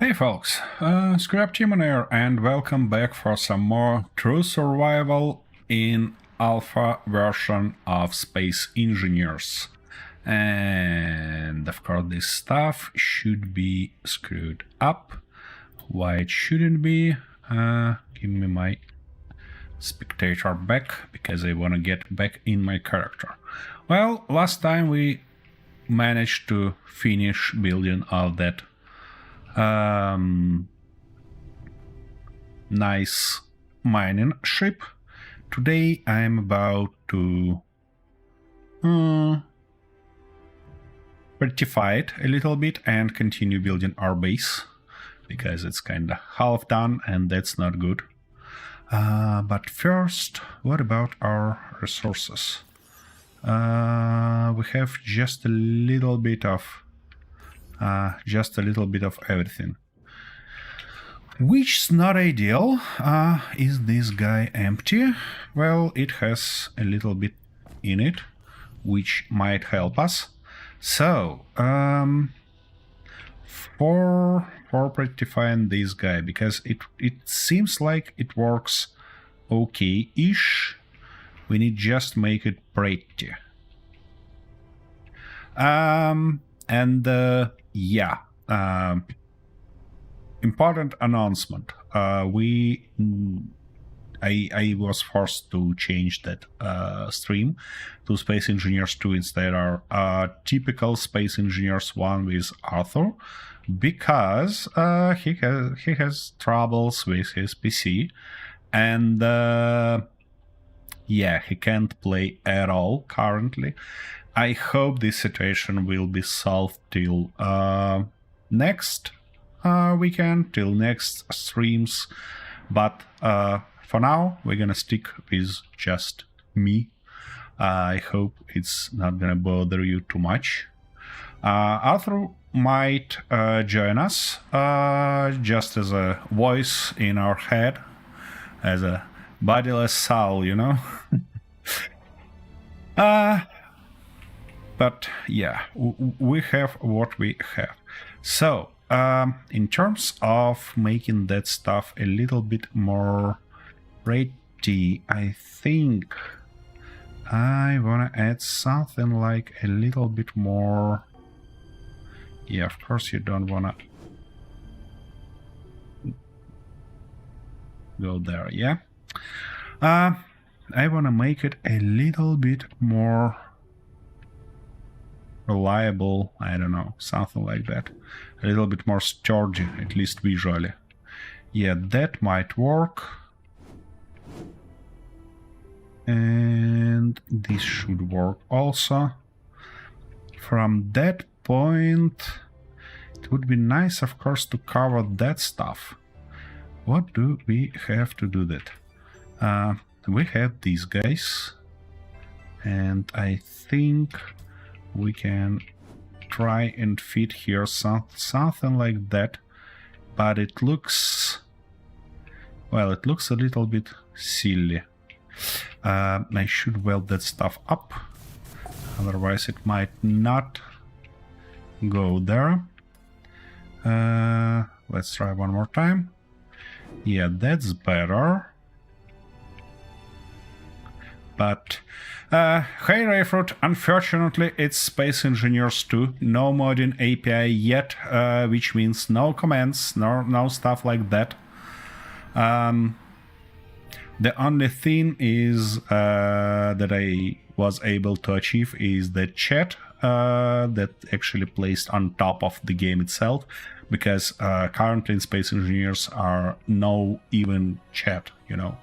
Hey folks, Scrap Timon here, and welcome back for some more True Survival in alpha version of Space Engineers. And of course this stuff should be screwed up. Why it shouldn't be? Give me my spectator back, because I want to get back in my character. Well, last time we managed to finish building all that nice mining ship. Today I'm about to rectify it a little bit and continue building our base, because it's kind of half done and that's not good. But first, what about our resources? We have just a little bit of everything, which is not ideal. Is this guy empty? Well, it has a little bit in it, which might help us. So, for rectifying this guy, because it seems like it works okay-ish, we need just make it pretty. Important announcement. I was forced to change that stream to Space Engineers 2 instead of typical Space Engineers 1 with Arthur, because he has troubles with his PC, and he can't play at all currently. I hope this situation will be solved till next weekend, till next streams, but for now we're gonna stick with just me. I hope it's not gonna bother you too much. Arthur might join us just as a voice in our head, as a bodiless soul, you know. But yeah, we have what we have. So, in terms of making that stuff a little bit more pretty, I think I wanna add something like a little bit more. Yeah, of course you don't wanna go there, yeah? I wanna make it a little bit more reliable, I don't know, something like that. A little bit more sturdy, at least visually. Yeah, that might work. And this should work also. From that point, it would be nice, of course, to cover that stuff. What do we have to do that? We have these guys, and I think we can try and fit here something like that, but it looks, well, it looks a little bit silly. I should weld that stuff up, otherwise it might not go there. Let's try one more time. Yeah, that's better. But hey Rayfruit, unfortunately it's Space Engineers 2, no modding API yet, which means no commands, no stuff like that. The only thing is that I was able to achieve is the chat that actually placed on top of the game itself, because currently in Space Engineers are no even chat, you know.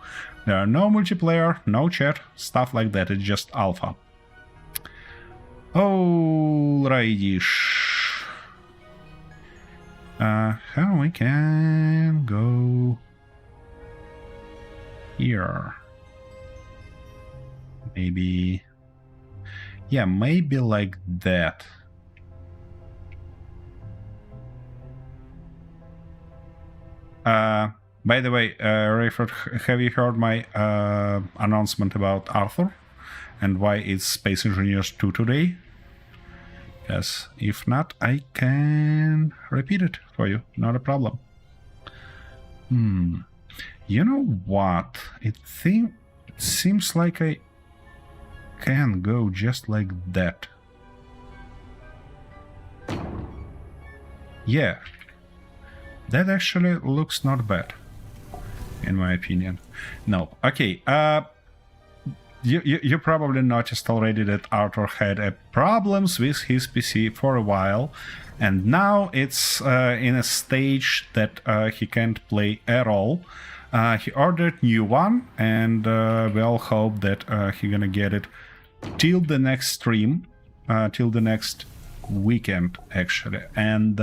There are no multiplayer, no chat, stuff like that. It's just alpha. Alrighty. How we can go here? Maybe, yeah, maybe like that. By the way, Rayford, have you heard my announcement about Arthur and why it's Space Engineers 2 today? Because if not, I can repeat it for you. Not a problem. You know what? It seems like I can go just like that. Yeah. That actually looks not bad, in my opinion. No. Okay. You probably noticed already that Arthur had problems with his PC for a while, and now it's in a stage that he can't play at all. He ordered new one, and we all hope that he's gonna get it till the next stream, till the next weekend, actually. And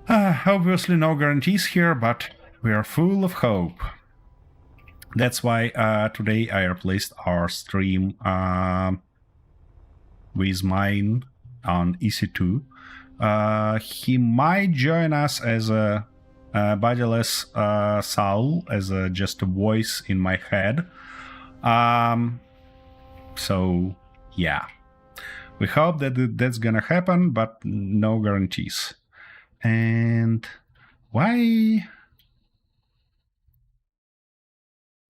obviously no guarantees here, but we are full of hope. That's why today I replaced our stream with mine on EC2. He might join us as a bodiless soul, as just a voice in my head. So, yeah. We hope that that's gonna happen, but no guarantees. And why...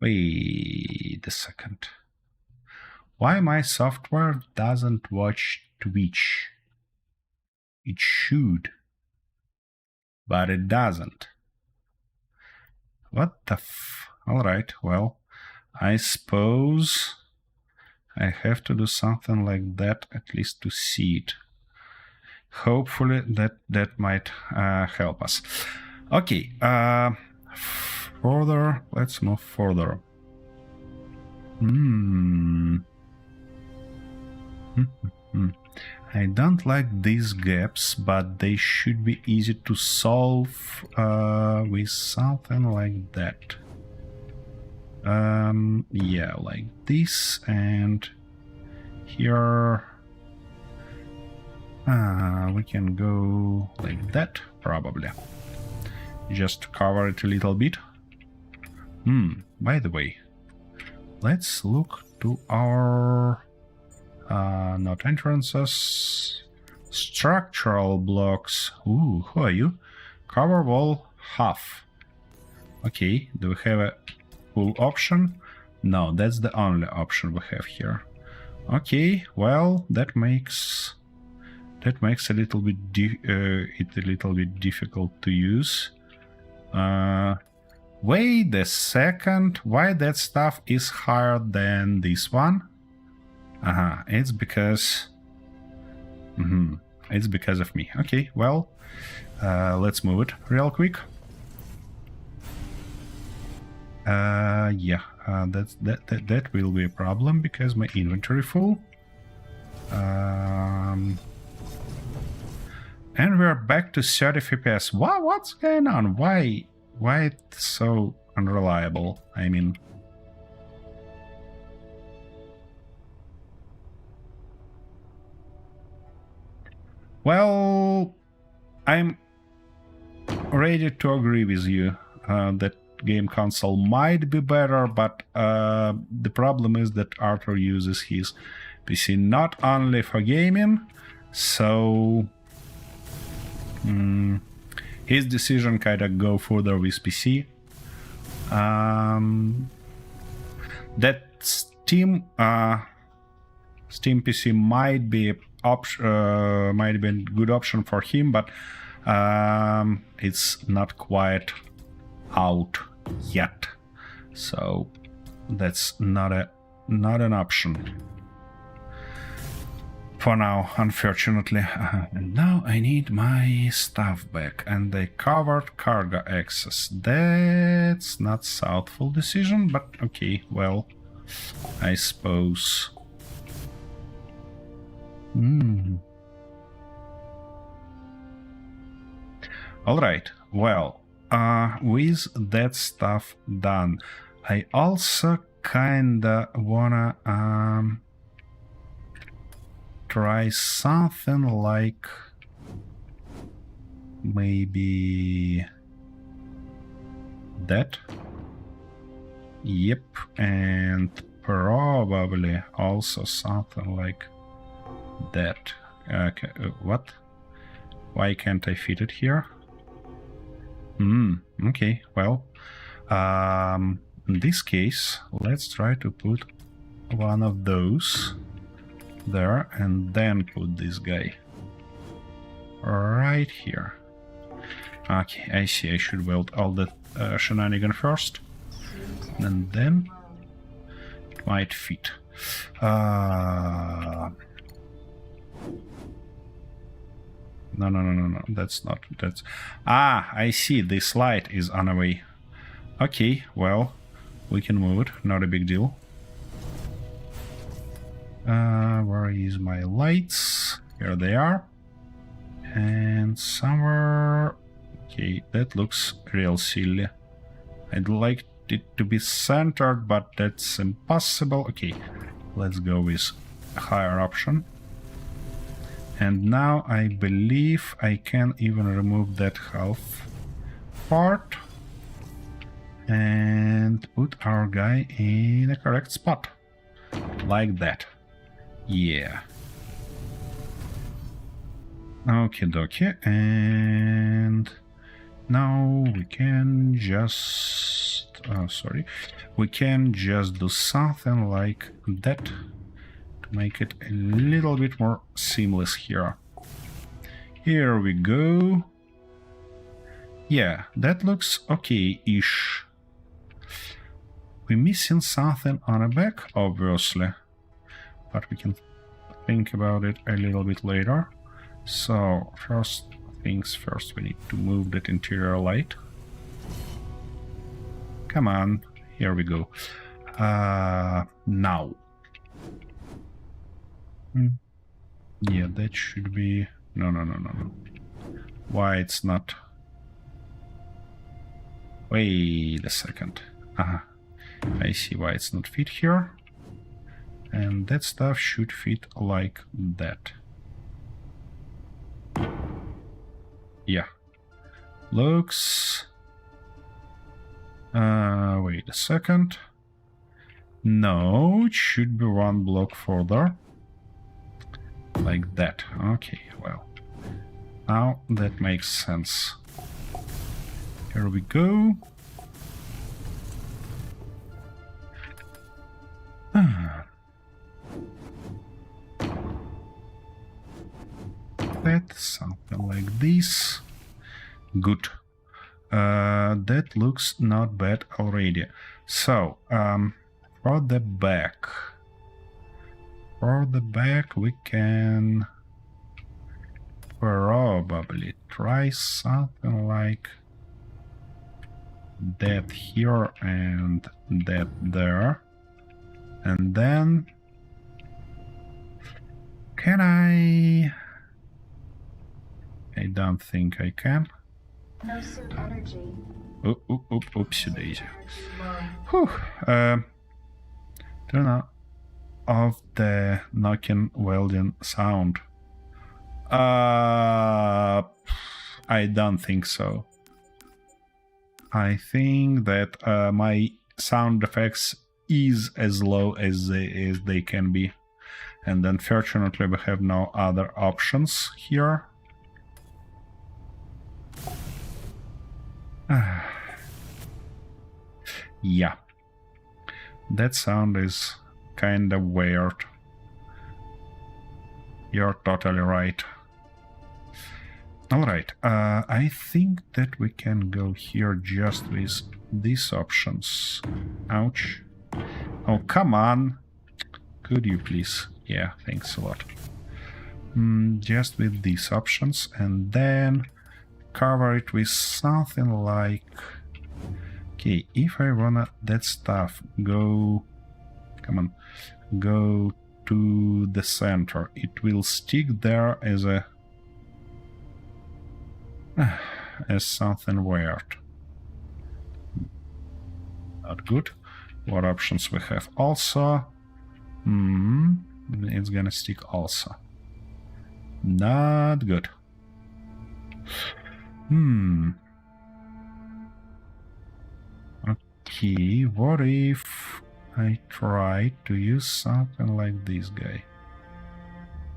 Wait a second. Why my software doesn't watch Twitch? It should, but it doesn't. What the Alright, well, I suppose I have to do something like that, at least to see it. Hopefully that might help us. Okay, further, let's move further. I don't like these gaps, but they should be easy to solve with something like that. Yeah, like this, and here we can go like that, probably. Just to cover it a little bit. By the way, let's look to our not entrances, structural blocks. Ooh, who are you? Cover wall half. Okay, do we have a full option? No, that's the only option we have here. Okay, well, that makes a little bit it a little bit difficult to use. Wait a second, why that stuff is higher than this one? It's because... it's because of me. Okay, well, let's move it real quick. Yeah, that will be a problem because my inventory full. And we're back to 30 FPS. What's going on? Why it's so unreliable? I mean... Well, I'm ready to agree with you that game console might be better, but the problem is that Arthur uses his PC not only for gaming, so his decision kind of go further with PC. That Steam PC might be a good option for him, but it's not quite out yet, so that's not an option for now, unfortunately. And now I need my stuff back, and they covered cargo access. That's not thoughtful decision, but okay, well, I suppose. Alright, well, with that stuff done, I also kinda wanna try something like maybe that. Yep, and probably also something like that. Okay, what? Why can't I fit it here? Okay, well, in this case, let's try to put one of those there and then put this guy right here. Okay, I see. I should weld all the shenanigan first, and then it might fit. No. That's not. That's. Ah, I see. This light is on the way. Okay, well, we can move it. Not a big deal. Where is my lights? Here they are. And somewhere... Okay, that looks real silly. I'd like it to be centered, but that's impossible. Okay, let's go with a higher option. And now I believe I can even remove that half part and put our guy in the correct spot. Like that. Yeah. Okie dokie. And now we can just... Oh, sorry. We can just do something like that to make it a little bit more seamless here. Here we go. Yeah, that looks okay-ish. We're missing something on the back, obviously. But we can think about it a little bit later. So, first things first, we need to move that interior light. Come on, here we go. Now. Yeah, that should be... No. Why it's not... Wait a second. I see why it's not fit here. And that stuff should fit like that. Yeah. Looks... wait a second. No, it should be one block further. Like that. Okay, well. Now that makes sense. Here we go. That, something like this. Good. That looks not bad already. So, for the back. For the back we can probably try something like that here and that there. And then... Can I don't think I can. No suit energy. Oopsie daisy. Whew. Turn off the knocking welding sound. I don't think so. I think that my sound effects is as low as they can be. And unfortunately we have no other options here. Yeah. That sound is kinda weird. You're totally right. Alright, I think that we can go here just with these options. Ouch. Oh, come on. Could you please? Yeah, thanks a lot. Just with these options, and then cover it with something like... Okay, if I wanna that stuff go... Come on. Go to the center. It will stick there as a... as something weird. Not good. What options we have? Also... it's gonna stick also. Not good. Okay, what if I try to use something like this guy?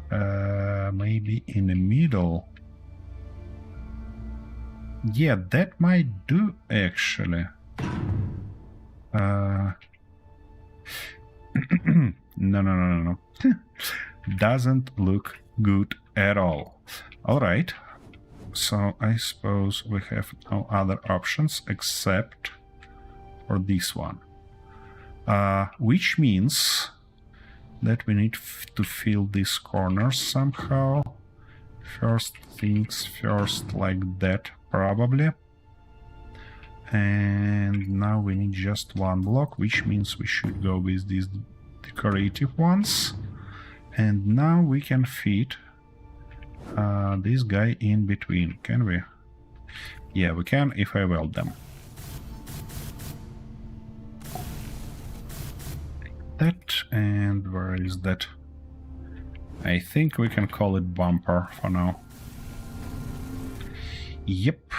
Maybe in the middle. Yeah, that might do actually. No. Doesn't look good at all. Alright. So I suppose we have no other options except for this one. Which means that we need to fill these corners somehow. First things first, like that, probably. And now we need just one block, which means we should go with these decorative ones. And now we can fit this guy in between, can we? Yeah, we can if I weld them. That, and where is that? I think we can call it bumper for now. Yep.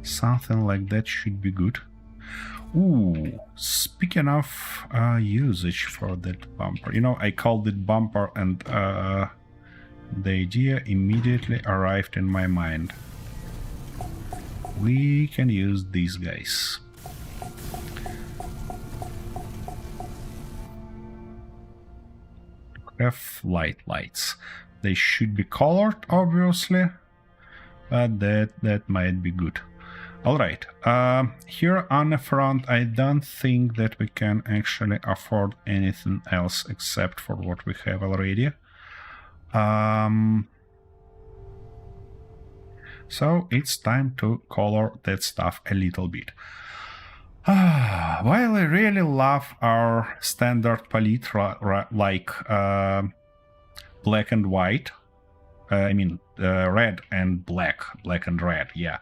Something like that should be good. Ooh, speaking of usage for that bumper, you know, I called it bumper and the idea immediately arrived in my mind. We can use these guys. Have lights. They should be colored, obviously, but that might be good. All right. Here on the front, I don't think that we can actually afford anything else except for what we have already. So it's time to color that stuff a little bit. While I really love our standard palette like black and white, I mean red and black and red, yeah.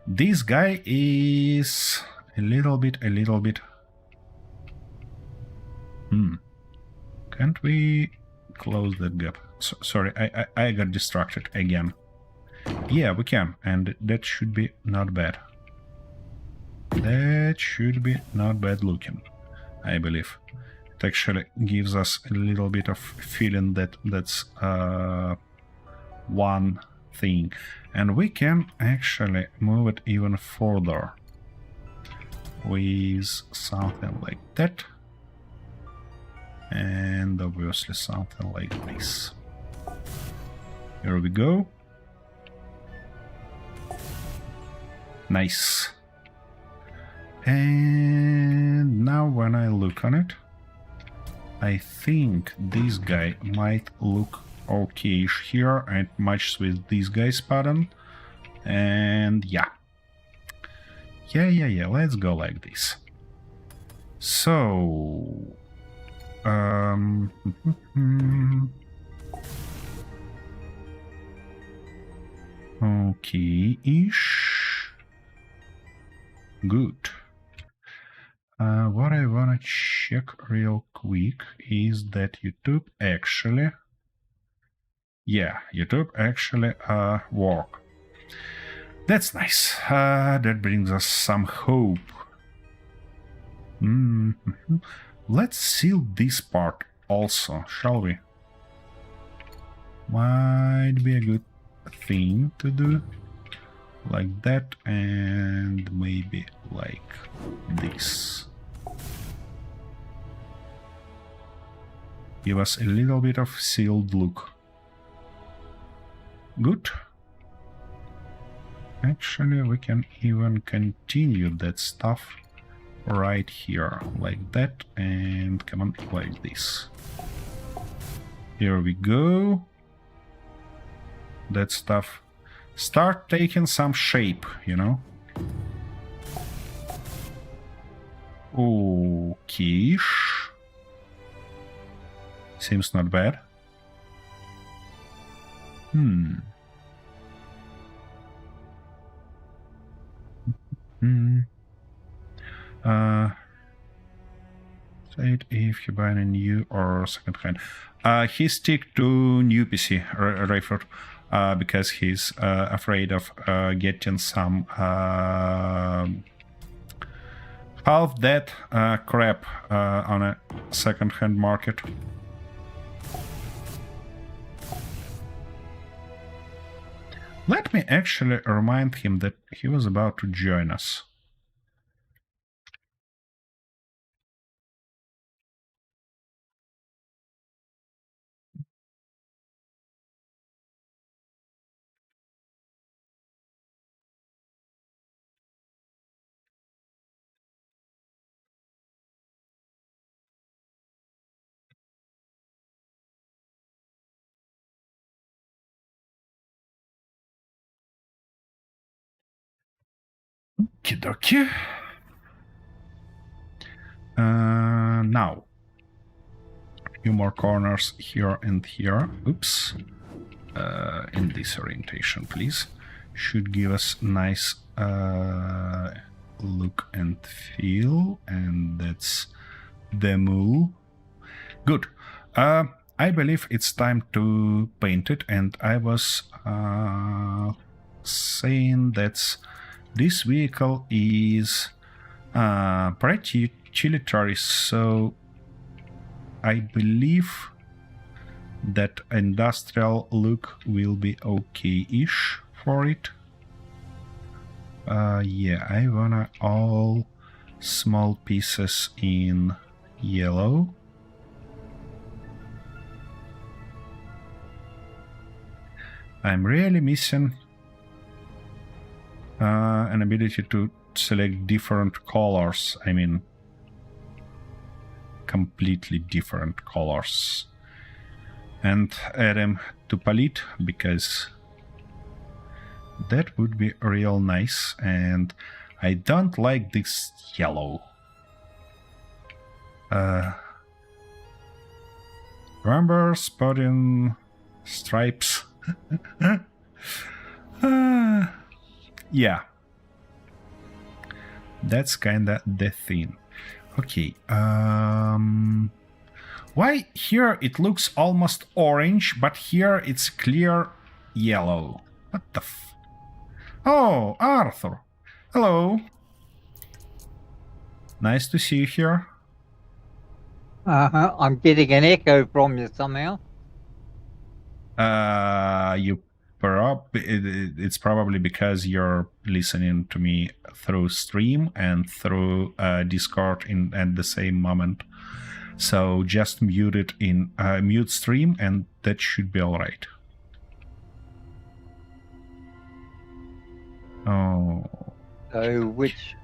This guy is a little bit. Can't we close that gap? Sorry, I got distracted again. Yeah, we can, and that should be not bad. That should be not bad looking, I believe. It actually gives us a little bit of feeling that that's one thing. And we can actually move it even further with something like that. And obviously something like this. Here we go. Nice. And now when I look on it, I think this guy might look okay-ish here and matches with this guy's pattern. And yeah, let's go like this. So okay-ish. Good. What I wanna check real quick is that YouTube actually work. That's nice. That brings us some hope. Let's seal this part also, shall we? Might be a good thing to do. Like that, and maybe like this. Give us a little bit of sealed look. Good. Actually, we can even continue that stuff right here, like that, and come on, like this. Here we go. That stuff start taking some shape, you know. Okay-ish. Seems not bad. Say it if you buy a new or second hand. He stick to new PC, Rayford, because he's afraid of getting some half that crap on a second hand market. Let me actually remind him that he was about to join us. Okie now, a few more corners here and here. Oops. In this orientation, please. Should give us nice look and feel, and that's the move. Good. I believe it's time to paint it, and I was saying that this vehicle is pretty utilitarian, so I believe that industrial look will be okay-ish for it. Yeah, I wanna all small pieces in yellow. I'm really missing an ability to select different colors. I mean, completely different colors. And add them to palette, because that would be real nice. And I don't like this yellow. Remember spotting stripes? Yeah. That's kinda the thing. Okay, why here it looks almost orange, but here it's clear yellow? What the f... Oh, Arthur. Hello. Nice to see you here. I'm getting an echo from you somehow. It's probably because you're listening to me through stream and through Discord at the same moment. So just mute it in mute stream, and that should be all right. Oh. So which?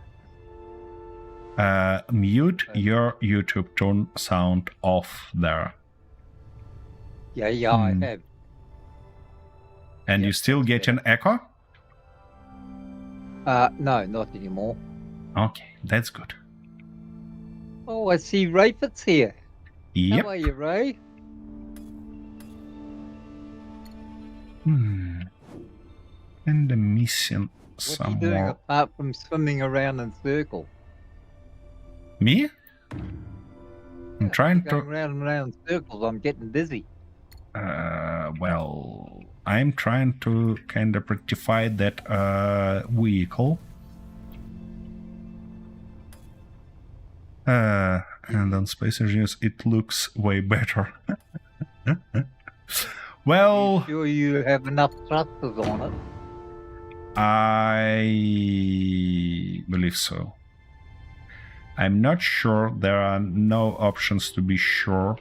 Mute your YouTube tone sound off there. Yeah, I have. And you still get an echo? No, not anymore. Okay, that's good. Oh, I see Rayford's here. Yep. How are you, Ray? And I'm missing What some are you doing more. apart from swimming around in circles? Me? I'm trying Going to... round and round in circles. I'm getting dizzy. Well, I'm trying to kind of rectify that vehicle. And on Space Engineers, it looks way better. Well, Sure you have enough thrusters on it. I believe so. I'm not sure. There are no options to be sure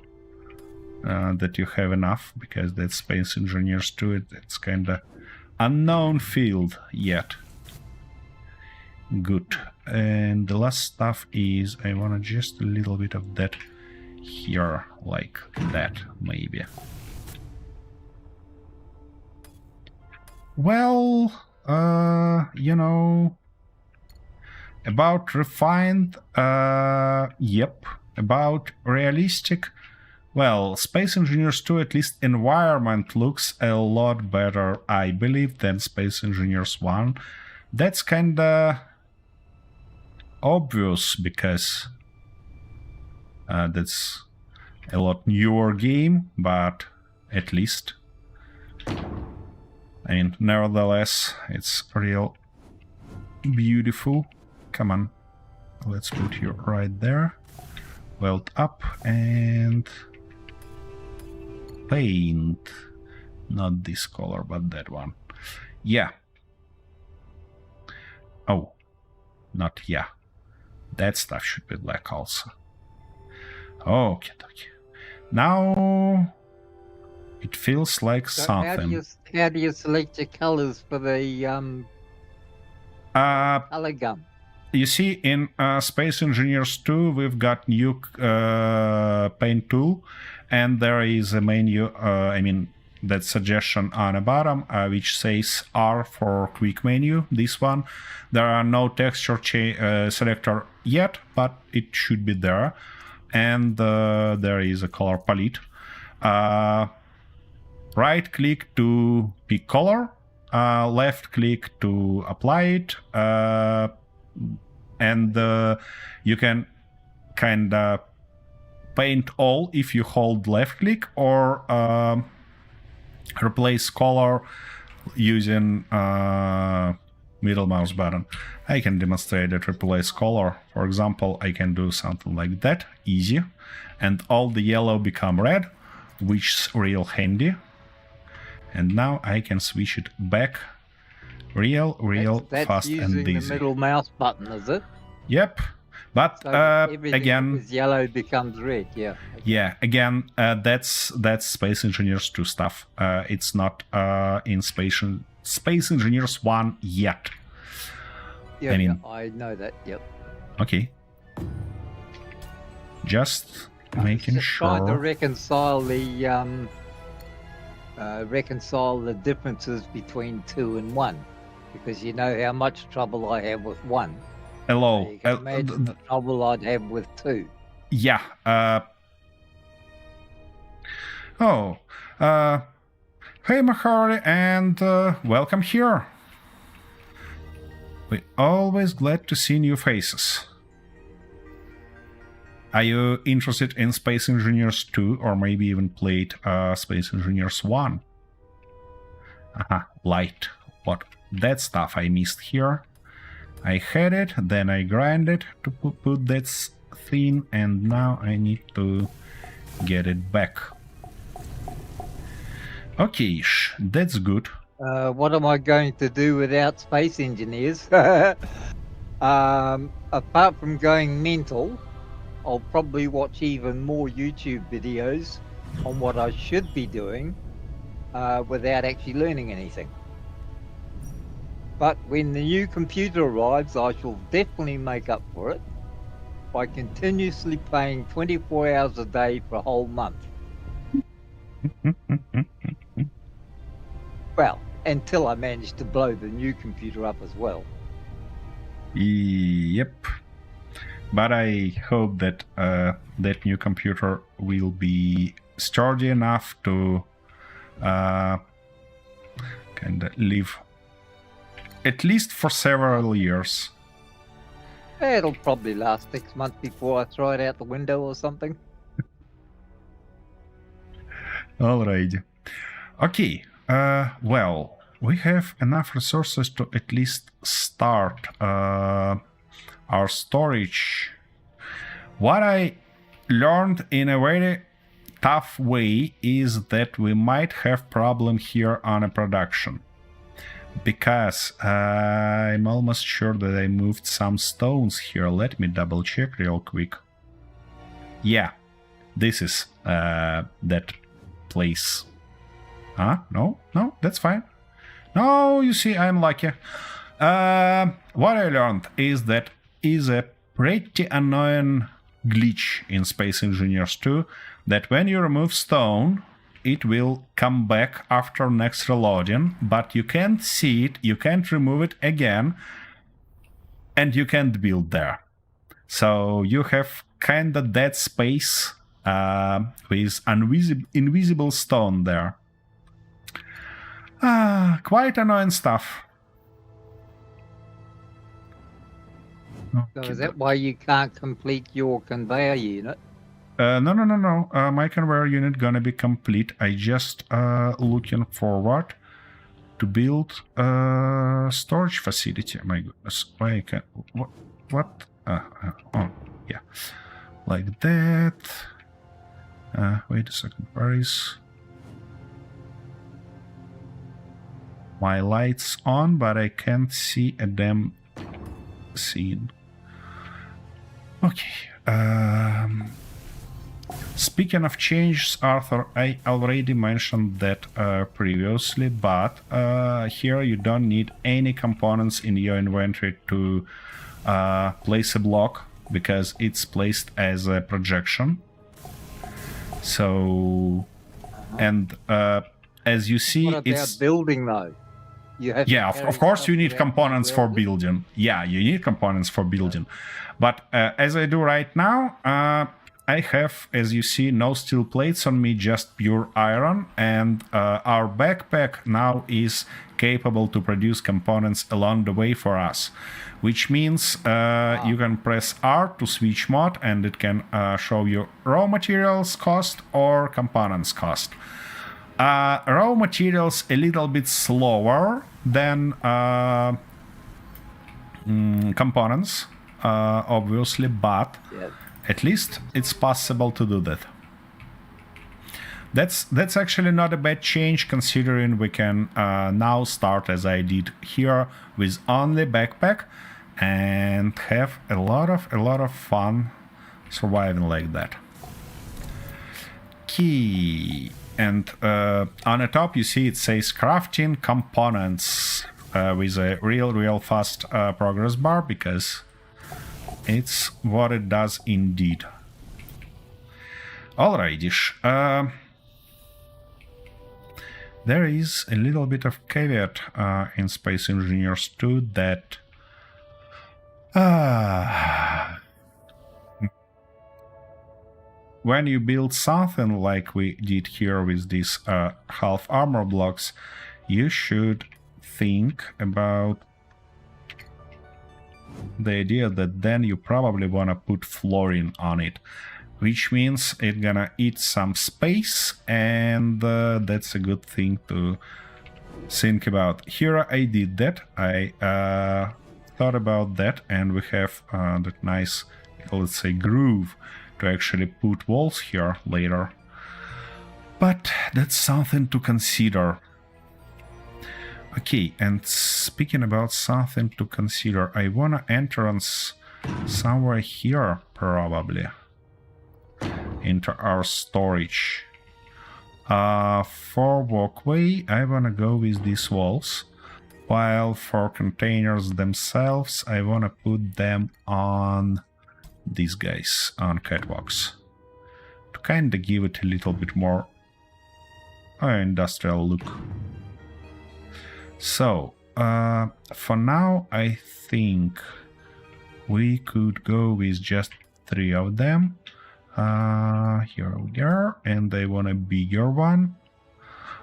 that you have enough, because that's Space Engineers too. It's kind of unknown field yet. Good. And the last stuff is I want just a little bit of that here, like that, maybe. Well, you know, about refined, yep. About realistic, well, Space Engineers 2, at least environment, looks a lot better, I believe, than Space Engineers 1. That's kinda obvious, because that's a lot newer game, but at least, I mean, nevertheless, it's real beautiful. Come on, let's put you right there. Weld up and paint. Not this color, but that one. Yeah. Oh, not yeah. That stuff should be black also. Okay. Now it feels like So something. how do you select your colors for the color gun? You see, in Space Engineers 2, we've got new paint tool, and there is a menu, that suggestion on the bottom, which says R for quick menu, this one. There are no texture selector yet, but it should be there. And there is a color palette. Right click to pick color, left click to apply it, and you can kind of paint all if you hold left click, or replace color using middle mouse button. I can demonstrate that replace color. For example, I can do something like that, easy, and all the yellow become red, which is real handy. And now I can switch it back real That's fast using and easy. the middle mouse button, is it? Yep. But So everything again, that is yellow becomes red. Yeah. yeah, again, that's Space Engineers 2 stuff. It's not in Space Engineers 1 yet. Yeah, I mean- I know that. Yep. Okay. Just making Just trying to sure. reconcile the differences between 2 and 1, because you know how much trouble I have with 1. Hello. You can imagine the trouble I'd have with 2. Yeah. Hey, Mahari, and welcome here. We're always glad to see new faces. Are you interested in Space Engineers 2, or maybe even played Space Engineers 1? Light. What? That stuff I missed here. I had it, then I grinded to put that thing, and now I need to get it back. Okay, that's good. What am I going to do without space engineers? Apart from going mental, I'll probably watch even more YouTube videos on what I should be doing without actually learning anything. But when the new computer arrives, I shall definitely make up for it by continuously playing 24 hours a day for a whole month. Well, until I manage to blow the new computer up as well. Yep. But I hope that that new computer will be sturdy enough to kind of live at least for several years. It'll probably last 6 months before I throw it out the window or something. Alrighty. Okay. Well, we have enough resources to at least start our storage. What I learned in a very tough way is that we might have problem here on a production, because I'm almost sure that I moved some stones here. Let me double check real quick. Yeah, this is that place. Huh? No, that's fine. No, you see, I'm lucky. What I learned is that is a pretty annoying glitch in Space Engineers 2, that when you remove stone, it will come back after next reloading, but you can't see it, you can't remove it again, and you can't build there. So you have kind of dead space with invisible stone there. Quite annoying stuff. So is that why you can't complete your conveyor unit? No. My conveyor unit gonna be complete. I just looking forward to build a storage facility. My goodness, why I can what? Oh, yeah, like that. Wait a second. Where is? my lights on, but I can't see a damn scene. Okay. Speaking of changes, Arthur, I already mentioned that previously, but here you don't need any components in your inventory to place a block, because it's placed as a projection. So, and as you see, What about it's building though? You have to yeah, carry of course stuff you need around components to for build it? building. Yeah, you need components for building. But as I do right now, I have, as you see, no steel plates on me, just pure iron, and our backpack now is capable to produce components along the way for us, which means you can press R to switch mode, and it can show you raw materials cost or components cost. Raw materials a little bit slower than components, obviously, but Yeah. at least it's possible to do that. That's actually not a bad change, considering we can now start, as I did here, with only backpack and have a lot of fun surviving like that. Key. And on the top you see it says crafting components with a real fast progress bar, because it's what it does indeed. Alrighty. There is a little bit of caveat in Space Engineers 2 that when you build something like we did here with these half armor blocks, you should think about the idea that then you probably want to put flooring on it, which means it's gonna eat some space, and that's a good thing to think about. Here I did that. I thought about that, and we have that nice, let's say, groove to actually put walls here later. But that's something to consider. Okay, and speaking about something to consider, I want an entrance somewhere here, probably, into our storage. For walkway, I want to go with these walls, while for containers themselves, I want to put them on these guys, on catwalks, to kind of give it a little bit more industrial look. So, for now, I think we could go with just 3 of them. Here we are, and I want a bigger one.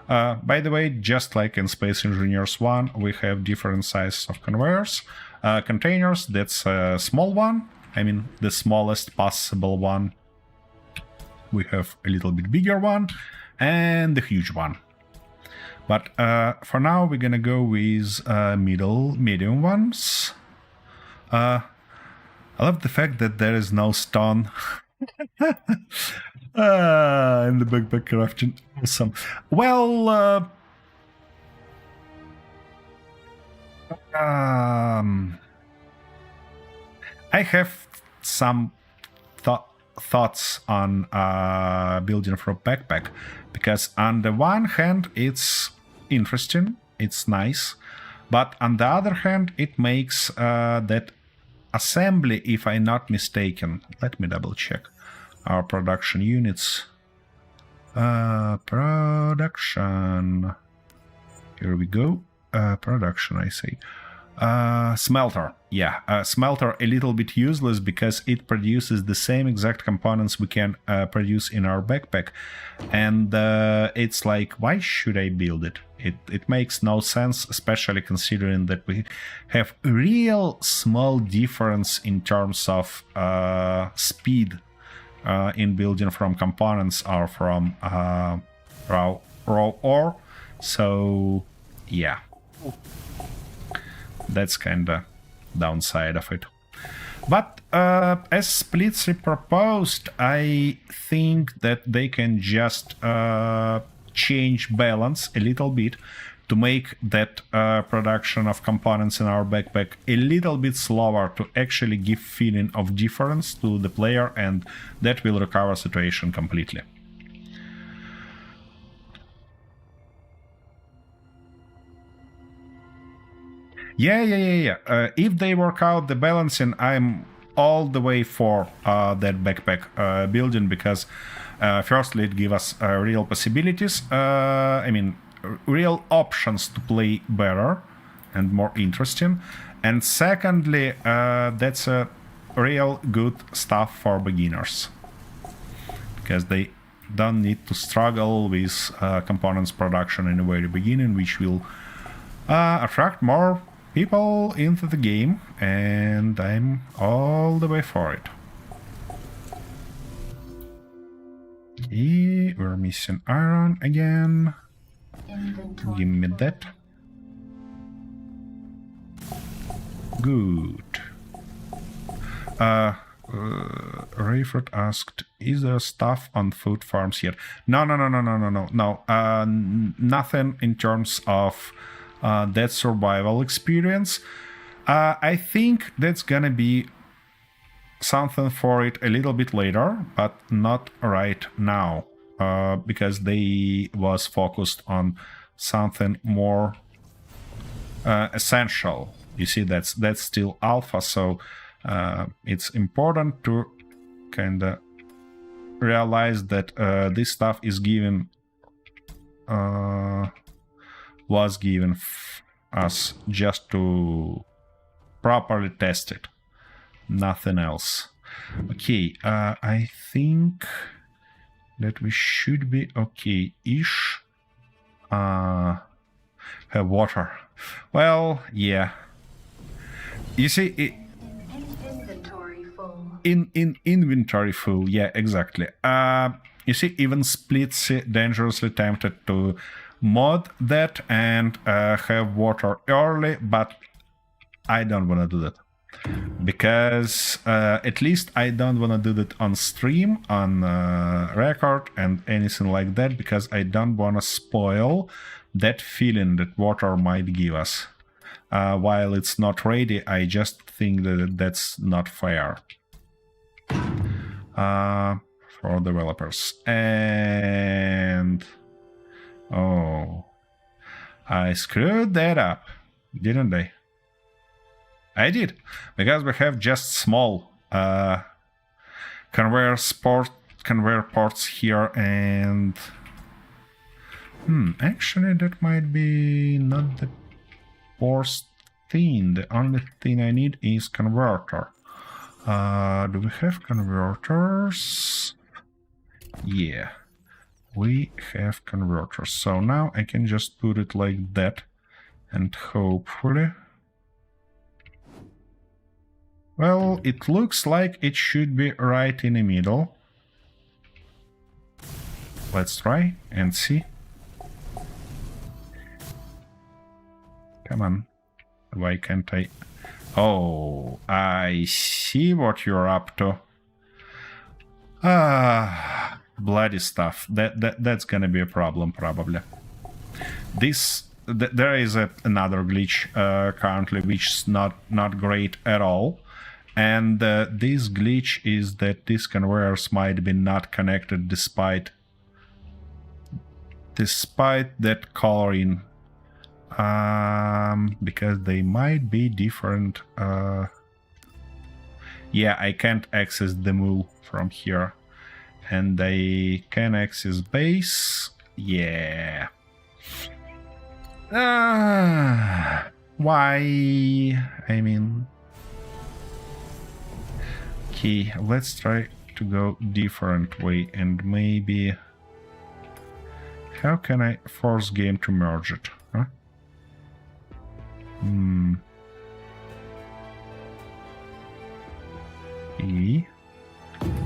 By the way, just like in Space Engineers 1, we have different sizes of conveyors. Containers, that's a small one. I mean, the smallest possible one. We have a little bit bigger one, and the huge one. But for now, we're gonna go with medium ones. I love the fact that there is no stone in the backpack crafting. Awesome. Well, I have some thoughts on building from backpack, because on the one hand it's interesting, it's nice, but on the other hand it makes that assembly, if I'm not mistaken, let me double check our production units. Production, here we go. Production, I say. Smelter, yeah, smelter a little bit useless, because it produces the same exact components we can produce in our backpack, and it's like, why should I build it? It makes no sense, especially considering that we have a real small difference in terms of speed in building from components or from raw ore. So yeah, that's kinda downside of it. But as Splitsy proposed, I think that they can just change balance a little bit to make that production of components in our backpack a little bit slower to actually give feeling of difference to the player, and that will recover situation completely. Yeah. If they work out the balancing, I'm all the way for that backpack building, because firstly it gives us real possibilities, real options to play better and more interesting, and secondly that's a real good stuff for beginners, because they don't need to struggle with components production in the very beginning, which will attract more people into the game, and I'm all the way for it. Okay, we're missing iron again. Inventory Give me full. that. Good. Rayford asked, is there stuff on food farms yet? No. Nothing in terms of that survival experience. I think that's gonna be something for it a little bit later, but not right now, because they was focused on something more essential. You see, that's still alpha, so it's important to kind of realize that this stuff is given was given us just to properly test it, nothing else. Okay, I think that we should be okay-ish. Have water. Well, yeah. You see, Inventory full. in inventory full, yeah, exactly. You see, even Splitsy dangerously tempted to mod that and have water early, but I don't want to do that, because at least I don't want to do that on stream, on record and anything like that, because I don't want to spoil that feeling that water might give us. While it's not ready, I just think that that's not fair for developers. And oh, I screwed that up, didn't I? I did, because we have just small conveyor ports here, and actually that might be not the worst thing. The only thing I need is converter. Do we have converters? Yeah, we have converters. So now I can just put it like that, and hopefully... Well, it looks like it should be right in the middle. Let's try and see. Come on. Why can't I? Oh, I see what you're up to. Bloody stuff. That's gonna be a problem, probably. There is another glitch currently, which is not great at all. And this glitch is that these conveyors might be not connected despite that coloring, because they might be different. Yeah, I can't access the mule from here, and I can access base. Yeah. Why? I mean... Okay, let's try to go different way, and maybe... How can I force game to merge it? Huh?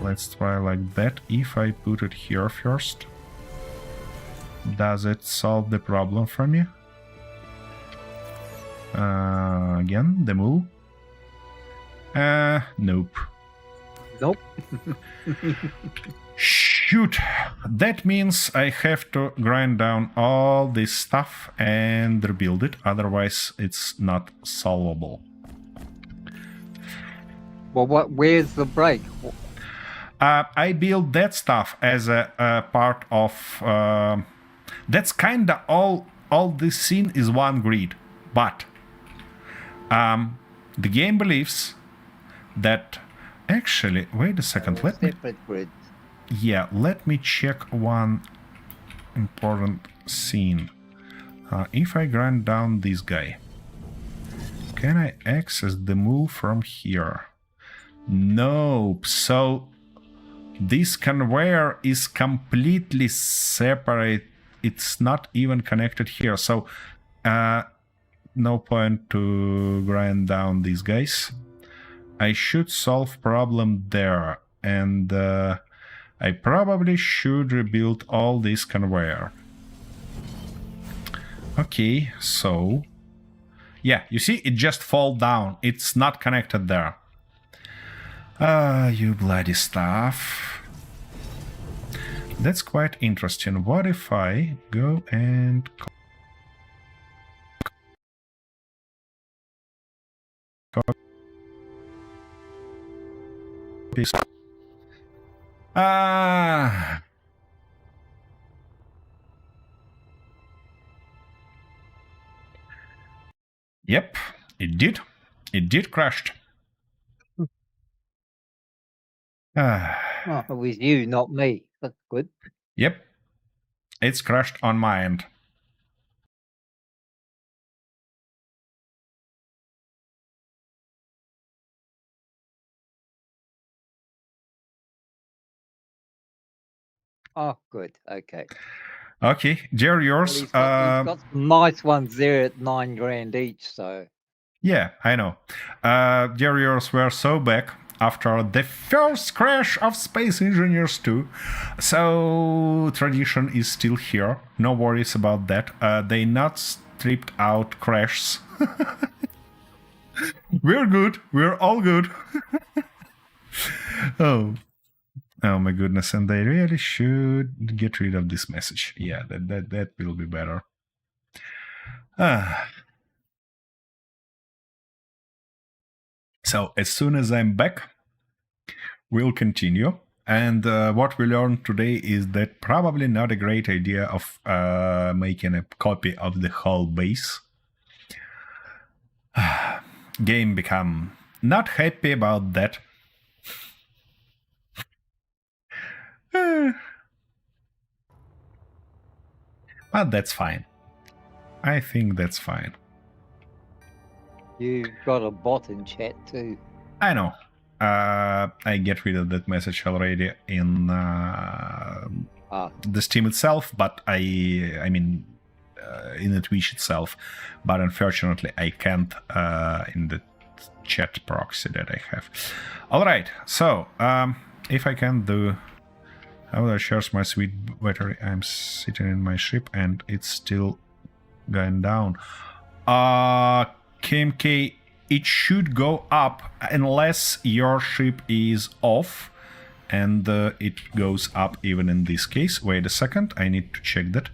Let's try like that. If I put it here first, does it solve the problem for me? Again, the move? Nope. Nope. Shoot! That means I have to grind down all this stuff and rebuild it, otherwise it's not solvable. Well, where's the break? I built that stuff as a part of... that's kinda all this scene is one grid, but the game believes that... Actually, wait a second, let me... Separate grids. Yeah, let me check one important scene. If I grind down this guy, can I access the move from here? Nope. So this conveyor is completely separate. It's not even connected here. So no point to grind down these guys. I should solve problem there, and I probably should rebuild all this conveyor. Okay, so... Yeah, you see, it just fall down. It's not connected there. You bloody stuff. That's quite interesting. What if I go and... Yep, it did. It did crashed. Oh, it was you, not me. That's good. Yep. It's crashed on my end. Oh, good. Okay. Okay, they're Well, yours. he's got some nice ones there at $9,000 each, so... Yeah, I know. They're yours were so back after the first crash of Space Engineers 2. So tradition is still here. No worries about that. They not stripped out crashes. We're good. We're all good. Oh my goodness! And they really should get rid of this message. Yeah, that will be better. So as soon as I'm back, we'll continue. And what we learned today is that probably not a great idea of making a copy of the whole base. Game become not happy about that. But that's fine. I think that's fine. You've got a bot in chat too. I know. I get rid of that message already in the Steam itself, but I mean in the Twitch itself. But unfortunately, I can't in the chat proxy that I have. All right. So if I can do, how would I charge my sweet battery? I'm sitting in my ship and it's still going down. KMK, it should go up unless your ship is off, and it goes up even in this case. Wait a second, I need to check that.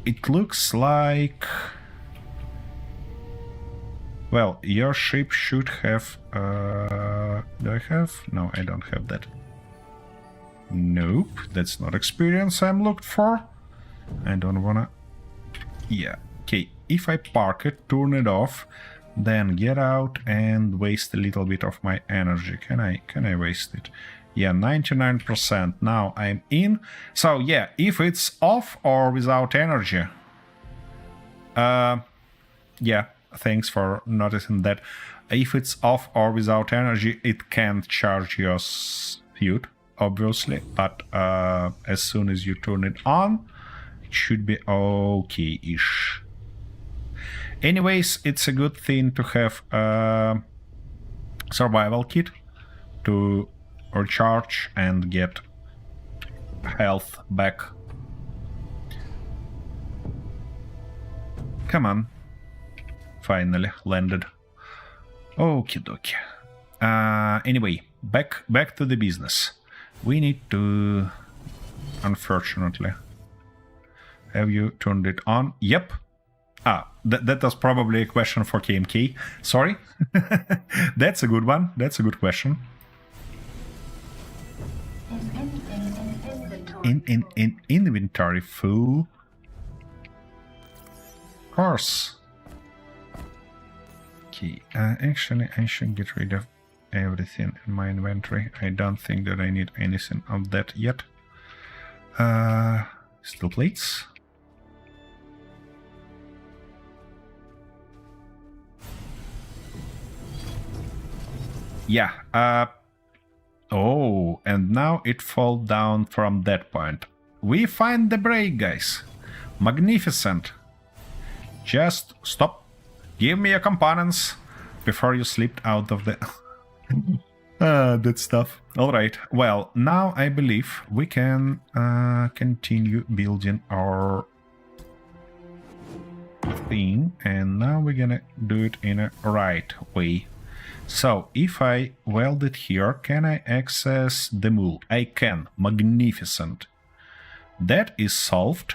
It looks like... Well, your ship should have... do I have? No, I don't have that. Nope, that's not experience I'm looked for. I don't wanna... Yeah, okay, if I park it, turn it off, then get out and waste a little bit of my energy. Can I waste it? Yeah, 99%. Now I'm in. So yeah, if it's off or without energy, yeah, thanks for noticing that. If it's off or without energy, it can't charge your suit, obviously, but as soon as you turn it on, it should be okay-ish. Anyways, it's a good thing to have a survival kit to recharge and get health back. Come on. Finally landed. Okie dokie. Anyway, back to the business. We need to unfortunately. Have you turned it on? Yep. That was probably a question for KMK. Sorry. That's a good one. That's a good question. Inventory. In inventory full. Of course. Okay. Actually, I should get rid of everything in my inventory. I don't think that I need anything of that yet. Steel plates. Yeah. Oh, and now it falls down from that point. We find the break, guys. Magnificent. Just stop. Give me your components before you slipped out of the... that stuff. Alright, well, now I believe we can continue building our thing. And now we're gonna do it in a right way. So, if I weld it here, can I access the mold? I can. Magnificent. That is solved.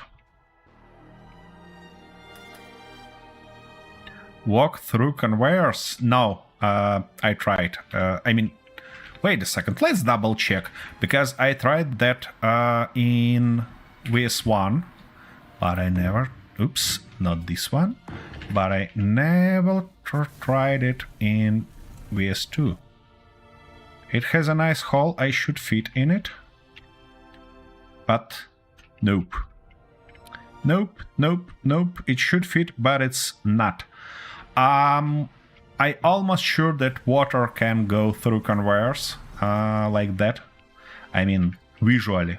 Walk through conveyors? No, I tried. Wait a second, let's double check. Because I tried that in VS1, but I never... Oops, not this one. But I never tried it in VS2. It has a nice hole, I should fit in it. But nope. Nope, it should fit, but it's not. I almost sure that water can go through conveyors like that. I mean, visually,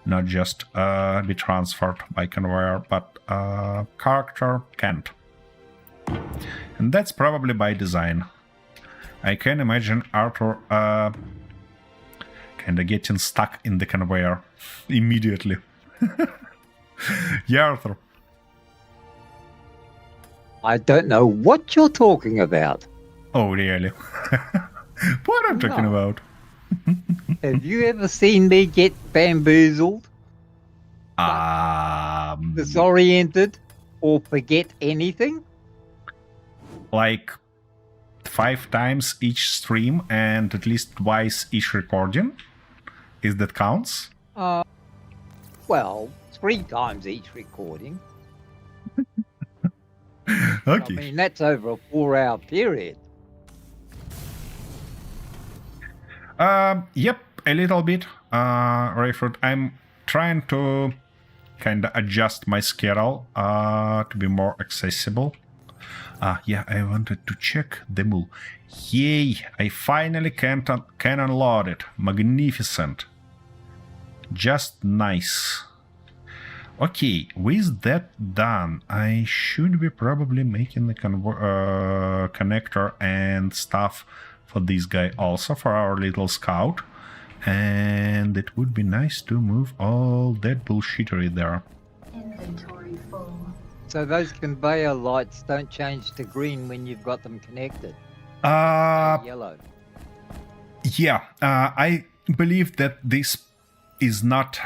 not just be transferred by conveyor, but character can't. And that's probably by design. I can imagine Arthur kinda getting stuck in the conveyor immediately. Yeah, Arthur. I don't know what you're talking about. Oh, really? What am I talking about? Have you ever seen me get bamboozled, disoriented, or forget anything? Like 5 times each stream and at least twice each recording? Is that counts? Well, 3 times each recording. Okay. I mean, that's over a 4-hour period. Yep, a little bit, Rayford. I'm trying to kind of adjust my schedule to be more accessible. Yeah, I wanted to check the mule. Yay, I finally can unload it. Magnificent. Just nice. Okay, with that done, I should be probably making the connector and stuff for this guy also, for our little scout. And it would be nice to move all that bullshittery there. Inventory full. So those conveyor lights don't change to green when you've got them connected. Yellow. Yeah, I believe that this is not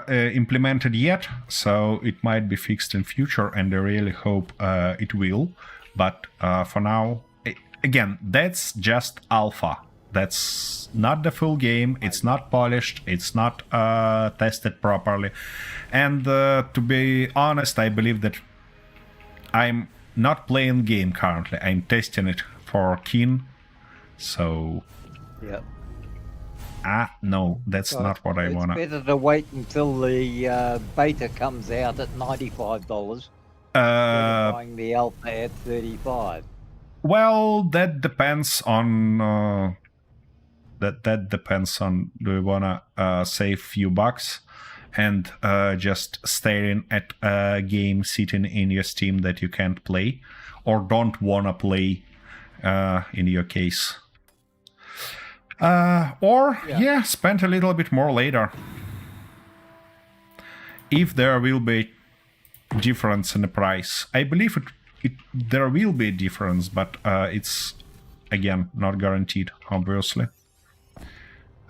implemented yet, so it might be fixed in future, and I really hope it will. But for now, again, that's just alpha. That's not the full game. It's not polished. It's not tested properly. And to be honest, I believe that I'm not playing game currently. I'm testing it for Keen. So... Yep. No, that's not what I wanna... It's better to wait until the beta comes out at $95. Buying the alpha at $35. Well, that depends on... That depends on, do you wanna save few bucks and just staring at a game sitting in your Steam that you can't play, or don't wanna play in your case. Yeah, spend a little bit more later. If there will be difference in the price. I believe there will be a difference, but it's, again, not guaranteed, obviously.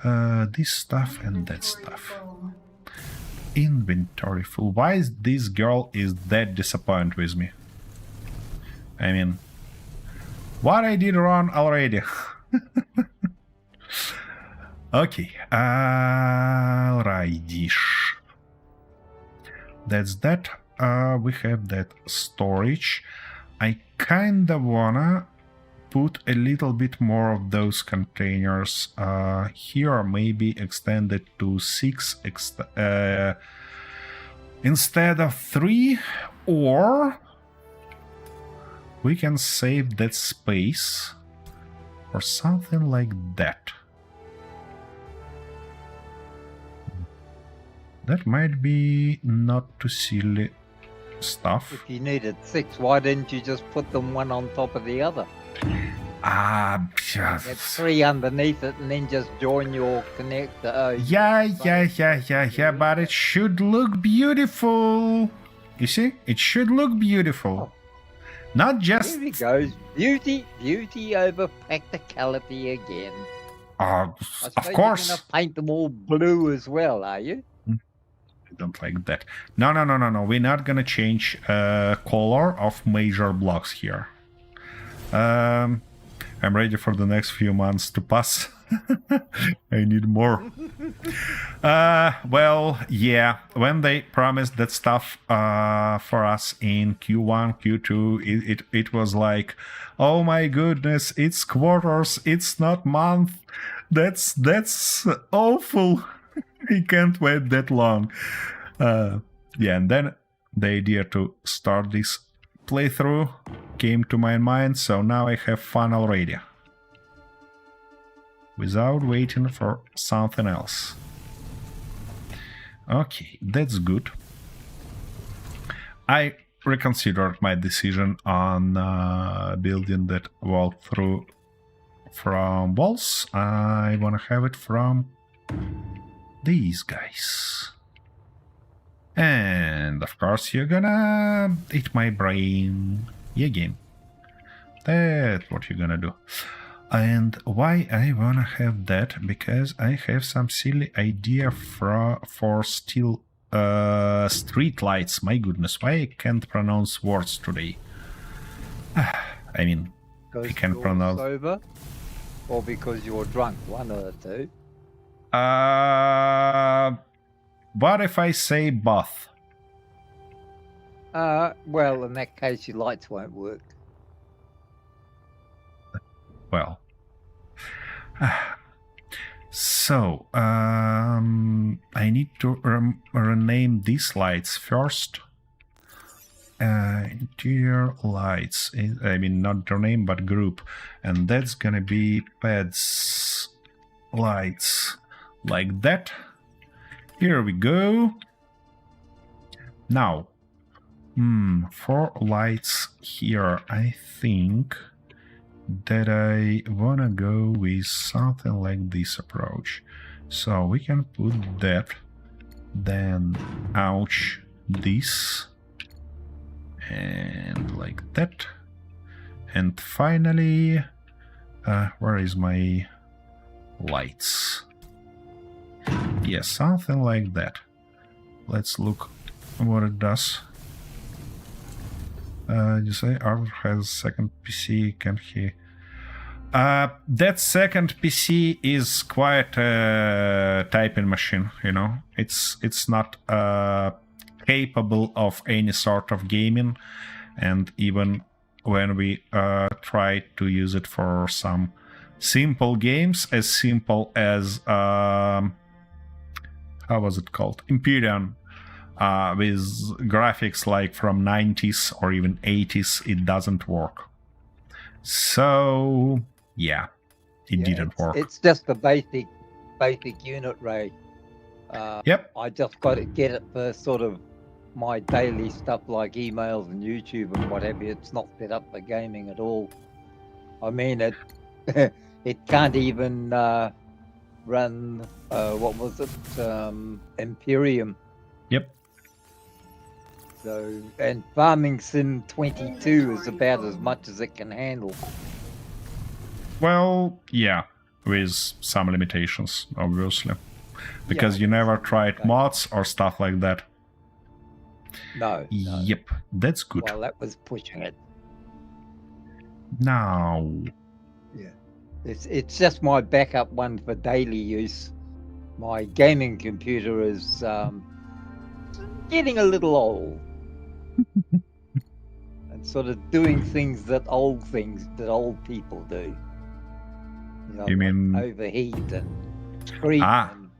This stuff and that stuff. Inventory full. Why is this girl is that disappointed with me? I mean, what I did wrong already. Okay, alrighty. That's that. We have that storage. I kinda wanna put a little bit more of those containers here, maybe extend it to 6 instead of 3, or we can save that space or something like that. That might be not too silly stuff. If you needed 6, why didn't you just put them one on top of the other? Get 3 underneath it and then just join your connector. Yeah, but it should look beautiful. You see? It should look beautiful. Not just... Here he goes. Beauty over practicality again. I of suppose course. You're gonna paint them all blue as well, are you? I don't like that. No. We're not gonna change color of major blocks here. I'm ready for the next few months to pass. I need more. Well, yeah. When they promised that stuff for us in Q1, Q2, it was like, oh my goodness, it's quarters, it's not month. That's awful. I can't wait that long. Yeah, and then the idea to start this playthrough came to my mind, so now I have fun already. Without waiting for something else. Okay, that's good. I reconsidered my decision on building that walkthrough from walls. I want to have it from these guys. And of course you're gonna eat my brain. Yeah, game. That's what you're gonna do. And why I wanna have that? Because I have some silly idea for still street lights. My goodness, why I can't pronounce words today? I mean, I can you're pronounce. sober, or because you're drunk. One of the two. What if I say both? Well, in that case, your lights won't work. Well. So, I need to rename these lights first. Interior lights. I mean, not their name, but group. And that's gonna be pads lights. Like that. Here we go. Now, 4 lights here. I think that I wanna go with something like this approach. So we can put that, then ouch, this, and like that. And finally, where is my lights? Yeah, something like that. Let's look what it does. You say Arthur has second PC, can he? That second PC is quite a typing machine, you know. It's not capable of any sort of gaming, and even when we try to use it for some simple games, as simple as how was it called? Empyrean. With graphics like from 90s or even 80s, it doesn't work. So, yeah, it didn't work. It's just the basic unit ray. Yep. I just got to get it for sort of my daily stuff like emails and YouTube and what have you. It's not set up for gaming at all. I mean, it it can't even run, what was it, Imperium. Yep. So, and Farming Sim 22 is about as much as it can handle. Well, yeah, with some limitations, obviously. Because Yeah, you never it's tried okay. mods or stuff like that. No. Yep, that's good. Well, that was pushing it. Now, Yeah. It's just my backup one for daily use. My gaming computer is getting a little old. And sort of doing things that old people do. You like mean- overheat and scream Ah. and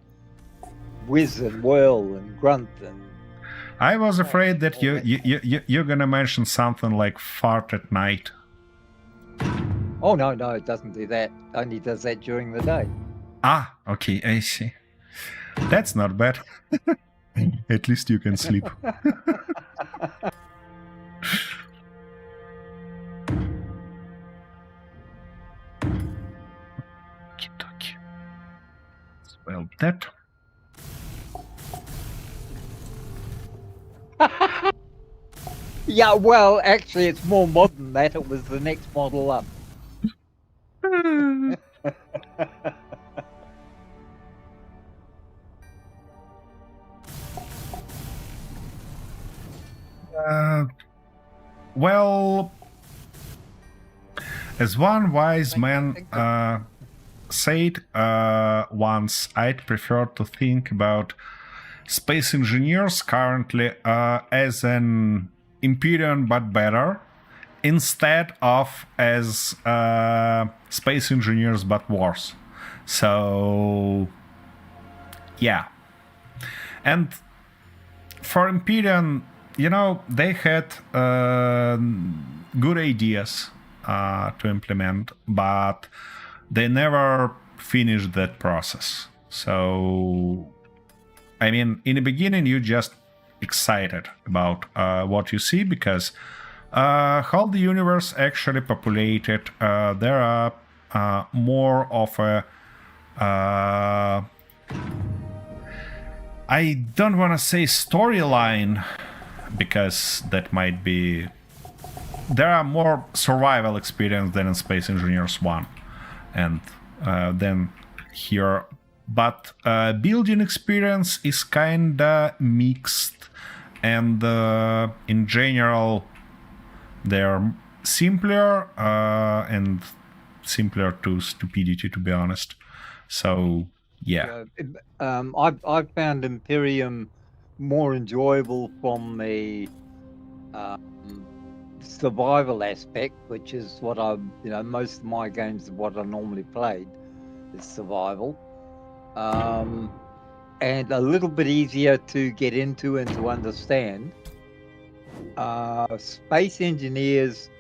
whiz and whirl and grunt and I was afraid that all you, that you're gonna mention something like fart at night. oh no, it doesn't do that. Only does that during the day. Ah, okay, I see. That's not bad. At least you can sleep. Okey-dokey. Well, that. Yeah, well, actually, it's more modern that it was the next model up. Well, as one wise man said once, I'd prefer to think about space engineers currently as an Imperium but better, instead of as space engineers but worse. So, yeah. And for Imperium, you know, they had good ideas to implement, but they never finished that process. So, I mean, in the beginning, you're just excited about what you see because how the universe actually populated, there are more of a I don't want to say storyline because that might be. There are more survival experience than in Space Engineers 1, and then here. But building experience is kinda mixed, and in general, they're simpler and simpler to stupidity, to be honest. So yeah. I've found Imperium more enjoyable from the survival aspect, which is what most of my games, what I normally played is survival, and a little bit easier to get into and to understand. Space Engineers,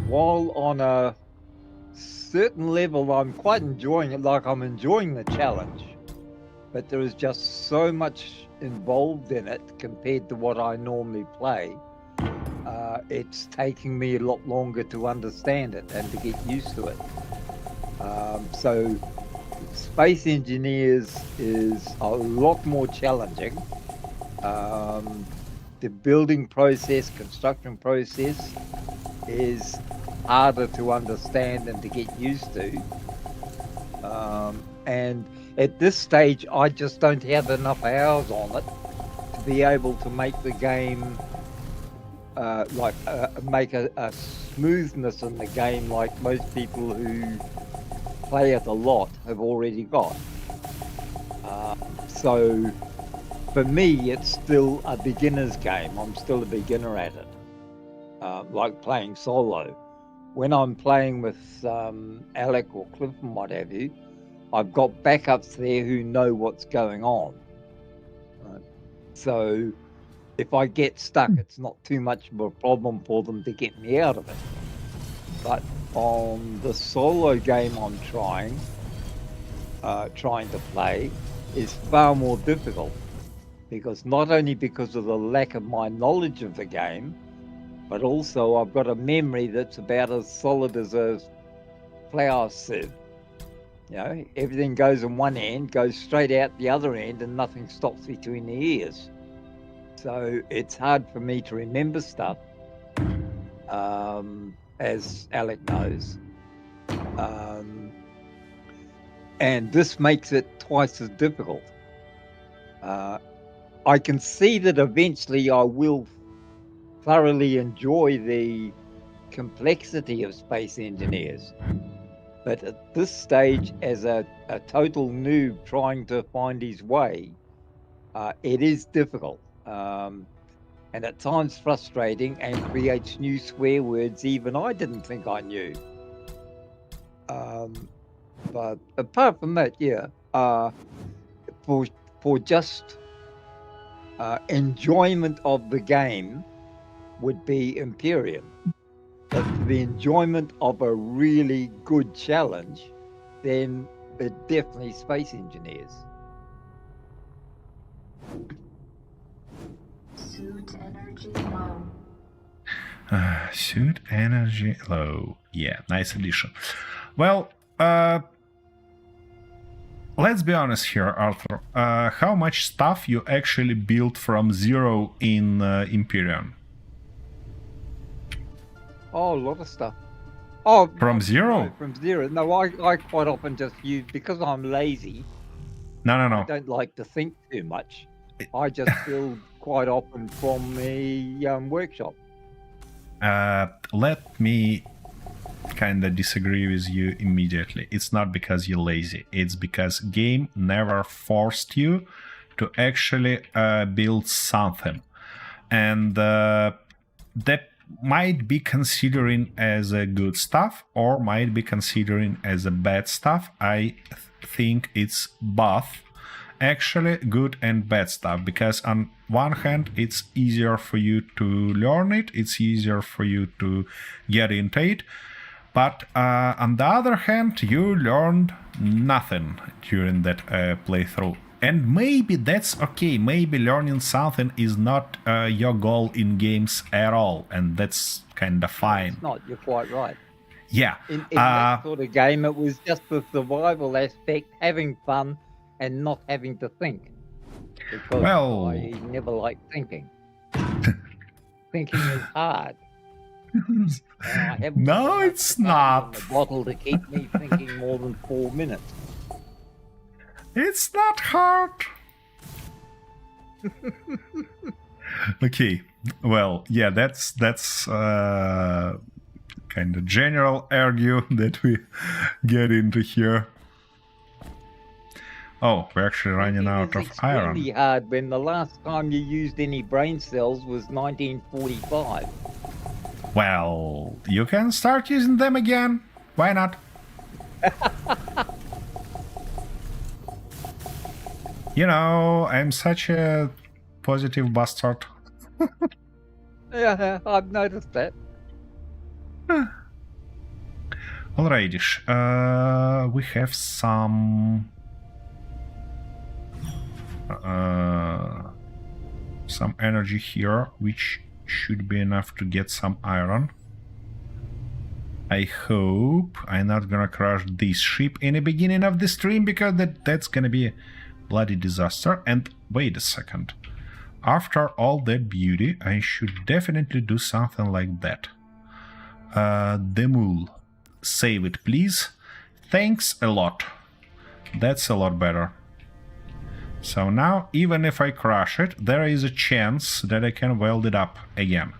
while on a certain level, I'm quite enjoying it. Like, I'm enjoying the challenge, but there is just so much involved in it compared to what I normally play. It's taking me a lot longer to understand it and to get used to it. So Space Engineers is a lot more challenging. The building process, construction process is harder to understand and to get used to. And at this stage, I just don't have enough hours on it to be able to make the game make a smoothness in the game like most people who play it a lot have already got. So for me, it's still a beginner's game. I'm still a beginner at it, like playing solo. When I'm playing with Alec or Cliff and what have you, I've got backups there who know what's going on. Right? So if I get stuck, it's not too much of a problem for them to get me out of it. But on the solo game I'm trying to play is far more difficult, because not only because of the lack of my knowledge of the game, but also I've got a memory that's about as solid as a flour sieve. You know, everything goes in one end, goes straight out the other end, and nothing stops between the ears. So it's hard for me to remember stuff, as Alec knows. And this makes it twice as difficult. I can see that eventually I will thoroughly enjoy the complexity of Space Engineers. But at this stage, as a total noob trying to find his way, it is difficult. And at times frustrating and creates new swear words even I didn't think I knew. But apart from that, yeah, for just enjoyment of the game would be Imperium. But for the enjoyment of a really good challenge, then it definitely Space Engineers. Suit energy low. Suit energy low. Yeah, nice addition. Well, let's be honest here, Arthur. How much stuff you actually built from zero in Imperium? Oh, a lot of stuff. Oh, From zero? No, from zero. No, I quite often just use, because I'm lazy, No. I don't like to think too much. I just build quite often from the workshop. Let me kind of disagree with you immediately. It's not because you're lazy. It's because game never forced you to actually build something. And that might be considering as a good stuff or might be considering as a bad stuff. I think it's both actually good and bad stuff, because on one hand it's easier for you to learn it, it's easier for you to get into it, but on the other hand you learned nothing during that playthrough. And maybe that's okay. Maybe learning something is not your goal in games at all, and that's kind of fine. It's not, you're quite right. Yeah. In that sort of game, it was just the survival aspect, having fun, and not having to think. Because Well- I never like thinking. Thinking is hard. I haven't No, got enough it's time not. in the bottle to keep me thinking more than 4 minutes. It's not hard. Okay. Well, yeah, that's kind of general argue that we get into here. Oh, we're actually running Thinking out is of iron. extremely hard when the last time you used any brain cells was 1945. Well, you can start using them again. Why not? You know, I'm such a positive bastard. Yeah, I've noticed that. Alrighty, we have some energy here, which should be enough to get some iron. I hope I'm not gonna crash this ship in the beginning of the stream, because that's gonna be a bloody disaster. And wait a second. After all that beauty, I should definitely do something like that. Demul. Save it, please. Thanks a lot. That's a lot better. So now, even if I crash it, there is a chance that I can weld it up again.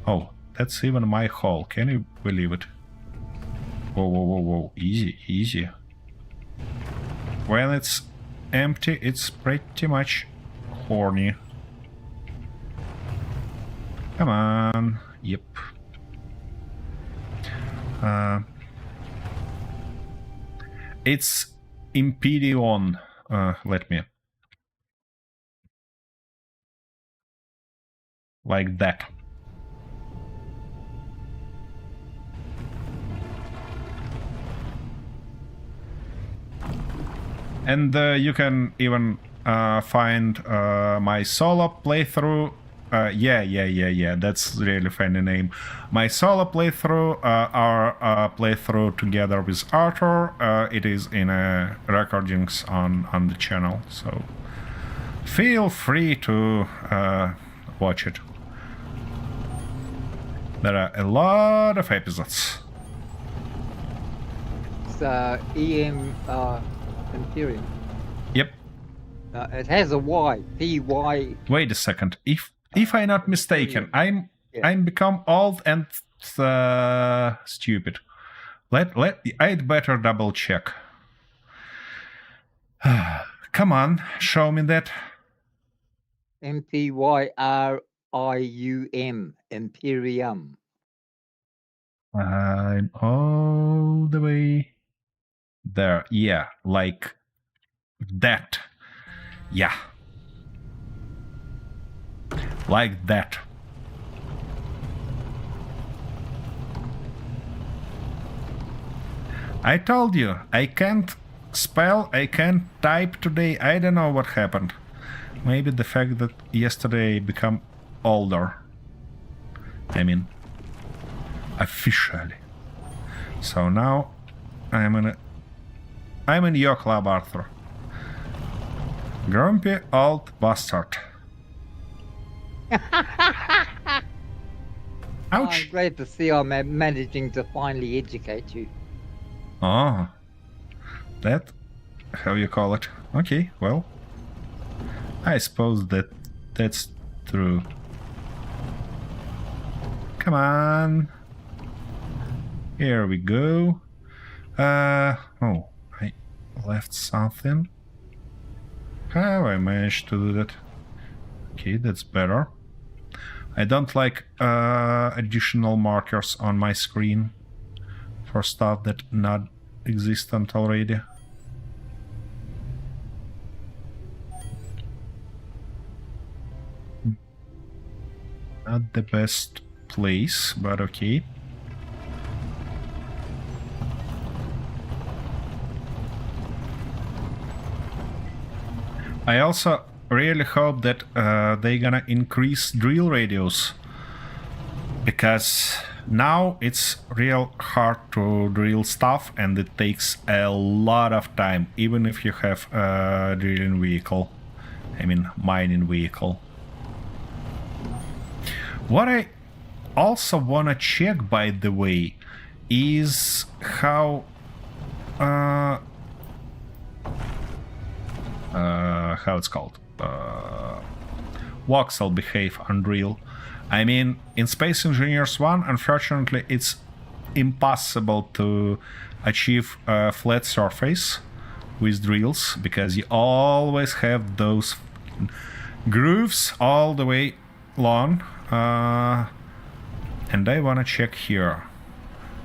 Oh, that's even my hull. Can you believe it? Whoa, whoa, whoa, whoa. Easy, easy. When it's empty, it's pretty much horny. Come on. Yep. It's Imperion. Let me. Like that. And you can even find my solo playthrough. Yeah, that's really funny name. My solo playthrough, our playthrough together with Arthur, it is in recordings on the channel, so feel free to watch it. There are a lot of episodes. It's EM Imperium. Yep. It has a Y. P-Y. Wait a second. If I'm not mistaken, I'm become old and stupid. I'd better double check. Come on, show me that. M-P-Y-R-I-U-M. Imperium. I'm all the way there. Yeah, like that. Yeah. Like that. I told you, I can't spell, I can't type today. I don't know what happened. Maybe the fact that yesterday I become older. I mean, officially. So now I'm in your club, Arthur. Grumpy old bastard. Ouch. I'm glad to see I'm managing to finally educate you. Oh, that how you call it? Okay, well, I suppose that's true. Come on, here we go. Oh, I left something. How I managed to do that? Okay, that's better. I don't like additional markers on my screen for stuff that not existent already. Not the best place, but okay. I also really hope that they're gonna increase drill radius, because now it's real hard to drill stuff and it takes a lot of time, even if you have a drilling vehicle. I mean, mining vehicle. What I also wanna check, by the way, is how it's called, voxel behave on drill. I mean, in Space Engineers 1, unfortunately, it's impossible to achieve a flat surface with drills, because you always have those grooves all the way long. And I wanna check here,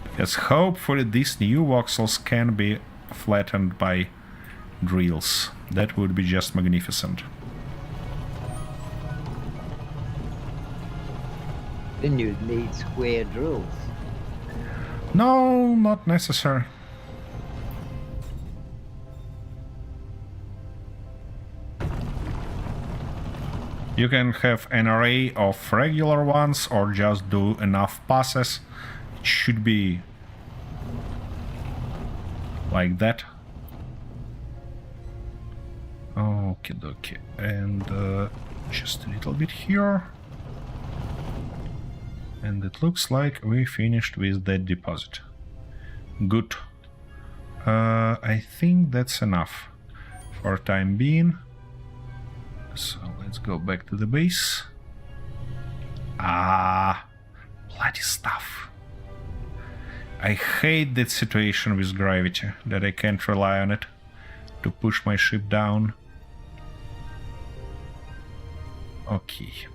because hopefully these new voxels can be flattened by drills. That would be just magnificent. Then you'd need square drills. No, not necessary. You can have an array of regular ones or just do enough passes. It should be like that. Okie dokie. And just a little bit here. And it looks like we finished with that deposit. Good. I think that's enough for time being. So let's go back to the base. Bloody stuff. I hate that situation with gravity, that I can't rely on it to push my ship down. Okay.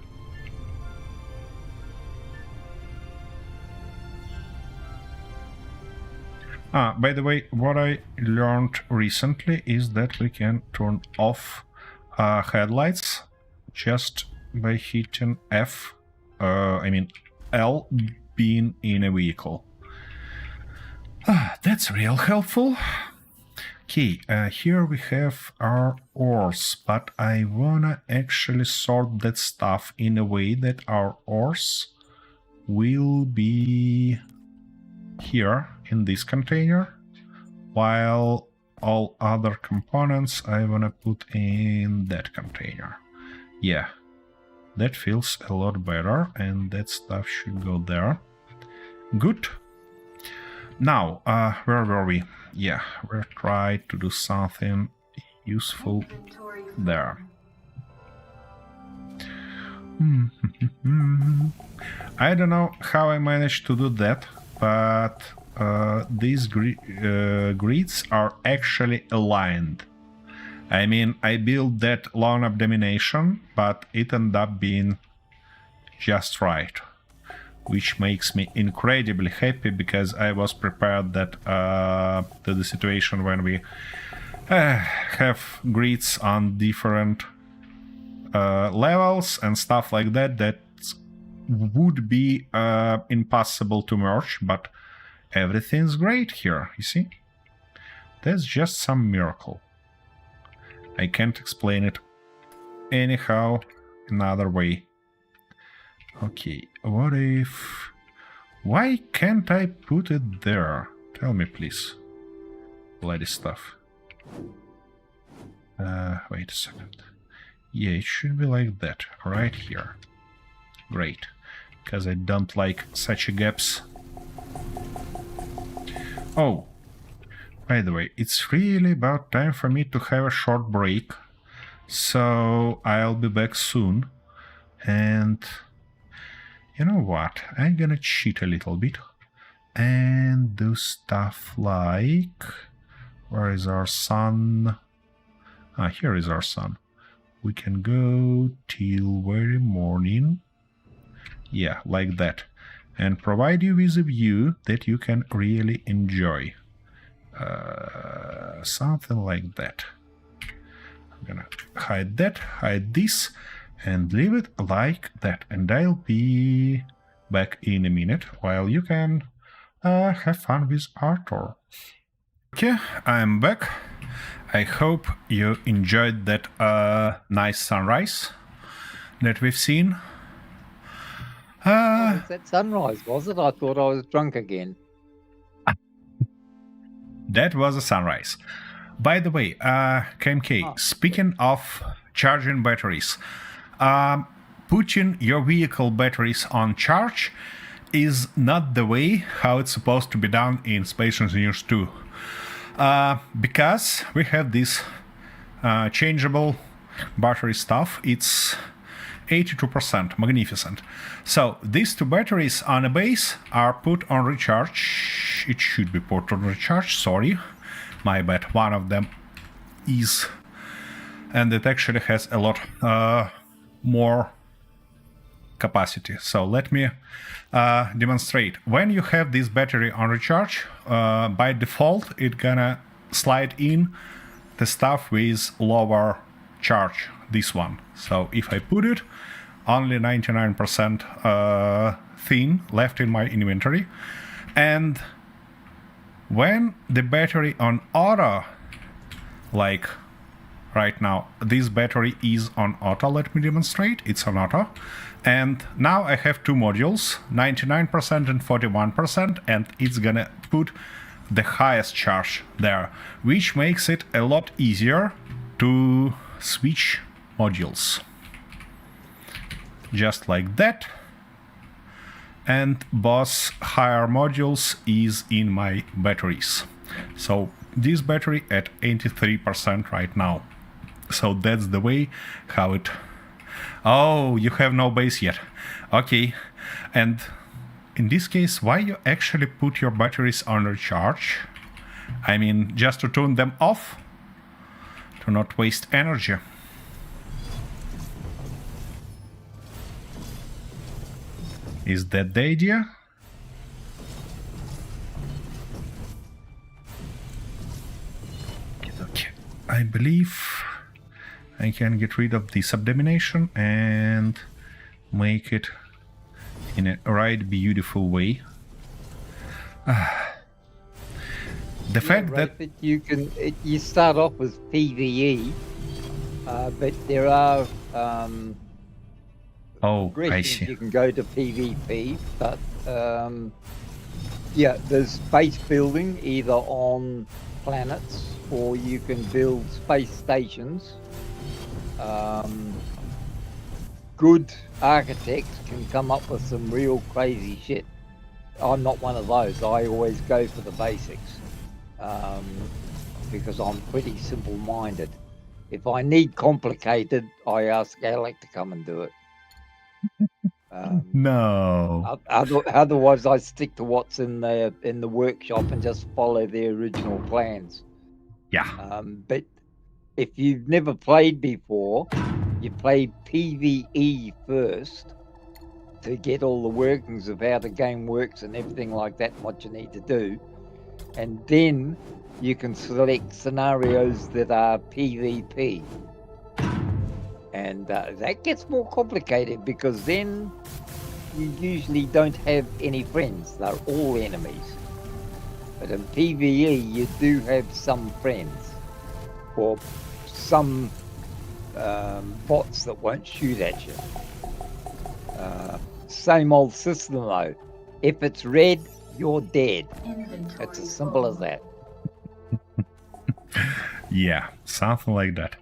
By the way, what I learned recently is that we can turn off headlights just by hitting F, L, being in a vehicle. That's real helpful. Okay, here we have our ores, but I wanna actually sort that stuff in a way that our ores will be here in this container, while all other components I wanna put in that container. Yeah, that feels a lot better, and that stuff should go there. Good. Now, where were we? Yeah, we're trying to do something useful Inventory there. I don't know how I managed to do that, but these grids are actually aligned. I mean, I built that long abdomination, but it ended up being just right, which makes me incredibly happy because I was prepared that to the situation when we have grids on different levels and stuff like that that would be impossible to merge, but everything's great here, you see? That's just some miracle. I can't explain it anyhow another way. Okay, what if... Why can't I put it there? Tell me, please. Bloody stuff. Wait a second. Yeah, it should be like that, right here. Great, because I don't like such gaps. Oh, by the way, it's really about time for me to have a short break, so I'll be back soon. And you know what? I'm gonna cheat a little bit and do stuff like... Where is our sun? Ah, here is our sun. We can go till very morning. Yeah, like that. And provide you with a view that you can really enjoy. Something like that. I'm gonna hide that, hide this, and leave it like that. And I'll be back in a minute while you can have fun with Arthur. Okay, I'm back. I hope you enjoyed that nice sunrise that we've seen. Was that sunrise, was it? I thought I was drunk again. That was a sunrise. By the way, KMK, speaking of charging batteries, putting your vehicle batteries on charge is not the way how it's supposed to be done in Space Engineers 2. Because we have this changeable battery stuff, it's 82%, magnificent. So these two batteries on a base are put on recharge. It should be put on recharge, sorry, my bad. One of them is, and it actually has a lot more capacity. So let me demonstrate. When you have this battery on recharge, by default it's gonna slide in the stuff with lower charge, this one. So if I put it, only 99% thin left in my inventory. And when the battery on auto, like right now, this battery is on auto, let me demonstrate, it's on auto. And now I have two modules, 99% and 41%, and it's gonna put the highest charge there, which makes it a lot easier to switch modules. Just like that. And both higher modules is in my batteries. So this battery at 83% right now. So that's the way how it... Oh, you have no base yet. Okay. And in this case, why you actually put your batteries on recharge? I mean, just to turn them off, to not waste energy. Is that the idea? Okay. I believe I can get rid of this abdomination and make it in a right beautiful way. The fact that you can, you start off with PVE, but there are oh, I see. you can go to PvP, but yeah, there's base building either on planets or you can build space stations. Good architects can come up with some real crazy shit. I'm not one of those. I always go for the basics because I'm pretty simple-minded. If I need complicated, I ask Alec to come and do it. No. Otherwise, I stick to what's in the workshop and just follow the original plans. Yeah. But if you've never played before, you play PvE first to get all the workings of how the game works and everything like that, and what you need to do. And then you can select scenarios that are PvP. And that gets more complicated because then you usually don't have any friends. They're all enemies. But in PvE, you do have some friends. Or some bots that won't shoot at you. Same old system though. If it's red, you're dead. Inventory It's as simple as that. Yeah, something like that.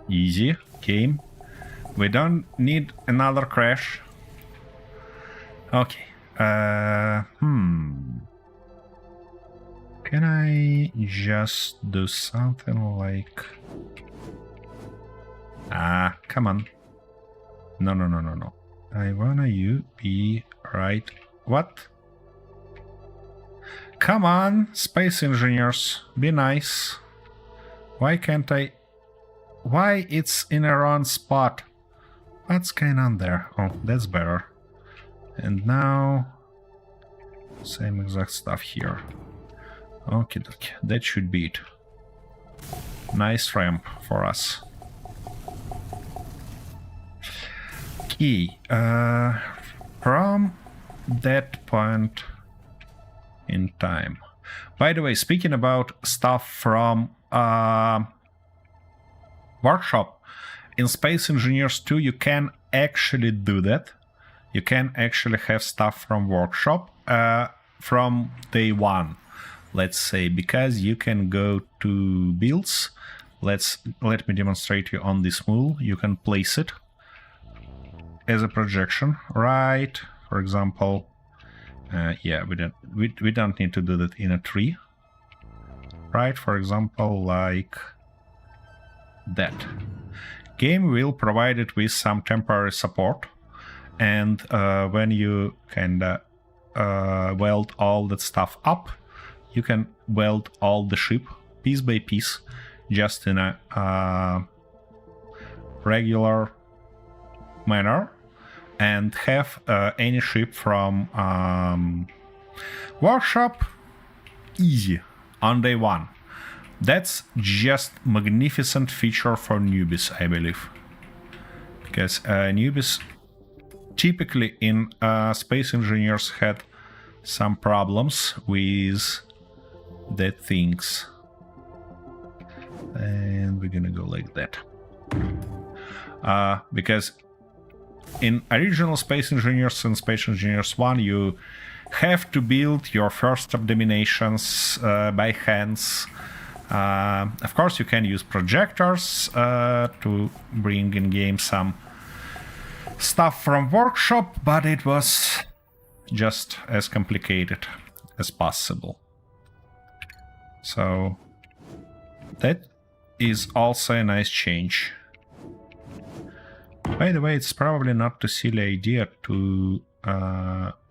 Easy game. We don't need another crash. Okay. Can I just do something like... come on. No. I wanna you be right. What? Come on, space engineers, be nice. Why can't I... Why it's in a wrong spot? What's going on there? Oh, that's better. And now... Same exact stuff here. Okay, that should be it. Nice ramp for us. Key. From that point in time. By the way, speaking about stuff from workshop, in Space Engineers 2 you can actually do that. You can actually have stuff from workshop from day one, let's say, because you can go to builds. Let me demonstrate you on this mule. You can place it as a projection, right? For example, yeah, we don't need to do that in a tree, right? For example, like that. Game will provide it with some temporary support, and when you can weld all that stuff up, you can weld all the ship piece by piece, just in a regular manner, and have any ship from workshop easy on day one. That's just magnificent feature for newbies, I believe, because newbies typically in Space Engineers had some problems with the things, and we're gonna go like that, because in original Space Engineers and Space Engineers 1 you have to build your first dominations by hands. Of course you can use projectors to bring in game some stuff from workshop, but it was just as complicated as possible. So that is also a nice change. By the way, it's probably not a silly idea to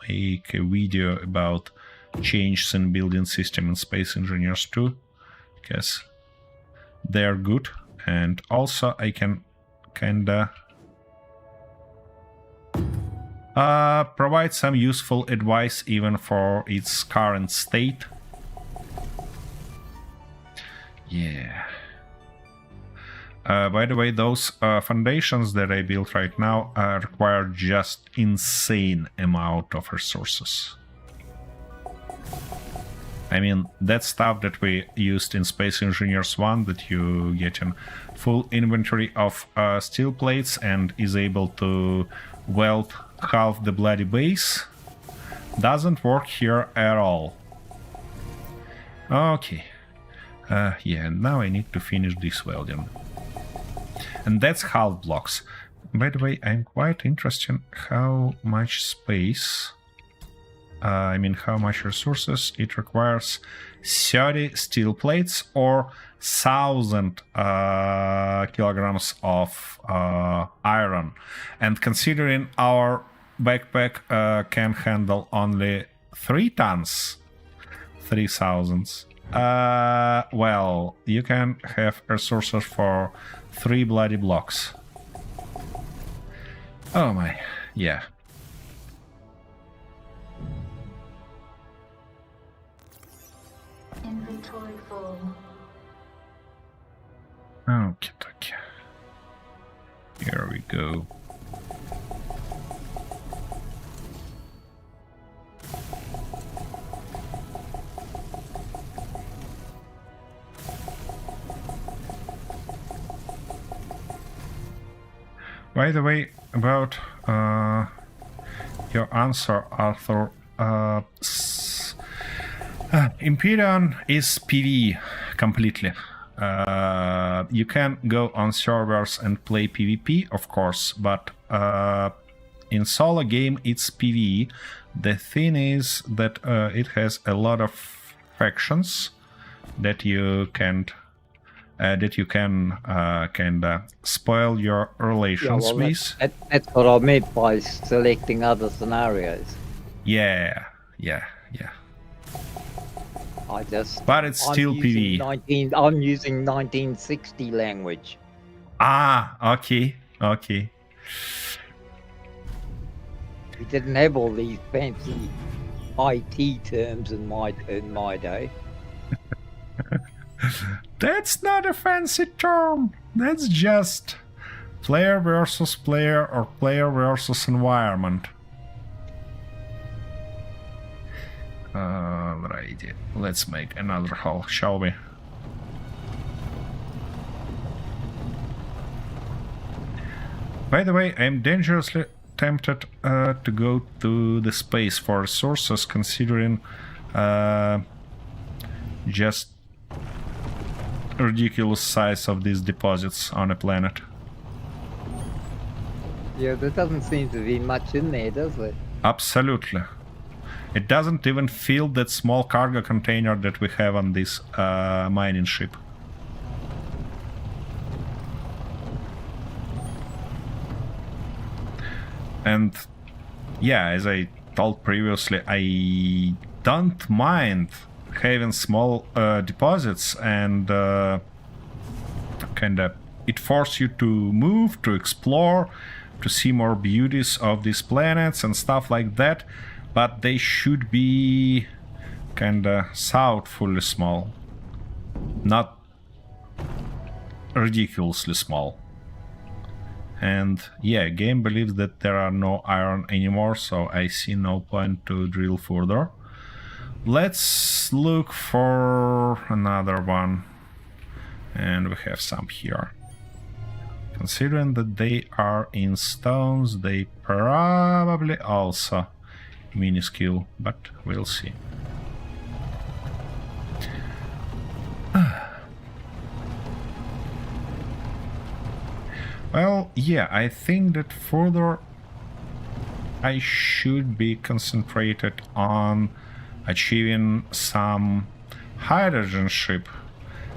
make a video about changes in building system in Space Engineers 2, because they are good, and also I can kinda provide some useful advice even for its current state. Yeah. By the way, those foundations that I built right now require just insane amount of resources. I mean, that stuff that we used in Space Engineers 1, that you get in full inventory of steel plates and is able to weld half the bloody base, doesn't work here at all. Okay. Yeah, now I need to finish this welding. And that's half blocks. By the way, I'm quite interested in how much space how much resources it requires. 30 steel plates or 1,000 kilograms of iron. And considering our backpack can handle only 3 tons, 3,000. Well, you can have resources for 3 bloody blocks. Oh my, yeah. Inventory full. Okay. Here we go. By the way, about your answer, Arthur, Empyrean is PvE completely. You can go on servers and play PvP, of course, but in solo game it's PvE. The thing is that it has a lot of factions that you can kinda spoil your relations with. That's what I meant by selecting other scenarios. Yeah. But it's still PvE. I'm using 1960 language. Okay. We didn't have all these fancy IT terms in my day. That's not a fancy term. That's just player versus player or player versus environment. Alrighty, let's make another hull, shall we? By the way, I'm dangerously tempted to go to the space for resources, considering just ridiculous size of these deposits on a planet. Yeah, there doesn't seem to be much in there, does it? Absolutely. It doesn't even fill that small cargo container that we have on this mining ship. And yeah, as I told previously, I don't mind having small deposits, and kinda it forces you to move, to explore, to see more beauties of these planets and stuff like that, but they should be kinda thoughtfully small, not ridiculously small. And yeah, game believes that there are no iron anymore, so I see no point to drill further. Let's look for another one. And we have some here. Considering that they are in stones, they probably also minuscule, but we'll see. Well, yeah, I think that further I should be concentrated on achieving some hydrogen ship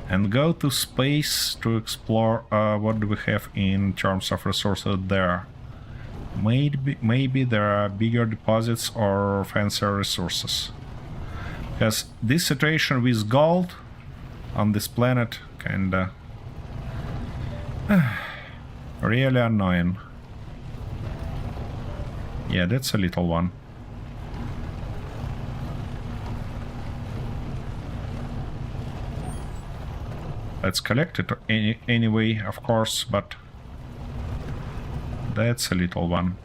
and go to space to explore what do we have in terms of resources there. Maybe there are bigger deposits or fancier resources. Because this situation with gold on this planet kinda really annoying. Yeah, that's a little one. Let's collect it anyway, of course, but that's a little one.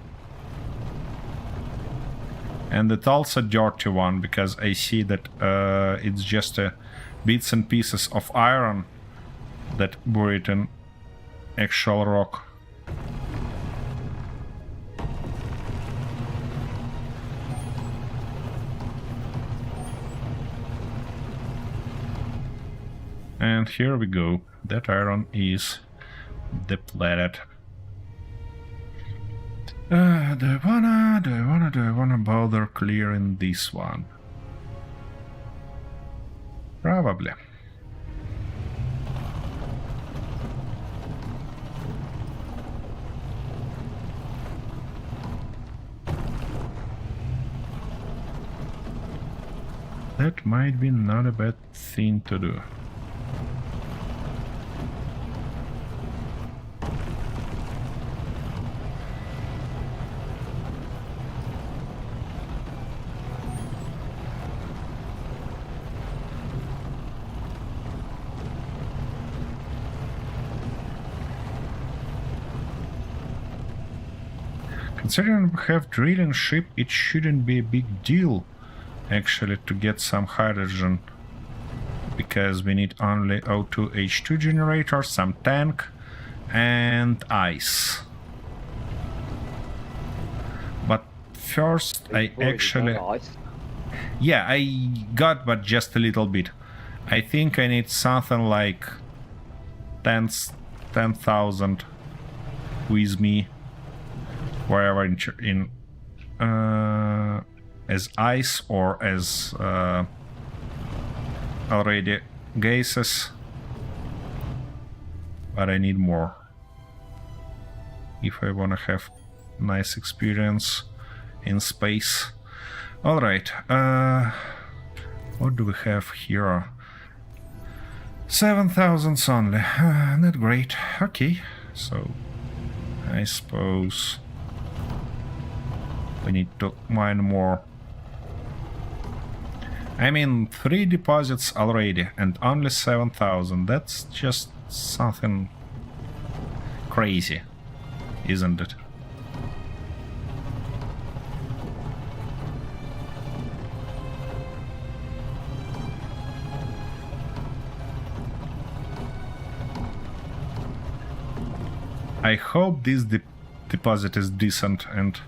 And it's also a dirty one, because I see that it's just bits and pieces of iron that buried in actual rock. And here we go. That iron is depleted. Do I wanna bother clearing this one? Probably. That might be not a bad thing to do. Considering we have drilling ship, it shouldn't be a big deal actually to get some hydrogen, because we need only O2H2 generator, some tank, and ice. But first I We've already actually... got ice. Yeah, I got, but just a little bit. I think I need something like 10,000 with me wherever in as ice or as already gases, but I need more if I wanna have nice experience in space. All right, what do we have here? 7,000 only, not great. Okay, so I suppose we need to mine more. I mean, 3 deposits already and only 7,000. That's just something crazy, isn't it? I hope this deposit is decent and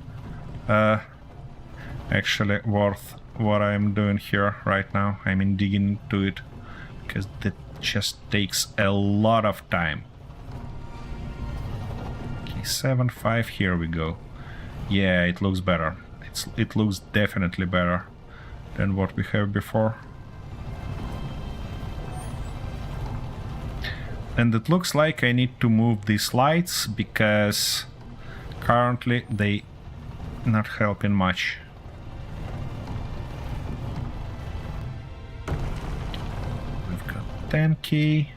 actually worth what I'm doing here right now. I mean, digging into it, because that just takes a lot of time. Okay, 7.5, here we go. Yeah, it looks better. It looks definitely better than what we have before. And it looks like I need to move these lights, because currently they not helping much. We've got 10k.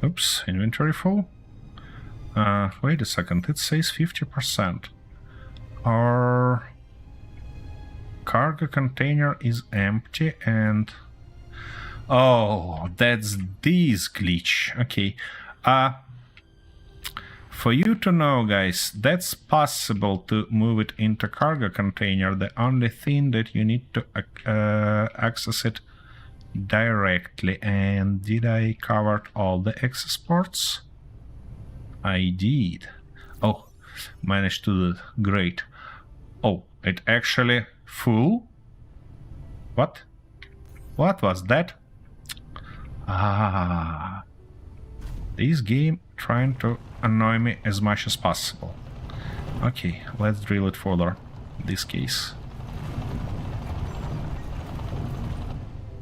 Oops, inventory full. Wait a second, it says 50%. Our cargo container is empty and... Oh, that's this glitch. Okay. For you to know, guys, that's possible to move it into cargo container. The only thing that you need to access it directly. And did I cover all the access ports? I did. Oh, managed to do it. Great. Oh, it actually full? What? What was that? Ah, this game trying to annoy me as much as possible. Okay, let's drill it further in this case.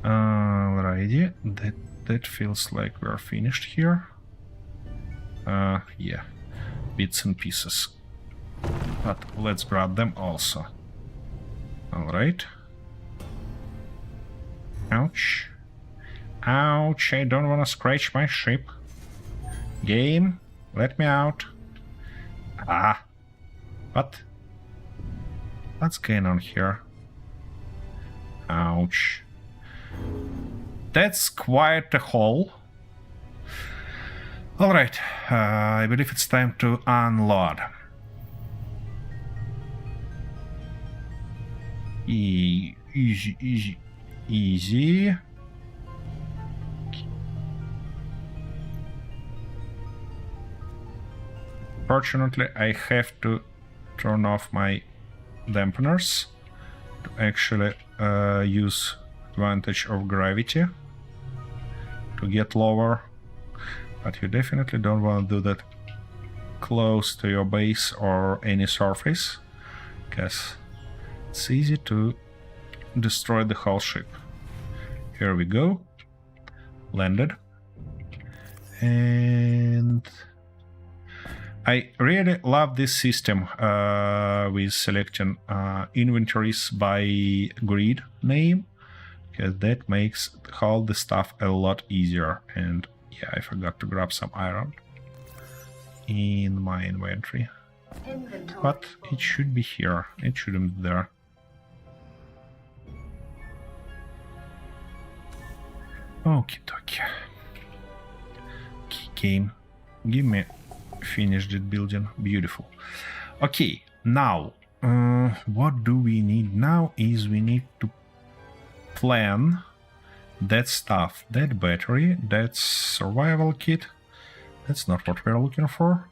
Alrighty, that feels like we're finished here. Yeah, bits and pieces. But let's grab them also. Alright. Ouch. Ouch, I don't want to scratch my ship. Game, let me out. Ah. What? What's going on here? Ouch. That's quite a hole. Alright, I believe it's time to unload. Easy, easy, easy. Fortunately, I have to turn off my dampeners to actually use advantage of gravity to get lower. But you definitely don't want to do that close to your base or any surface, because it's easy to destroy the whole ship. Here we go. Landed. And I really love this system with selecting inventories by grid name, because that makes all the stuff a lot easier. And yeah, I forgot to grab some iron in my inventory, Inventory. but it should be here. It shouldn't be there. Okie dokie. Game, give me finish that building. Beautiful. Okay, now what do we need now is we need to plan that stuff, that battery, that survival kit. That's not what we're looking for.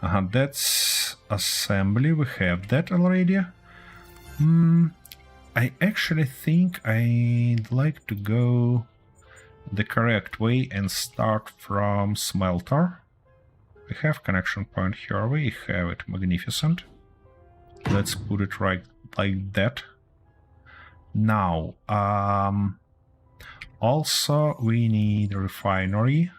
That's assembly. We have that already. I actually think I'd like to go the correct way and start from smelter. We have connection point here. We have it. Magnificent. Let's put it right like that. Now, also we need a refinery.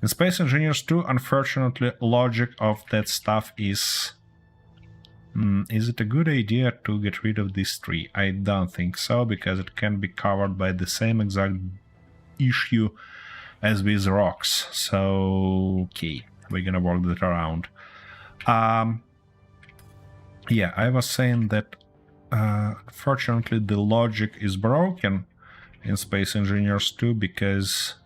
In Space Engineers 2, unfortunately, logic of that stuff is it a good idea to get rid of this tree? I don't think so, because it can be covered by the same exact issue as with rocks. So, okay, we're gonna work that around. Yeah, I was saying that fortunately the logic is broken in Space Engineers 2, because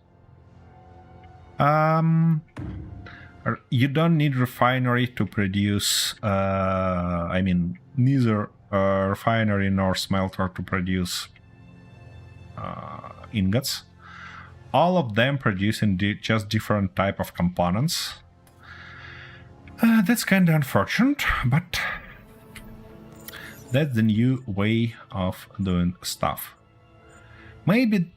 you don't need refinery to produce, I mean, neither refinery nor smelter to produce ingots. All of them producing just different type of components. That's kind of unfortunate, but that's the new way of doing stuff. Maybe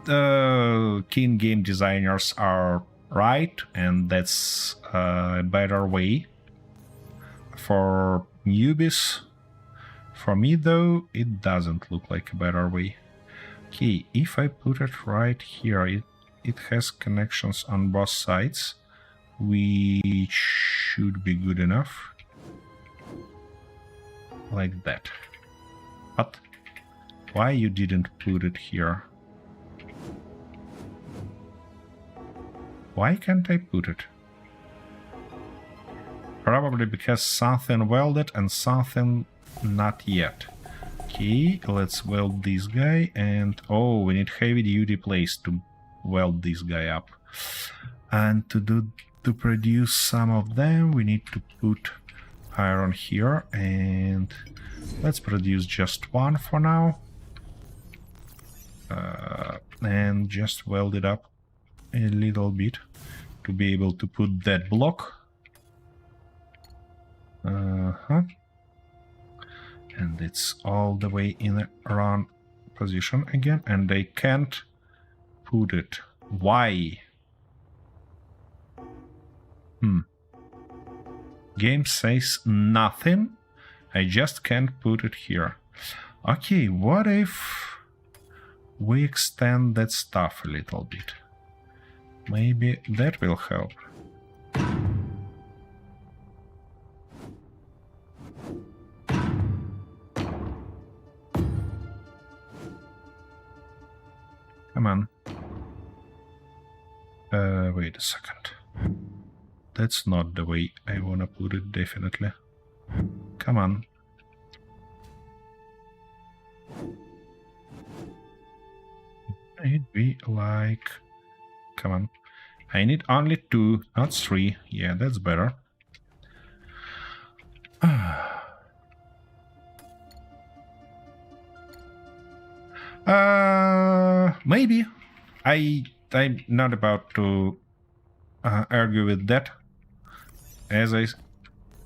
keen game designers are right, and that's a better way for newbies. For me, though, it doesn't look like a better way. Okay, if I put it right here, it has connections on both sides, which should be good enough. Like that. But why you didn't put it here? Why can't I put it? Probably because something welded and something not yet. Okay, let's weld this guy, and oh, we need heavy duty plates to weld this guy up. And to produce some of them, we need to put iron here, and let's produce just one for now. And just weld it up a little bit to be able to put that block. And it's all the way in a run position again, and I can't put it. Why? Game says nothing. I just can't put it here. Okay, what if we extend that stuff a little bit? Maybe that will help. Come on. Wait a second. That's not the way I wanna put it, definitely. Come on. It'd be like... Come on. I need only 2, not 3. Yeah, that's better. Maybe. I'm not about to argue with that. As I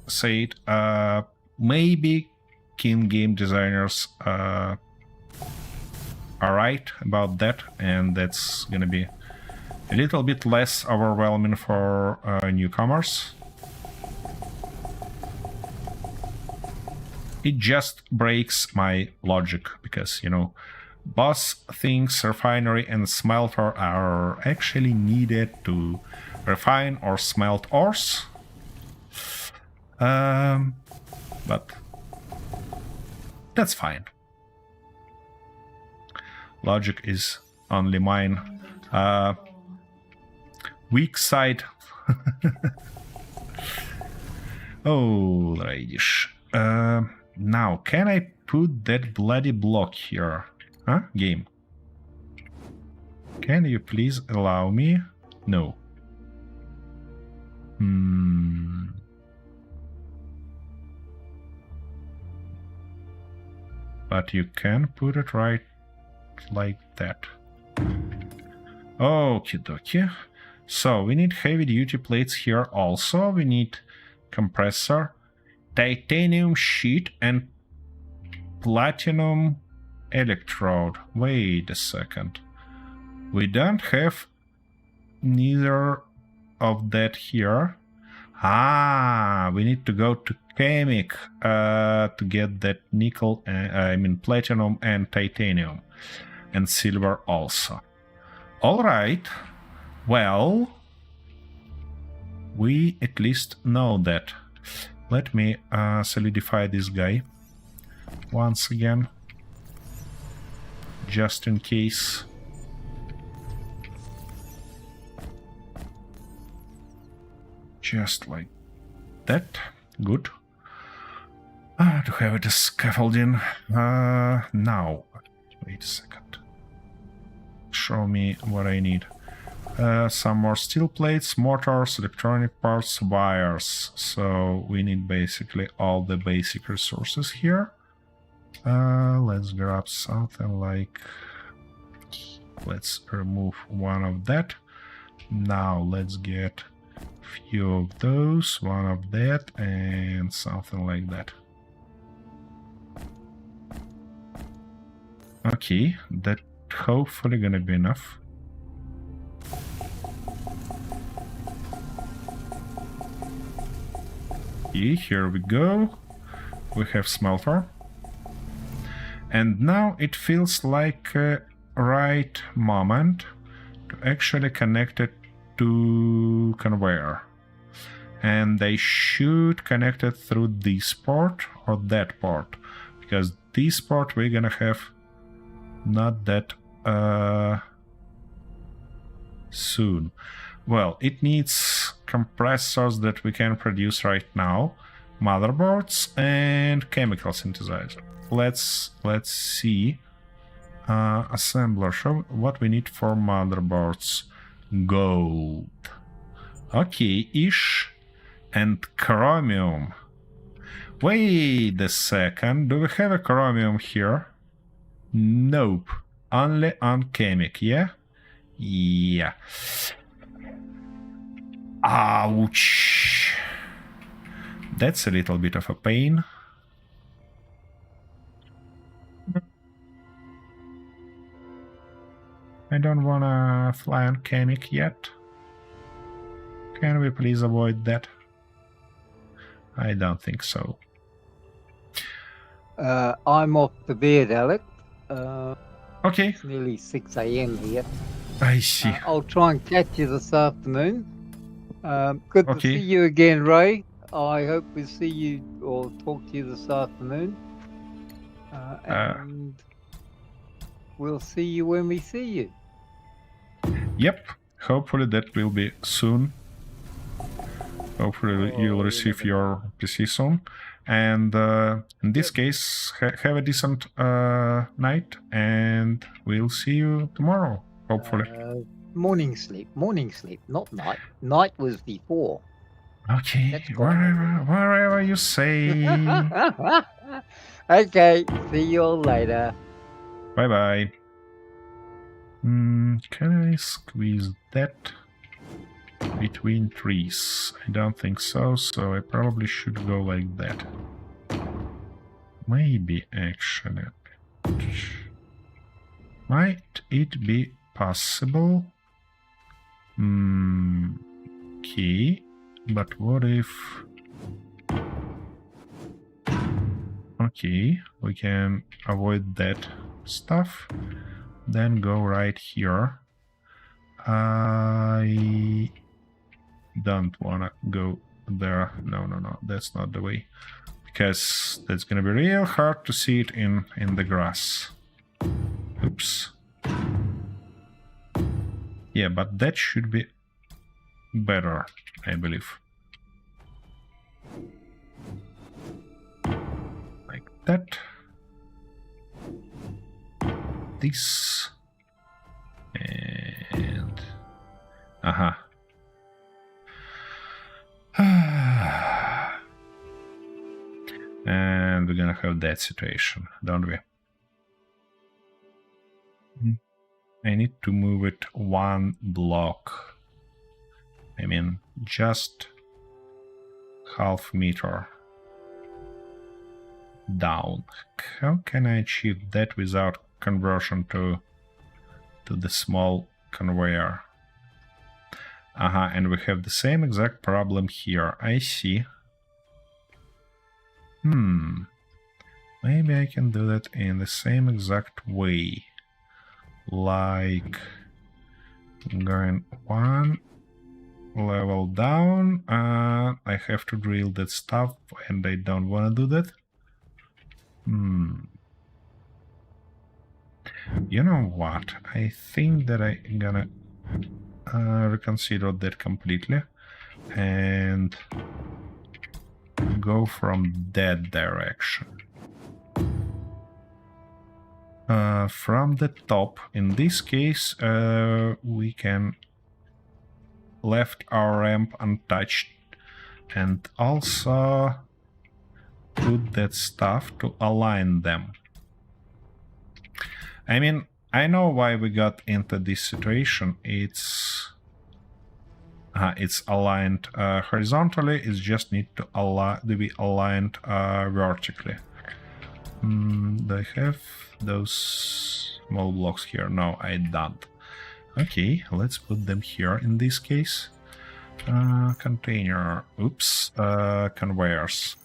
said, maybe King Game Designers are right about that, and that's gonna be a little bit less overwhelming for newcomers. It just breaks my logic because, you know, boss things, refinery and smelter are actually needed to refine or smelt ores. But that's fine. Logic is only mine. Weak side. Oh, ladies. Now, can I put that bloody block here? Huh? Game. Can you please allow me? No. But you can put it right like that. Okie dokie. So we need heavy duty plates here also. We need compressor, titanium sheet and platinum electrode. Wait a second. We don't have neither of that here. Ah, we need to go to Chemic to get that nickel, platinum and titanium. And silver also. Alright. Well, we at least know that. Let me solidify this guy once again. Just in case. Just like that. Good. To have it as scaffolding. Now, wait a second. Show me what I need. Some more steel plates, motors, electronic parts, wires. So we need basically all the basic resources here. Let's grab something like... Let's remove one of that. Now let's get a few of those, one of that, and something like that. Okay, that hopefully gonna be enough. Okay, here we go. We have smelter. And now it feels like a right moment to actually connect it to conveyor. And they should connect it through this port or that port. Because this port we're gonna have not that soon. Well, it needs compressors that we can produce right now, motherboards and chemical synthesizer. Let's see. Assembler, show what we need for motherboards. Gold. Okay, ish. And chromium. Wait a second. Do we have a chromium here? Nope. Only on chemic, yeah? Yeah. Ouch. That's a little bit of a pain. I don't wanna fly on chemic yet. Can we please avoid that? I don't think so. I'm off to bed, Alec. Okay. It's nearly 6 a.m. here. I see. I'll try and catch you this afternoon. Good to Okay. see you again, Ray. I hope we see you or talk to you this afternoon. And we'll see you when we see you. Yep. Hopefully that will be soon. Hopefully you'll receive your PC soon. And in this case, have a decent night, and we'll see you tomorrow, hopefully. Morning sleep, not night. Night was before. Okay, That's fine. wherever you say. Okay, see you all later. Bye bye. Can I squeeze that between trees? I don't think so, so I probably should go like that. Maybe, actually. Might it be possible? Okay, but what if... Okay, we can avoid that stuff. Then go right here. I don't wanna go there. No, that's not the way. Because that's gonna be real hard to see it in the grass. Oops. Yeah, but that should be better, I believe. Like that. This. And... Aha. And we're gonna have that situation, don't we? I need to move it 1 block. I mean, just half meter down. How can I achieve that without conversion to the small conveyor? And we have the same exact problem here. I see. Maybe I can do that in the same exact way. Like going 1 level down. I have to drill that stuff and I don't want to do that. You know what? I think that I'm gonna reconsider that completely and go from that direction. From the top, in this case, we can left our ramp untouched and also put that stuff to align them. I mean, I know why we got into this situation. It's aligned horizontally. It just need to be aligned vertically. Do I have those small blocks here? No, I don't. Okay, let's put them here in this case. Container. Oops. Conveyors.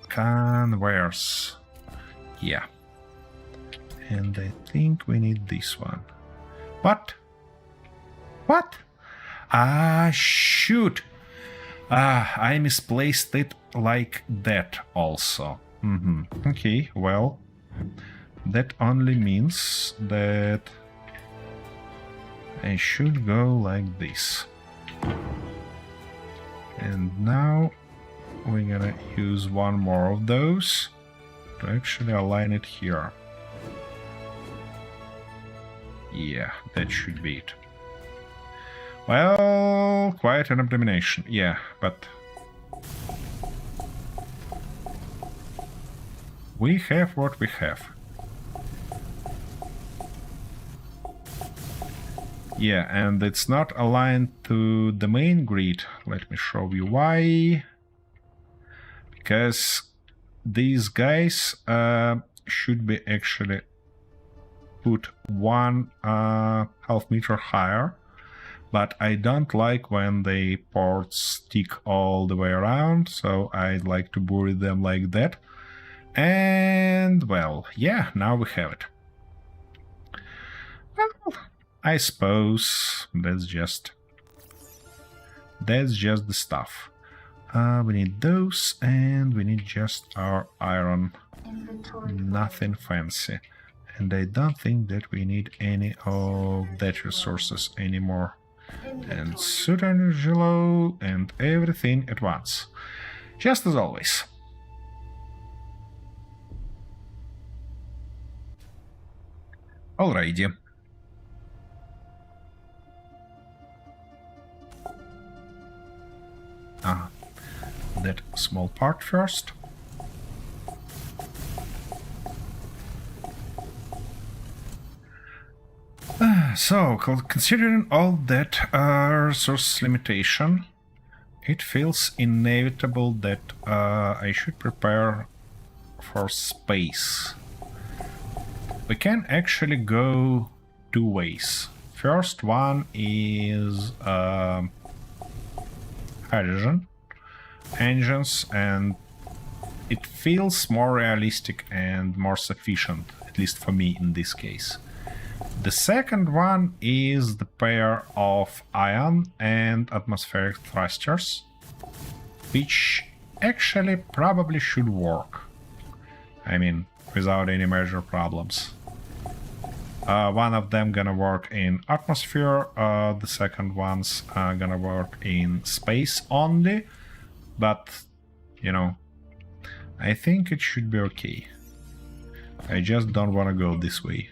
Conveyors. Yeah. And I think we need this one. What? What? Shoot! I misplaced it like that also. Okay, well, that only means that I should go like this. And now we're gonna use one more of those to actually align it here. Yeah, that should be it. Well, quite an abomination. Yeah, but we have what we have. Yeah, and it's not aligned to the main grid. Let me show you why. Because these guys should be actually put 1 half meter higher, but I don't like when the ports stick all the way around, so I'd like to bury them like that. And well, yeah, now we have it. Well, I suppose that's just the stuff. We need those, and we need just our iron. Inventory. Nothing fancy. And I don't think that we need any of that resources anymore. And suit energy low and everything at once. Just as always. Alrighty. small part first. So, considering all that resource limitation, it feels inevitable that I should prepare for space. We can actually go two ways. First one is hydrogen engines, and it feels more realistic and more sufficient, at least for me in this case. The second one is the pair of ion and atmospheric thrusters, which actually probably should work. I mean, without any major problems. One of them gonna work in atmosphere, the second one's gonna work in space only, but, you know, I think it should be okay. I just don't wanna go this way.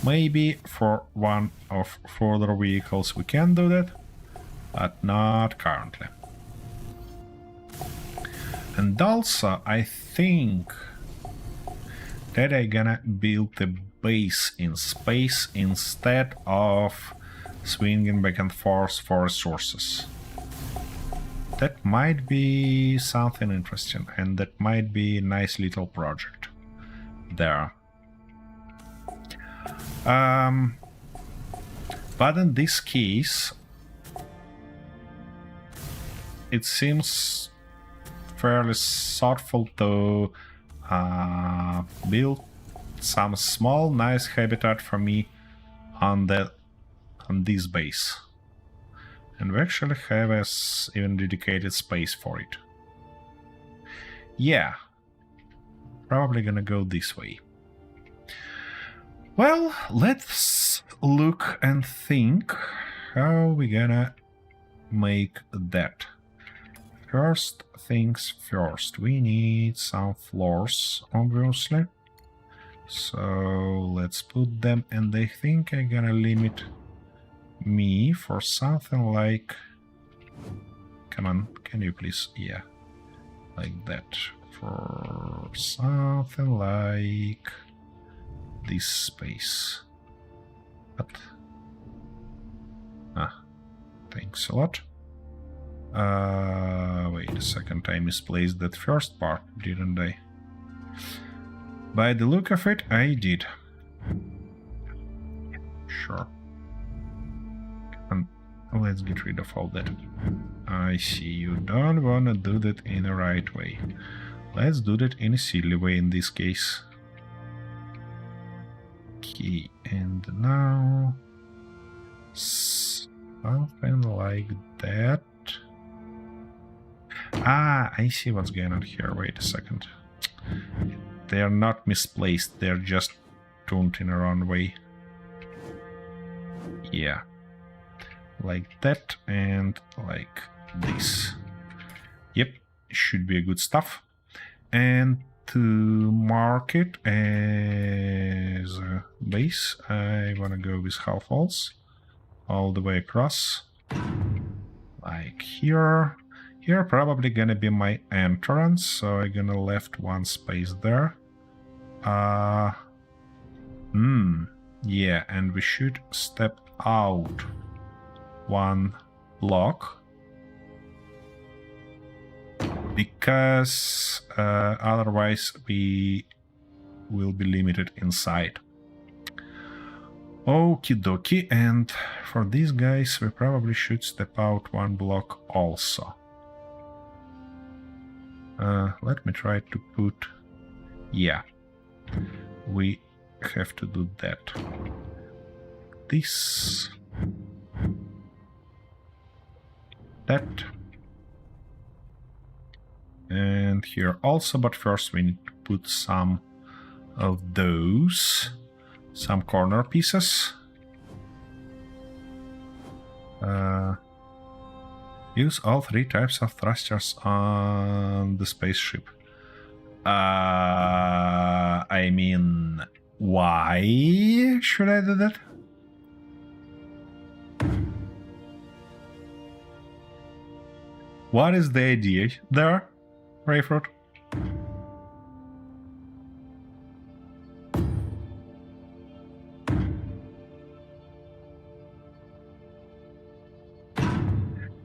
Maybe for one of further vehicles we can do that, but not currently. And also, I think that I'm gonna build a base in space instead of swinging back and forth for resources. That might be something interesting, and that might be a nice little project there. But in this case, it seems fairly thoughtful to build some small, nice habitat for me on this base, and we actually have even dedicated space for it. Yeah, probably gonna go this way. Well, let's look and think how we gonna make that. First things first, we need some floors, obviously. So let's put them, and I think I'm gonna limit me for something like... Come on, can you please? Yeah, like that. For something like this space. But... thanks a lot. Wait a second, I misplaced that first part, didn't I? By the look of it, I did. Sure. And let's get rid of all that. I see, you don't wanna do that in the right way. Let's do that in a silly way in this case. Okay, and now... something like that. I see what's going on here. Wait a second. They are not misplaced, they're just tuned in a wrong way. Yeah. Like that and like this. Yep, should be good stuff. And to mark it as a base, I wanna go with half walls all the way across. Like here. Here probably gonna be my entrance, so I'm gonna left one space there. Yeah, and we should step out one block, because otherwise we will be limited inside. Okie dokie, and for these guys we probably should step out one block also. Let me try to put... yeah, we have to do that. This... that... and here also, but first we need to put some of those, some corner pieces. Use all 3 types of thrusters on the spaceship. I mean, why should I do that? What is the idea there, Rayford?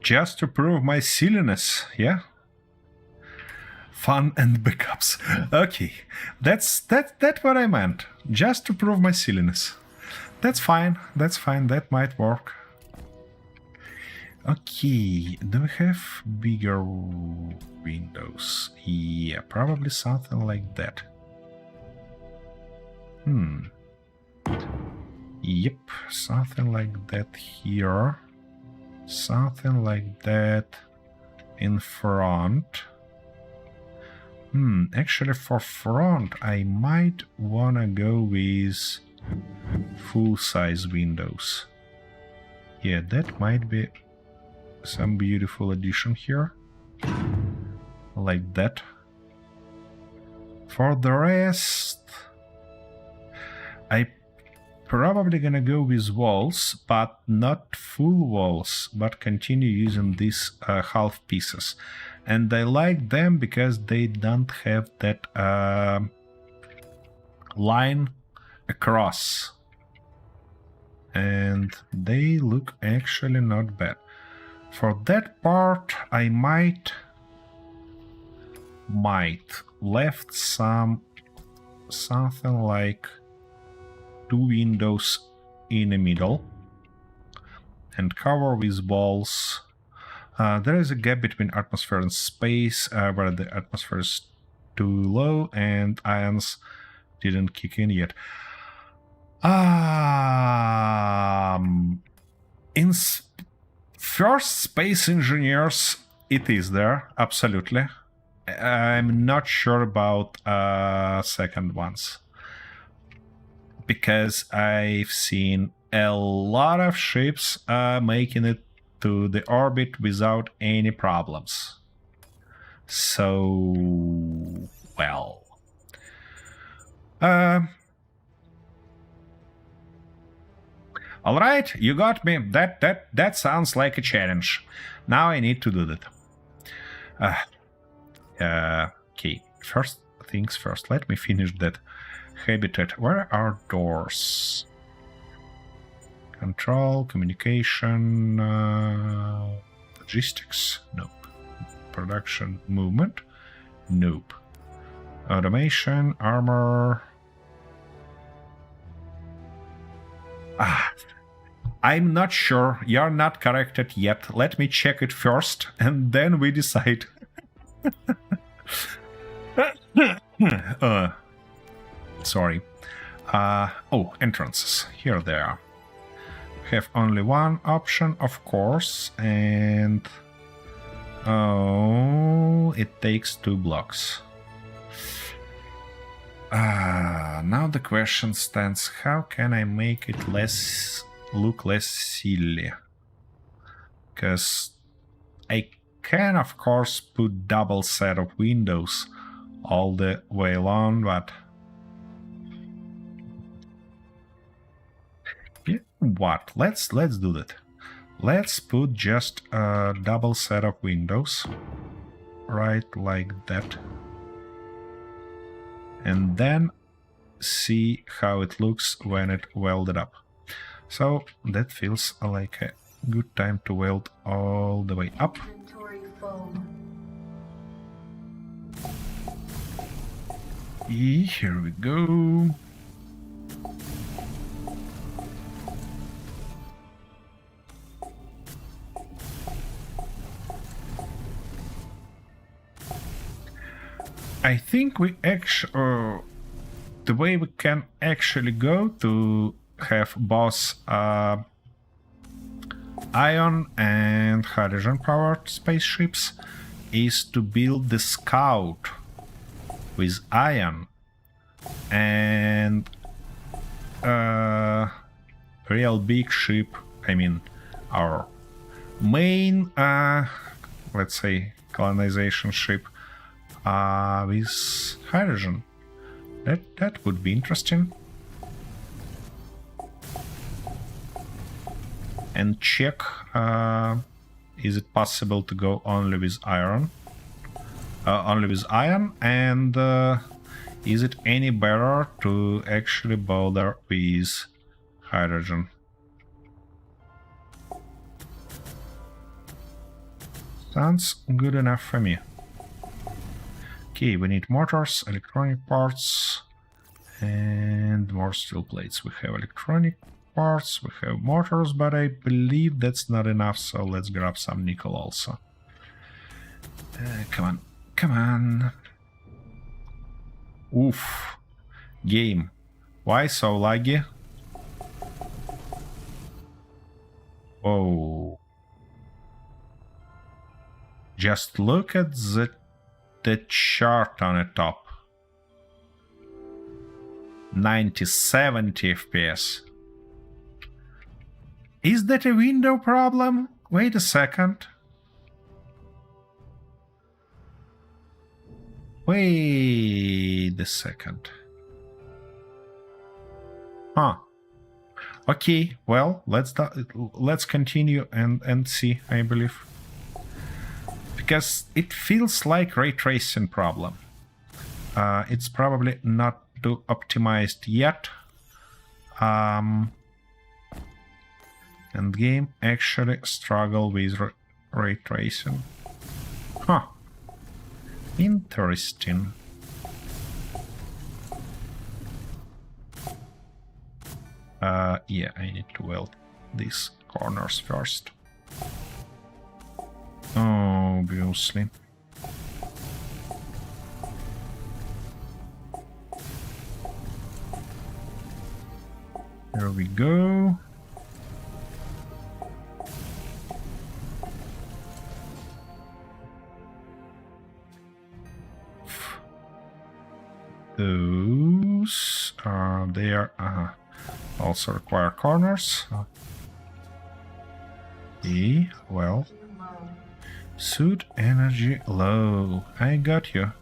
Just to prove my silliness, yeah? Fun and backups. Okay, that's what I meant. Just to prove my silliness. That's fine. That's fine. That might work. Okay, do we have bigger windows? Yeah, probably something like that. Yep, something like that here. Something like that in front. Actually for front I might wanna go with full-size windows. Yeah, that might be some beautiful addition here. Like that. For the rest, I probably gonna go with walls, but not full walls, but continue using these half pieces. And I like them because they don't have that line across. And they look actually not bad. For that part, I might left something like 2 windows in the middle and cover with walls. There is a gap between atmosphere and space where the atmosphere is too low and ions didn't kick in yet. In first Space Engineers, it is there, absolutely. I'm not sure about second ones, because I've seen a lot of ships making it to the orbit without any problems. So, well. Alright, you got me. That sounds like a challenge. Now I need to do that. Okay, first things first. Let me finish that habitat. Where are doors? Control, communication, logistics? Nope. Production, movement? Nope. Automation, armor. I'm not sure. You're not corrected yet. Let me check it first, and then we decide. Sorry. Oh, entrances. Here they are. We have only one option, of course, and... Oh, it takes 2 blocks. Now the question stands, how can I make it look less silly? Because I can, of course, put double set of windows all the way along, but... You know what? Let's do that. Let's put just a double set of windows. Right like that. And then see how it looks when it welded up. So that feels like a good time to weld all the way up. Inventory full. Here we go. I think we actually, the way we can actually go to have both ion and hydrogen powered spaceships is to build the Scout with ion and real big ship, I mean our main, let's say, colonization ship with hydrogen. That would be interesting. And check Is it possible to go only with iron? And is it any better to actually bother with hydrogen? Sounds good enough for me. Okay, we need motors, electronic parts, and more steel plates. We have electronic parts, we have motors, but I believe that's not enough, so let's grab some nickel also. Come on, come on. Oof. Game. Why so laggy? Oh. Just look at the chart on the top. 90-70 FPS. Is that a window problem? Wait a second. Wait a second. Huh. Okay, well, let's continue and see, I believe. Because it feels like ray tracing problem. It's probably not too optimized yet. And game actually struggle with ray tracing. Huh. Interesting. Yeah, I need to weld these corners first. Obviously. There we go. Those are there. Also require corners. Okay, well. Suit energy low. I got you,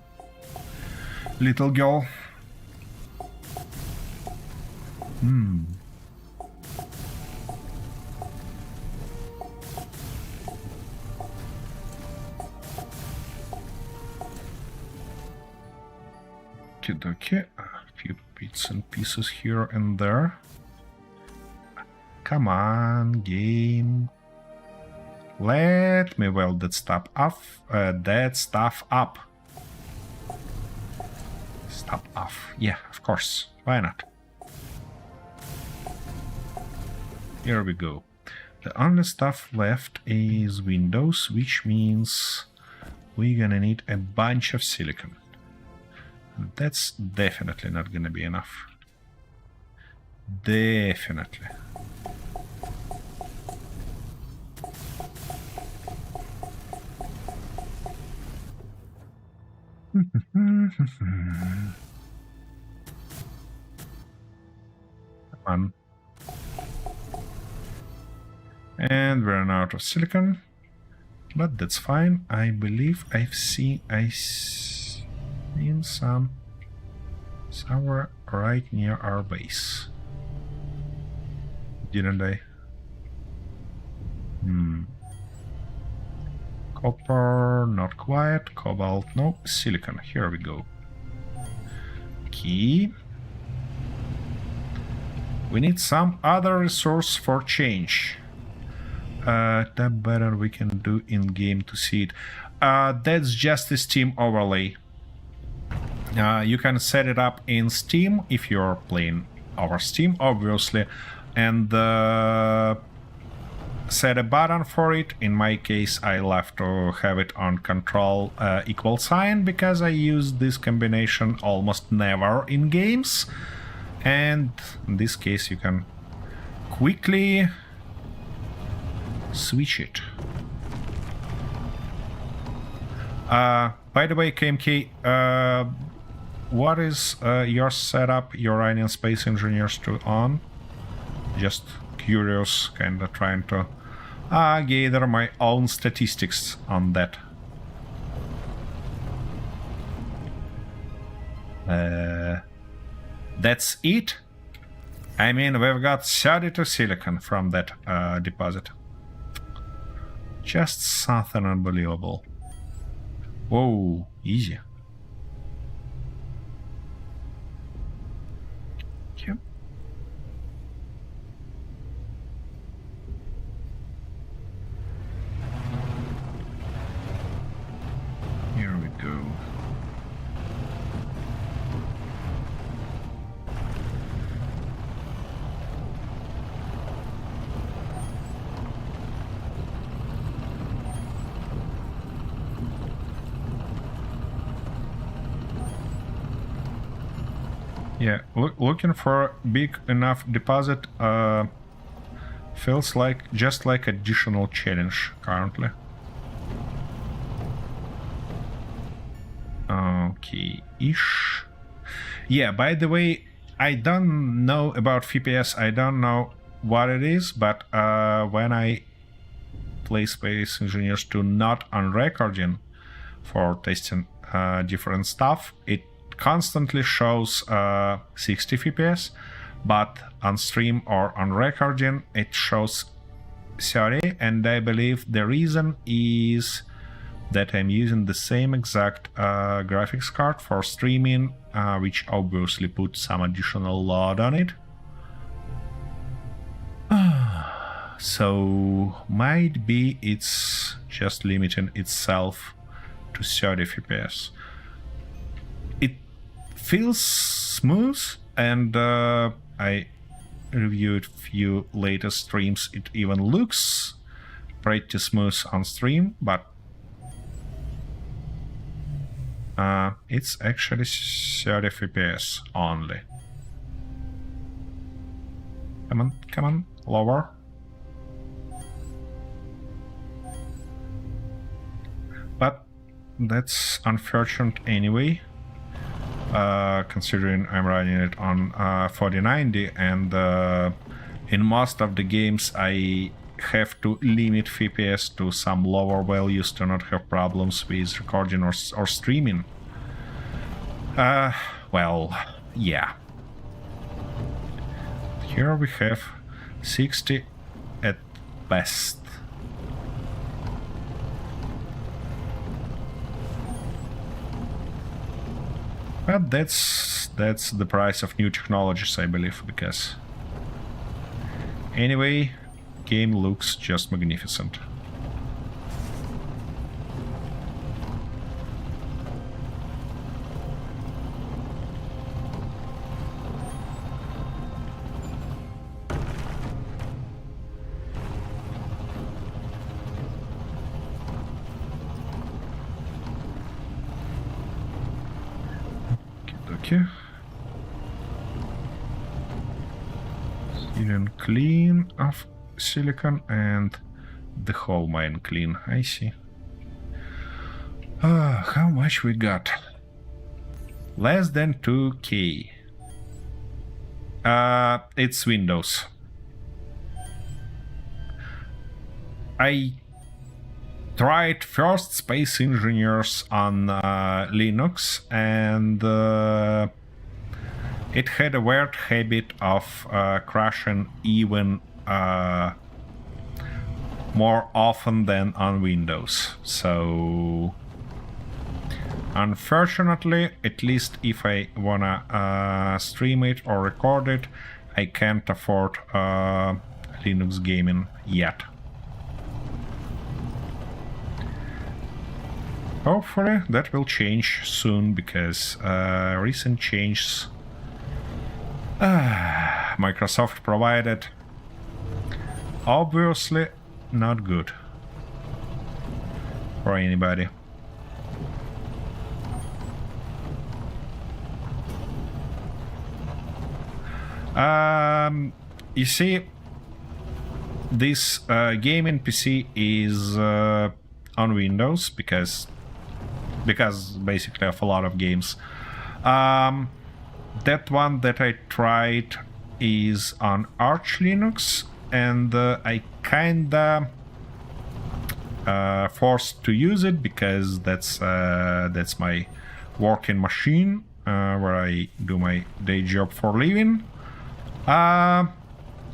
little girl. Okay, a few bits and pieces here and there. Come on, game. Let me weld that stuff up. Stuff off. Yeah, of course. Why not? Here we go. The only stuff left is windows, which means we're gonna need a bunch of silicon. That's definitely not gonna be enough. Definitely. Come on. And we're out of silicon. But that's fine. I believe I've seen some somewhere right near our base. Didn't I? Copper, not quite. Cobalt, no. Silicon, here we go. Key. We need some other resource for change. That better we can do in game to see it. That's just a Steam overlay. You can set it up in Steam if you're playing over Steam, obviously, and set a button for it. In my case, I love to have it on Control =, because I use this combination almost never in games. And in this case, you can quickly switch it. By the way, KMK, what is your setup, Uranian Space Engineers on? Just curious, kind of trying to gather my own statistics on that. That's it? I mean, we've got 32 silicon from that deposit. Just something unbelievable. Whoa, easy. Yep. Here we go. Yeah, looking for a big enough deposit feels like just like additional challenge currently. Okay-ish. Yeah, by the way, I don't know about VPS, I don't know what it is, but when I play Space Engineers 2 not on recording for testing different stuff, it constantly shows 60 FPS, but on stream or on recording it shows 30, and I believe the reason is that I'm using the same exact graphics card for streaming, which obviously puts some additional load on it. So might be it's just limiting itself to 30 FPS. It feels smooth, and I reviewed few latest streams. It even looks pretty smooth on stream, but it's actually 30 FPS only. Come on, lower. But that's unfortunate anyway, considering I'm running it on 4090, and in most of the games I have to limit FPS to some lower values to not have problems with recording or streaming. Well, yeah. Here we have 60 at best. But that's the price of new technologies, I believe, because anyway, game looks just magnificent. Okay. Even clean of silicon and the whole mine clean. I see. How much we got? Less than 2K. It's Windows. I tried first Space Engineers on Linux, and it had a weird habit of crashing even more often than on Windows. So unfortunately, at least if I wanna stream it or record it, I can't afford Linux gaming yet. Hopefully that will change soon, because recent changes Microsoft provided obviously not good for anybody. You see, this gaming PC is on Windows because basically of a lot of games. That one that I tried is on Arch Linux, and I kinda forced to use it because that's my working machine where I do my day job for living.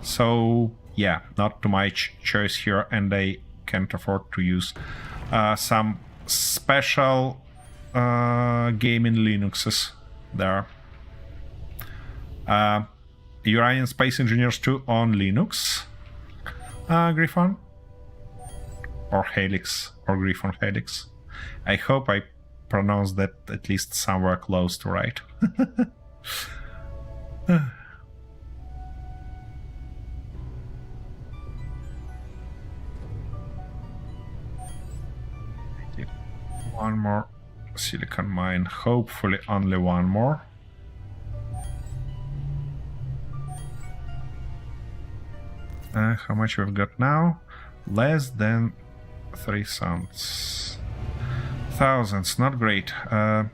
So yeah, not too much choice here, and I can't afford to use some special gaming Linuxes there. Uranian Space Engineers 2 on Linux, Griffon? Or Helix, or Griffon Helix. I hope I pronounced that at least somewhere close to right. One more silicon mine, hopefully only one more. How much we've got now? Less than 3,000. Thousands, not great. Or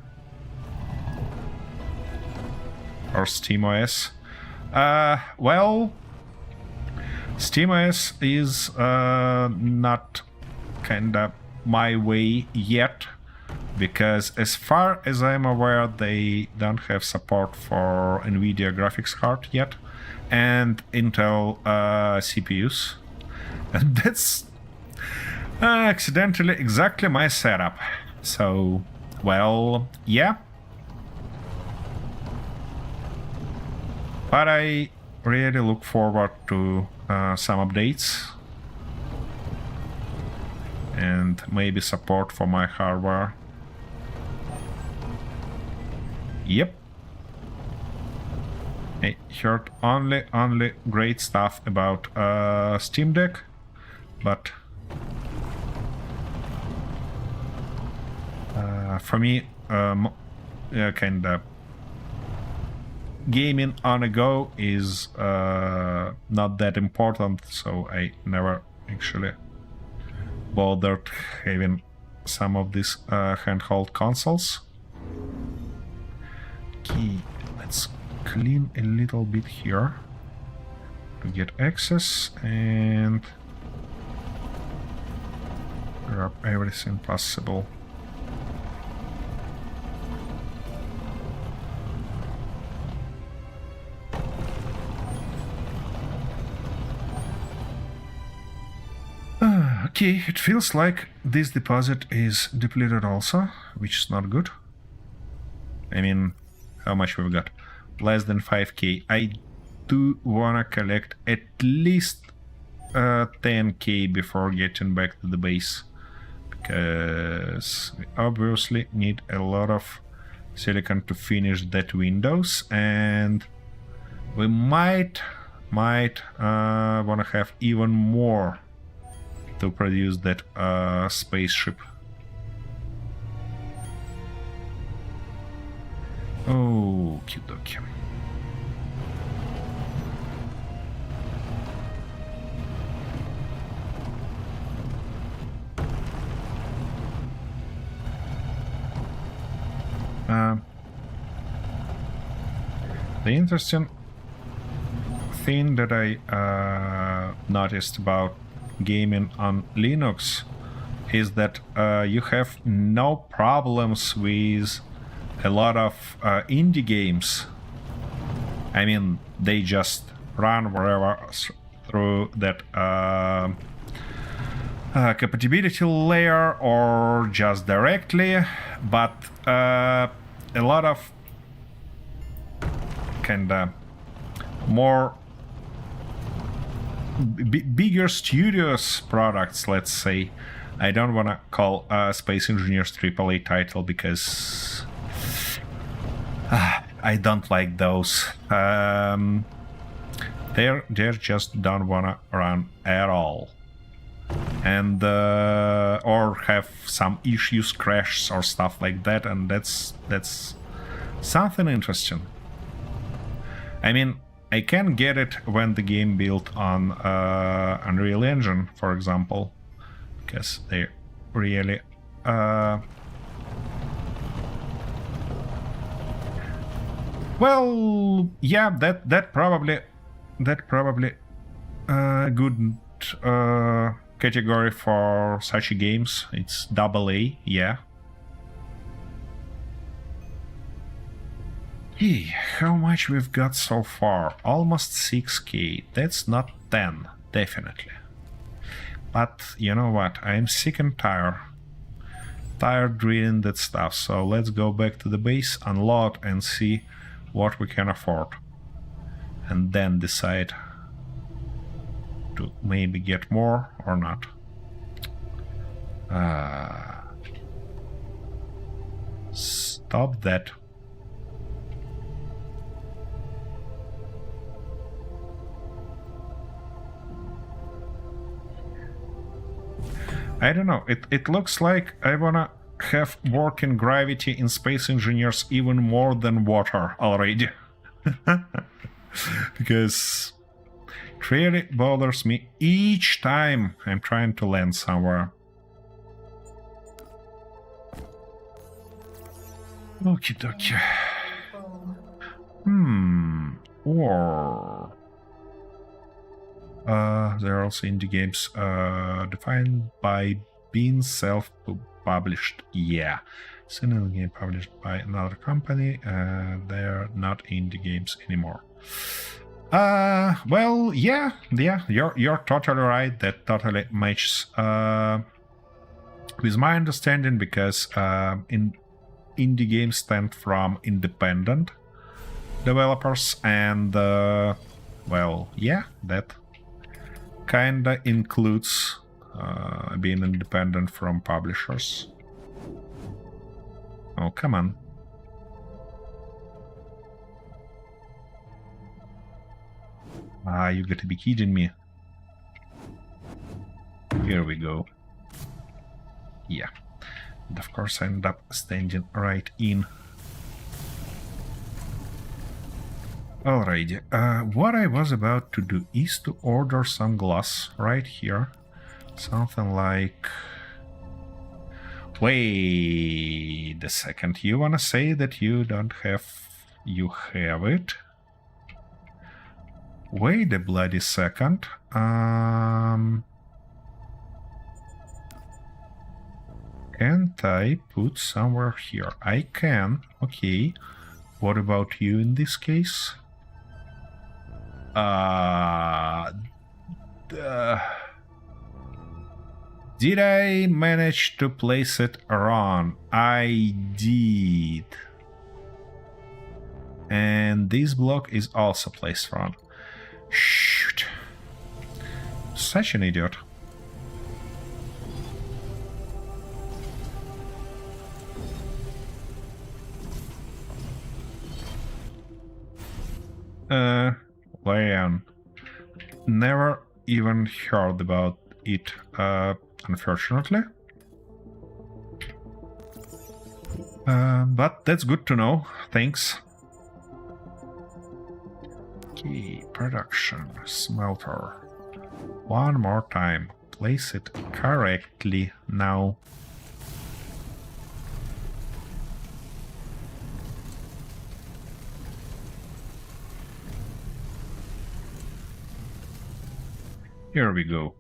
SteamOS. Well, SteamOS is not kinda my way yet, because as far as I'm aware, they don't have support for NVIDIA graphics card yet, and Intel CPUs. And that's accidentally exactly my setup. So, well, yeah. But I really look forward to some updates. And maybe support for my hardware. Yep. I heard only great stuff about Steam Deck, but for me, kinda gaming on a go is not that important, so I never actually bothered having some of these handheld consoles. Okay, let's clean a little bit here to get access and grab everything possible. Okay, it feels like this deposit is depleted also, which is not good. I mean, how much we've got? Less than 5k. I do wanna collect at least 10k before getting back to the base, because we obviously need a lot of silicon to finish that Windows, and we might wanna have even more to produce that spaceship. Okie dokie. The interesting thing that I noticed about gaming on Linux is that you have no problems with a lot of indie games. I mean, they just run wherever through that compatibility layer or just directly, but a lot of kinda more bigger studios products, let's say. I don't want to call Space Engineers AAA title because I don't like those. They just don't want to run at all, and or have some issues, crashes or stuff like that, and that's something interesting. I mean, I can get it when the game built on Unreal Engine, for example, because they really well, yeah, that probably a good category for such games. It's AA, yeah. Hey, how much we've got so far? Almost 6k. That's not 10, definitely. But you know what? I'm sick and tired reading that stuff. So let's go back to the base, unload, and see what we can afford. And then decide to maybe get more or not. Stop that. I don't know, it looks like I wanna have working gravity in Space Engineers even more than water already. Because it really bothers me each time I'm trying to land somewhere. Okie dokie. Or... there are also indie games defined by being self-published. Yeah. Single game published by another company. They're not indie games anymore. Well, yeah, you're totally right. That totally matches with my understanding, because indie games stand from independent developers, and well, yeah, that kinda includes being independent from publishers. Oh, come on. You gotta be kidding me. Here we go. Yeah. And of course I end up standing right in. Alrighty. What I was about to do is to order some glass right here. Something like... Wait a second. You wanna say that you don't have... You have it? Wait a bloody second. Can't I put somewhere here? I can. Okay. What about you in this case? Did I manage to place it wrong? I did. And this block is also placed wrong. Shoot. Such an idiot. Leon. Never even heard about it, unfortunately. But that's good to know. Thanks. Okay, production, smelter. One more time. Place it correctly now. Here we go.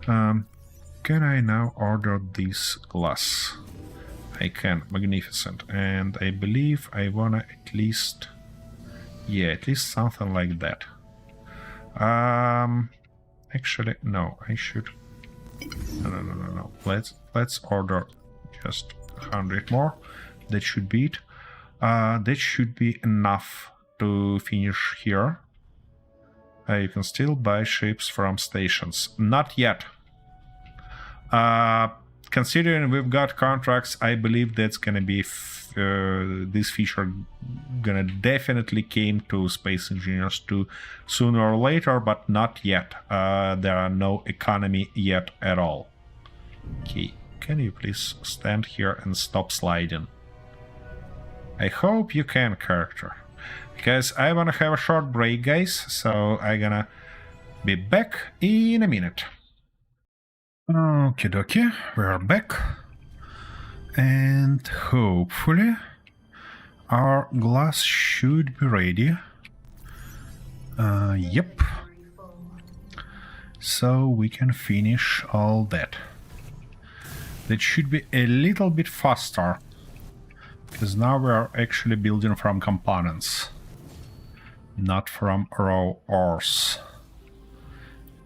Can I now order this glass? I can. Magnificent. And I believe I wanna at least... Yeah, at least something like that. Actually, no, I should... No. Let's order just 100 more. That should be it. That should be enough to finish here. You can still buy ships from stations. Not yet. Considering we've got contracts, I believe that's gonna be this feature gonna definitely came to Space Engineers 2 sooner or later, but not yet. There are no economy yet at all. Okay, can you please stand here and stop sliding? I hope you can, character. Because I wanna have a short break, guys, so I'm gonna be back in a minute. Okie dokie, we're back. And hopefully our glass should be ready. Yep. So we can finish all that. That should be a little bit faster, because now we are actually building from components, not from raw ores.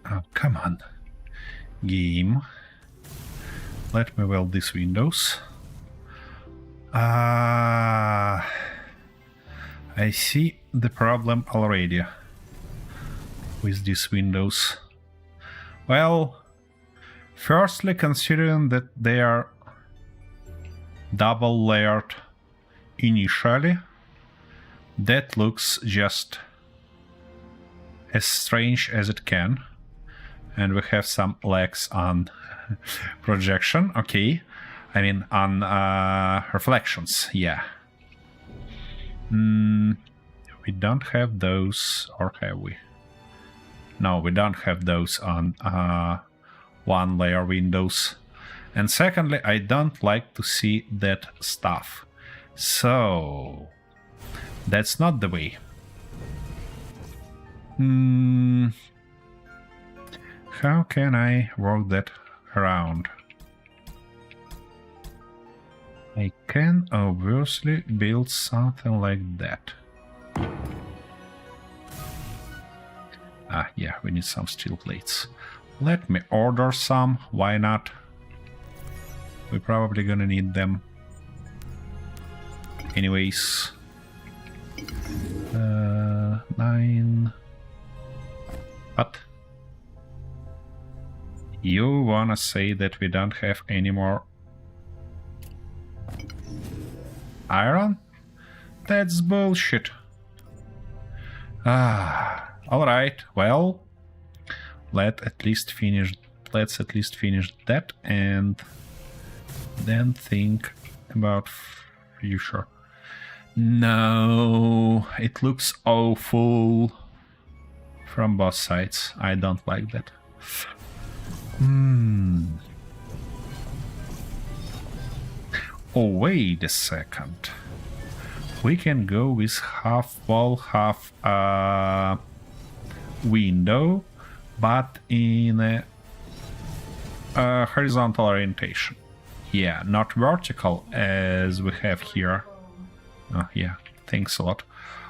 Oh, come on. Game. Let me weld these windows. I see the problem already with these windows. Well, firstly, considering that they are double layered initially, that looks just as strange as it can. And we have some lags on projection, okay. I mean, on reflections, yeah. We don't have those, or have we? No, we don't have those on one layer windows. And secondly, I don't like to see that stuff. So, that's not the way. How can I work that around? I can obviously build something like that. Yeah, we need some steel plates. Let me order some, why not? We're probably gonna need them. Anyways. 9... What? You wanna say that we don't have any more iron? That's bullshit. Alright, well, let's at least finish that and then think about future. No, it looks awful from both sides. I don't like that. Oh, wait a second. We can go with half wall, half window, but in a horizontal orientation. Yeah, not vertical as we have here. Yeah, thanks a lot.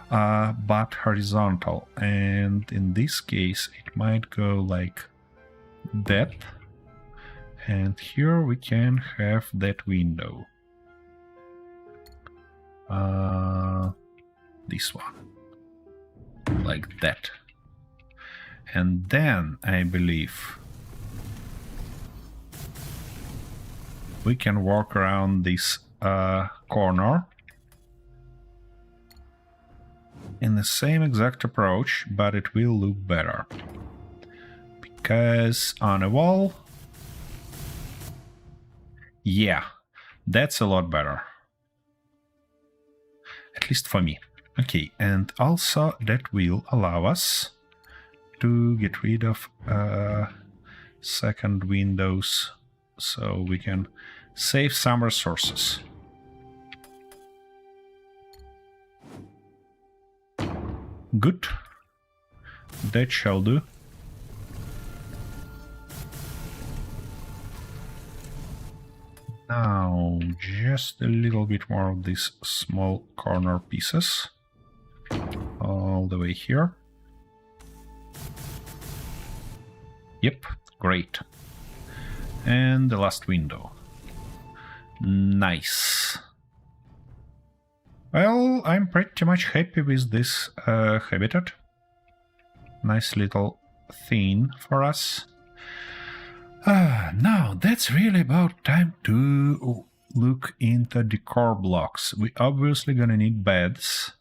But horizontal. And in this case, it might go like that. And here we can have that window. This one. Like that. And then, I believe, we can walk around this corner in the same exact approach, but it will look better. Because on a wall, yeah, that's a lot better. At least for me. Okay, and also that will allow us to get rid of second windows so we can save some resources. Good. That shall do. Now, just a little bit more of these small corner pieces. All the way here. Yep, great. And the last window. Nice. Well, I'm pretty much happy with this habitat. Nice little thing for us. Now, that's really about time to look into decor blocks. We obviously gonna need beds.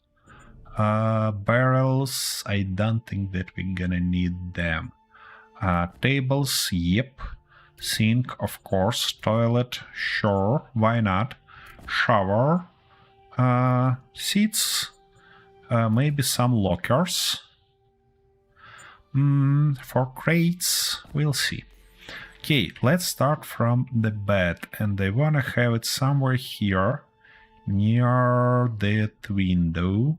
Barrels, I don't think that we're gonna need them. Tables, yep. Sink, of course. Toilet, sure, why not? Shower. Seats. Maybe some lockers. For crates, we'll see. Okay, let's start from the bed, and I wanna have it somewhere here, near that window.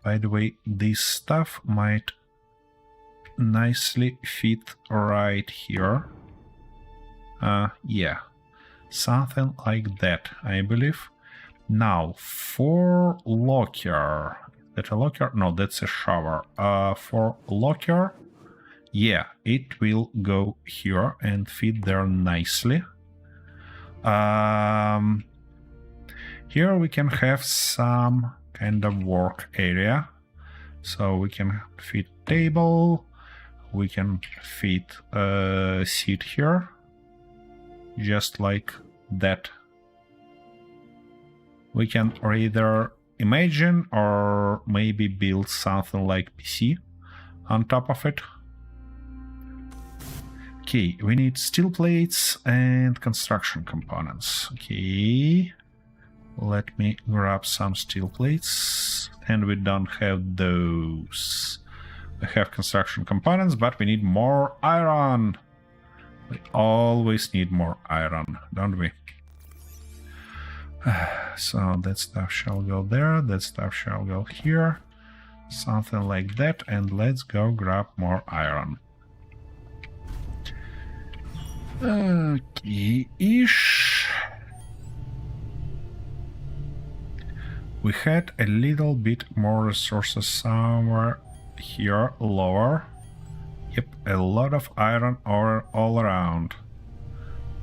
By the way, this stuff might nicely fit right here. Yeah, something like that, I believe. Now, for locker, that a locker? No, that's a shower. For locker, Yeah, it will go here and fit there nicely. Here we can have some kind of work area. So we can fit table, we can fit a seat here, just like that. We can either imagine or maybe build something like PC on top of it. Okay, we need steel plates and construction components. Okay, let me grab some steel plates, and we don't have those. We have construction components, but we need more iron. We always need more iron, don't we? So that stuff shall go there, that stuff shall go here, something like that, and let's go grab more iron. Okay-ish. We had a little bit more resources somewhere here lower. Yep, a lot of iron ore all around.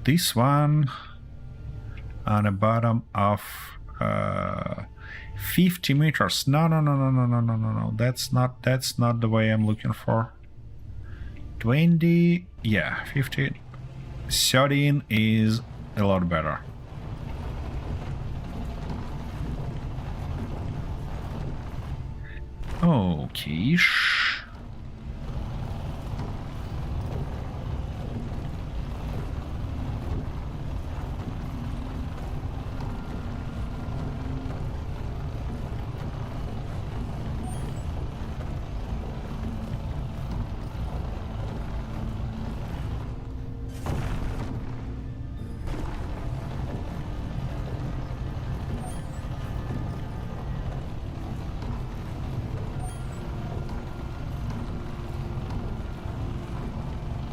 This one on the bottom of 50 meters. No. That's not the way I'm looking for. 20, yeah, 50. 13 is a lot better. Okay.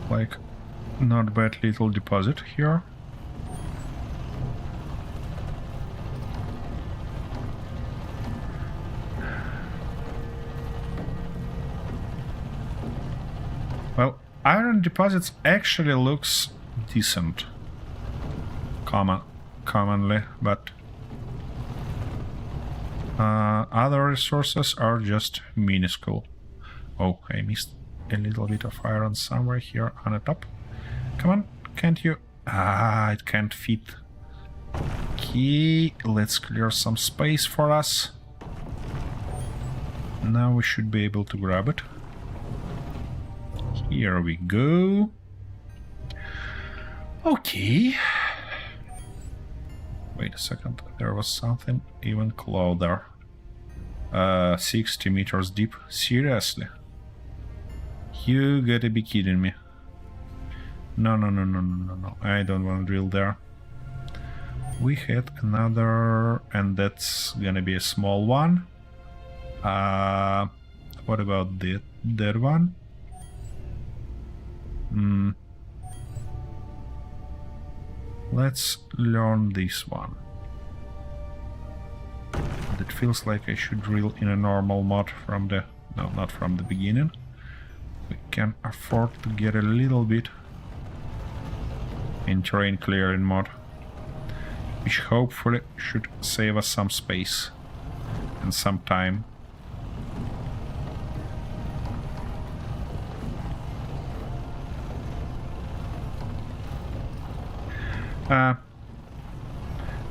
Like, not bad little deposit here. Well, iron deposits actually looks decent. Commonly, but other resources are just minuscule. Oh, I missed a little bit of iron somewhere here on the top. Come on, can't you? Ah, it can't fit. Okay, let's clear some space for us. Now we should be able to grab it. Here we go. Okay. Wait a second, there was something even closer. 60 meters deep. Seriously? You gotta be kidding me. No. I don't want to drill there. We had another, and that's gonna be a small one. What about that one? Let's learn this one. It feels like I should drill in a normal mod from the... No, not from the beginning. We can afford to get a little bit in terrain clearing mod, which hopefully should save us some space and some time.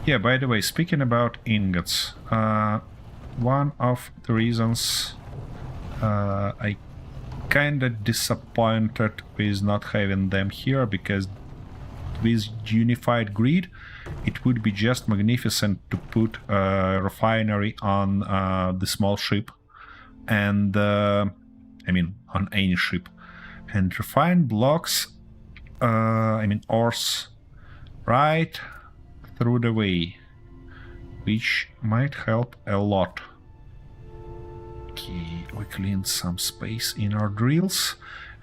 Yeah, by the way, speaking about ingots, one of the reasons I kinda disappointed with not having them here, because with unified grid it would be just magnificent to put a refinery on the small ship, and I mean on any ship, and refine blocks, ores right through the way, which might help a lot. Okay, we cleaned some space in our drills,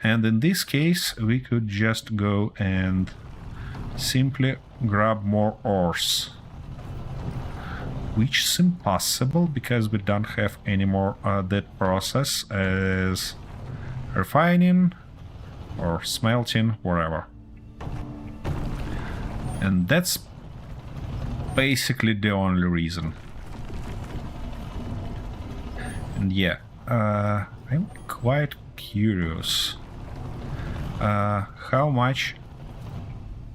and in this case we could just go and simply grab more ores, which is impossible because we don't have any more that process as refining, or smelting, wherever. And that's basically the only reason. And yeah, I'm quite curious how much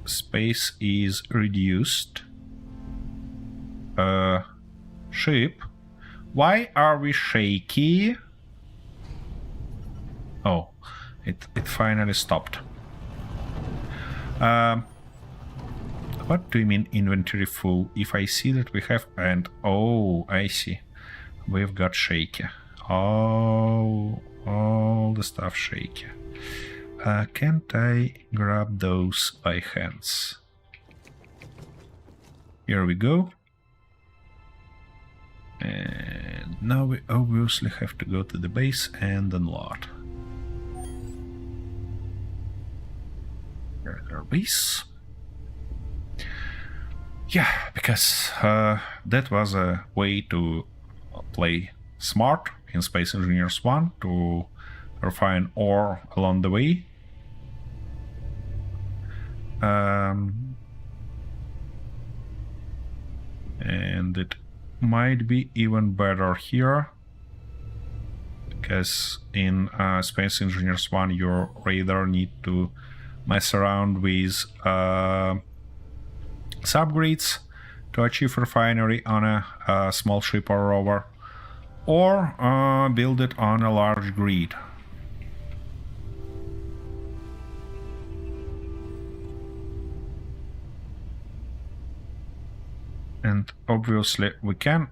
space is reduced. Ship, why are we shaky? Oh, it finally stopped. What do you mean inventory full? If I see that we have, and oh, I see, we've got shaky. Oh, all the stuff shaky. Can't I grab those by hands? Here we go. And now we obviously have to go to the base and unload. Here's our base. Yeah, because that was a way to play smart in Space Engineers 1 to refine ore along the way. And it might be even better here, because in Space Engineers 1 you rather need to mess around with subgrids to achieve refinery on a small ship or rover, or build it on a large grid. And obviously we can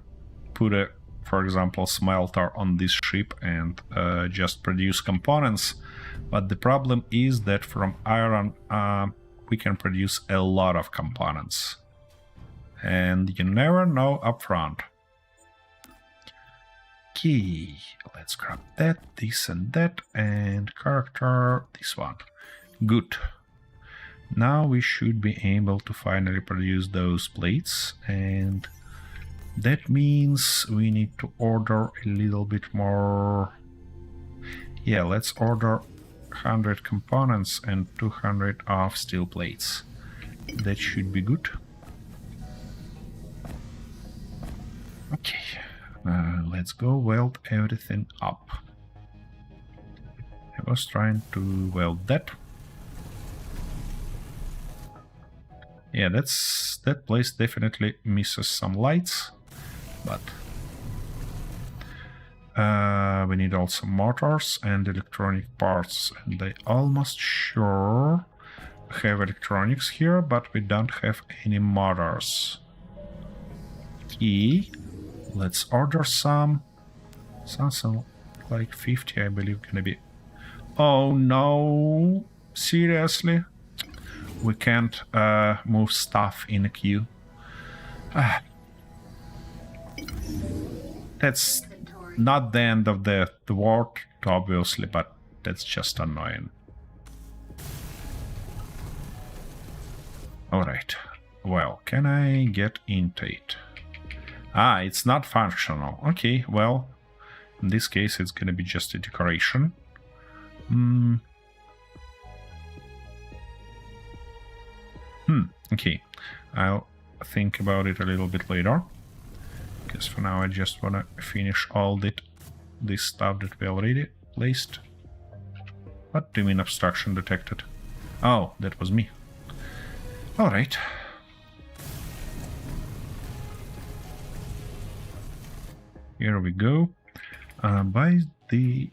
put a, for example, smelter on this ship and just produce components, but the problem is that from iron we can produce a lot of components, and you never know upfront. Okay, let's grab that, this and that, and character, this one. Good. Now we should be able to finally produce those plates, and that means we need to order a little bit more. Yeah, let's order 100 components and 200 of steel plates. That should be good. Okay, let's go weld everything up. I was trying to weld that. Yeah, that place definitely misses some lights, but we need also motors and electronic parts, and I almost sure have electronics here, but we don't have any motors. Okay, let's order some. Something like 50, I believe, gonna be. Oh no, seriously? We can't move stuff in a queue. That's not the end of the world, obviously, but that's just annoying. Alright, well, can I get into it? Ah, it's not functional. Okay, well, in this case it's gonna be just a decoration. Okay, I'll think about it a little bit later, because for now I just want to finish all this stuff that we already placed. What do you mean obstruction detected? Oh, that was me. Alright. Here we go. By the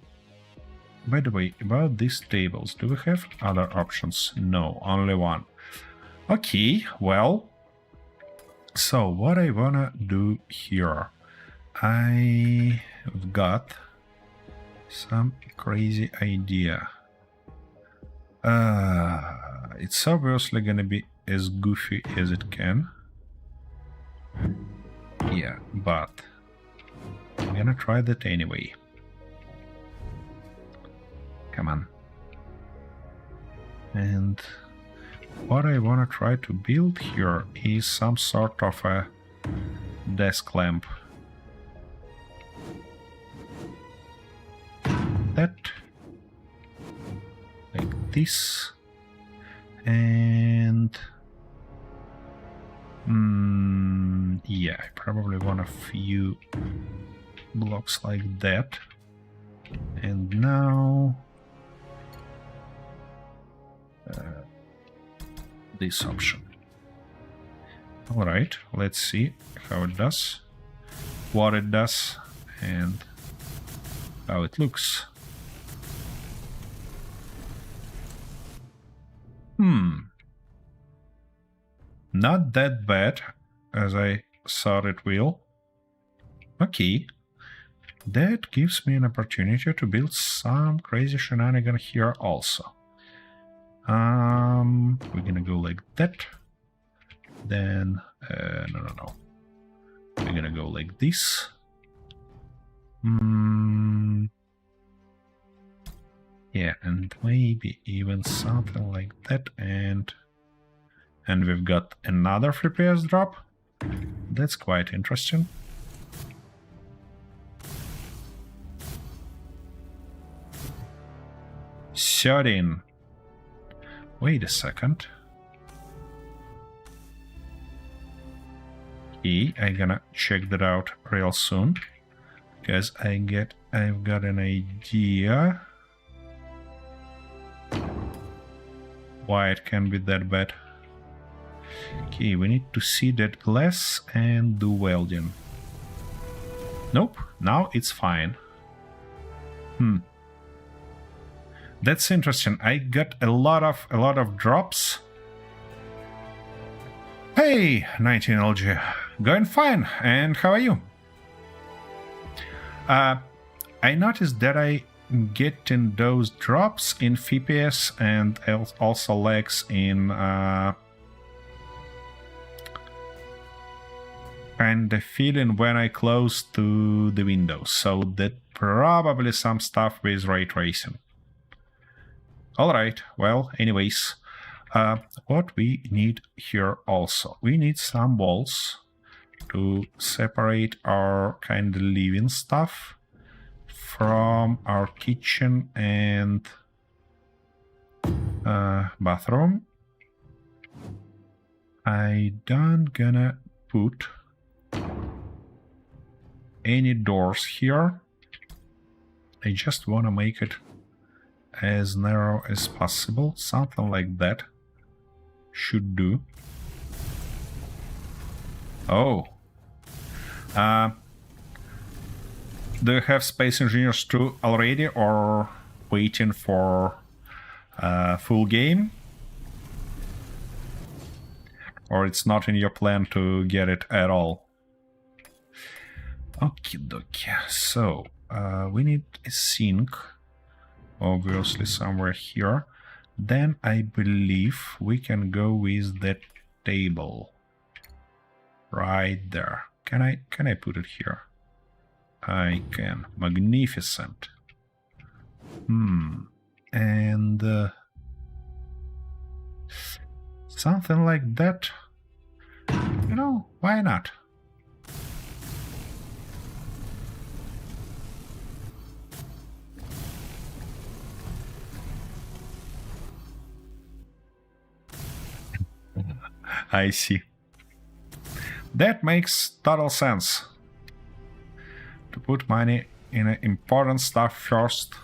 way, about these tables, do we have other options? No, only one. Okay, well, so what I wanna do here, I've got some crazy idea. It's obviously gonna be as goofy as it can. Yeah, but I'm gonna try that anyway. Come on. And what I want to try to build here is some sort of a desk lamp. That, like this. And yeah, I probably want a few blocks like that. And now this option. All right, let's see how it does, what it does, and how it looks. Not that bad as I thought it will. Okay. That gives me an opportunity to build some crazy shenanigan here also. We're gonna go like that. Then, no. We're gonna go like this. Yeah, and maybe even something like that, and we've got another FPS drop. That's quite interesting. $13. Wait a second. Okay, I'm gonna check that out real soon, because I've got an idea why it can be that bad. Okay, we need to see that glass and do welding. Nope, now it's fine. That's interesting. I got a lot of drops. Hey, 19LG, going fine. And how are you? I noticed that I getting those drops in FPS and also lags in kind of feeling when I close to the windows. So that probably some stuff with ray tracing. Alright, well, anyways, what we need here also, we need some walls to separate our kind of living stuff from our kitchen and bathroom. I don't gonna put any doors here. I just wanna make it as narrow as possible. Something like that should do. Oh. Do you have Space Engineers 2 already, or waiting for full game? Or it's not in your plan to get it at all? Okie dokie. So, we need a sink, obviously somewhere here. Then I believe we can go with that table right there. Can I put it here? I can. Magnificent. And something like that. You know, why not? I see. That makes total sense. To put money in important stuff first.